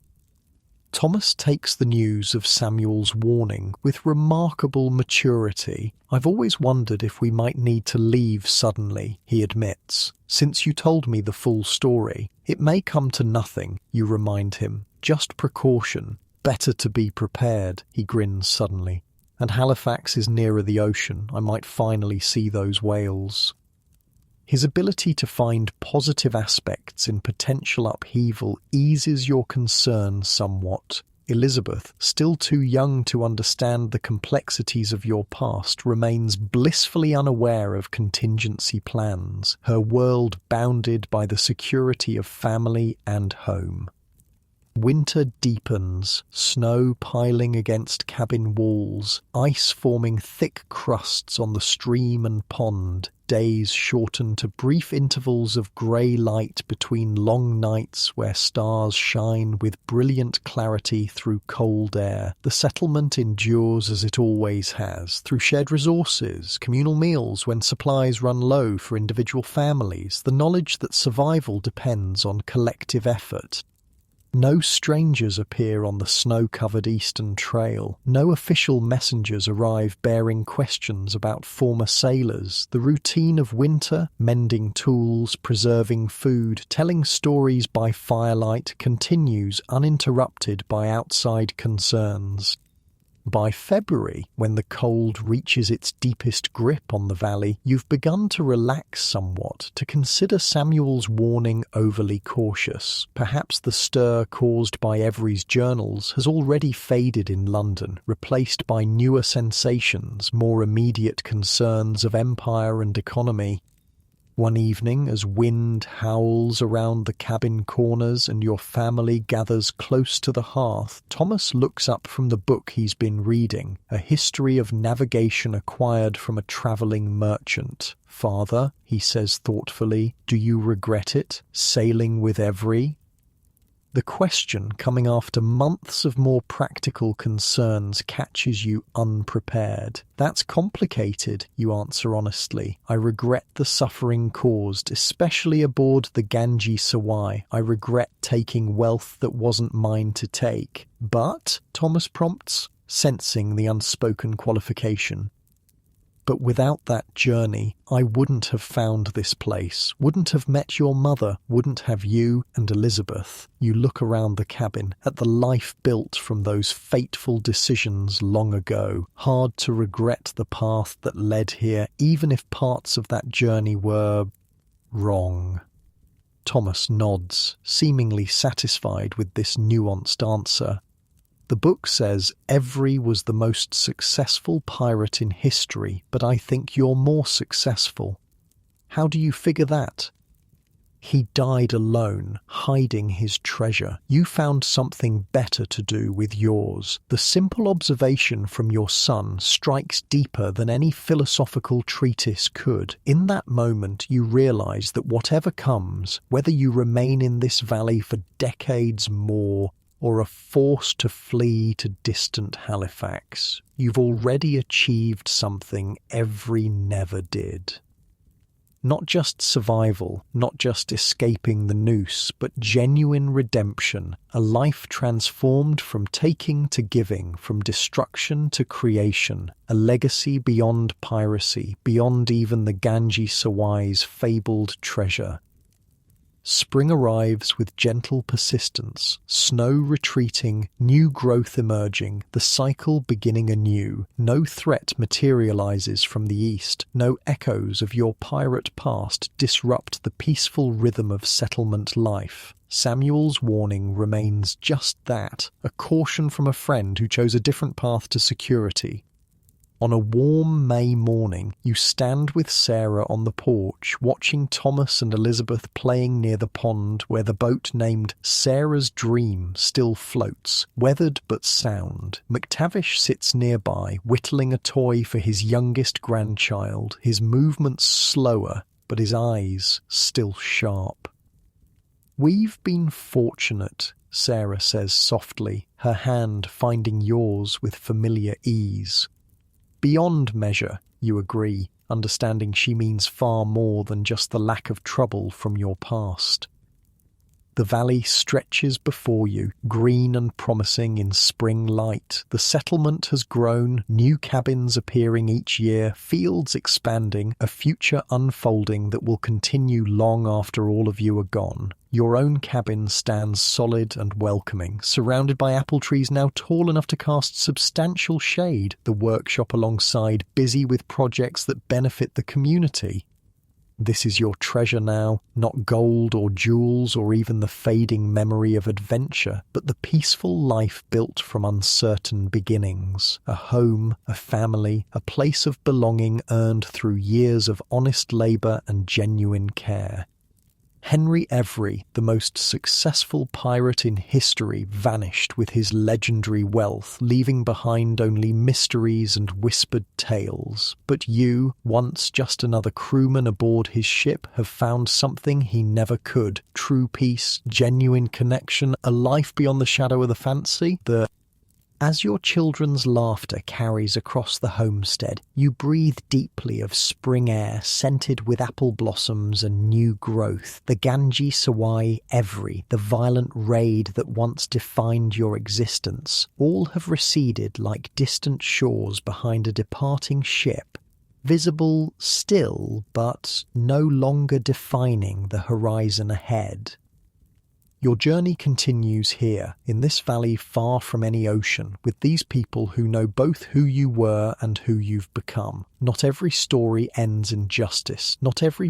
Thomas takes the news of Samuel's warning with remarkable maturity. I've always wondered if we might need to leave suddenly, he admits. Since you told me the full story, it may come to nothing, you remind him. Just precaution. Better to be prepared, he grins suddenly. And Halifax is nearer the ocean. I might finally see those whales. His ability to find positive aspects in potential upheaval eases your concern somewhat. Elizabeth, still too young to understand the complexities of your past, remains blissfully unaware of contingency plans, her world bounded by the security of family and home. Winter deepens, snow piling against cabin walls, ice forming thick crusts on the stream and pond. Days shorten to brief intervals of grey light between long nights where stars shine with brilliant clarity through cold air. The settlement endures as it always has, through shared resources, communal meals when supplies run low for individual families, the knowledge that survival depends on collective effort. No strangers appear on the snow-covered Eastern Trail. No official messengers arrive bearing questions about former sailors. The routine of winter, mending tools, preserving food, telling stories by firelight continues uninterrupted by outside concerns. By February, when the cold reaches its deepest grip on the valley, you've begun to relax somewhat, to consider Samuel's warning overly cautious. Perhaps the stir caused by Every's journals has already faded in London, replaced by newer sensations, more immediate concerns of empire and economy. One evening, as wind howls around the cabin corners and your family gathers close to the hearth, Thomas looks up from the book he's been reading, a history of navigation acquired from a travelling merchant. "Father," he says thoughtfully, "do you regret it, sailing with Every?" The question, coming after months of more practical concerns, catches you unprepared. "That's complicated," you answer honestly. "I regret the suffering caused, especially aboard the Ganji Sawai. I regret taking wealth that wasn't mine to take." "But," Thomas prompts, sensing the unspoken qualification. But without that journey, I wouldn't have found this place, wouldn't have met your mother, wouldn't have you and Elizabeth. You look around the cabin, at the life built from those fateful decisions long ago. Hard to regret the path that led here, even if parts of that journey were wrong. Thomas nods, seemingly satisfied with this nuanced answer. The book says Every was the most successful pirate in history, but I think you're more successful. How do you figure that? He died alone, hiding his treasure. You found something better to do with yours. The simple observation from your son strikes deeper than any philosophical treatise could. In that moment, you realize that whatever comes, whether you remain in this valley for decades more, or are forced to flee to distant Halifax, you've already achieved something Every never did. Not just survival, not just escaping the noose, but genuine redemption, a life transformed from taking to giving, from destruction to creation, a legacy beyond piracy, beyond even the Ganji Sawai's fabled treasure. Spring arrives with gentle persistence, snow retreating, new growth emerging, the cycle beginning anew. No threat materializes from the east, no echoes of your pirate past disrupt the peaceful rhythm of settlement life. Samuel's warning remains just that, a caution from a friend who chose a different path to security. On a warm May morning, you stand with Sarah on the porch, watching Thomas and Elizabeth playing near the pond where the boat named Sarah's Dream still floats, weathered but sound. McTavish sits nearby, whittling a toy for his youngest grandchild, his movements slower, but his eyes still sharp. "We've been fortunate," Sarah says softly, her hand finding yours with familiar ease. "Beyond measure," you agree, understanding she means far more than just the lack of trouble from your past. The valley stretches before you, green and promising in spring light. The settlement has grown, new cabins appearing each year, fields expanding, a future unfolding that will continue long after all of you are gone. Your own cabin stands solid and welcoming, surrounded by apple trees now tall enough to cast substantial shade, the workshop alongside busy with projects that benefit the community. This is your treasure now, not gold or jewels or even the fading memory of adventure, but the peaceful life built from uncertain beginnings. A home, a family, a place of belonging earned through years of honest labour and genuine care. Henry Every, the most successful pirate in history, vanished with his legendary wealth, leaving behind only mysteries and whispered tales. But you, once just another crewman aboard his ship, have found something he never could. True peace, genuine connection, a life beyond the shadow of the fancy. As your children's laughter carries across the homestead, you breathe deeply of spring air scented with apple blossoms and new growth. The Ganji Sawai Every, the violent raid that once defined your existence, all have receded like distant shores behind a departing ship. Visible still, but no longer defining the horizon ahead. Your journey continues here, in this valley far from any ocean, with these people who know both who you were and who you've become. Not every story ends in justice. Not every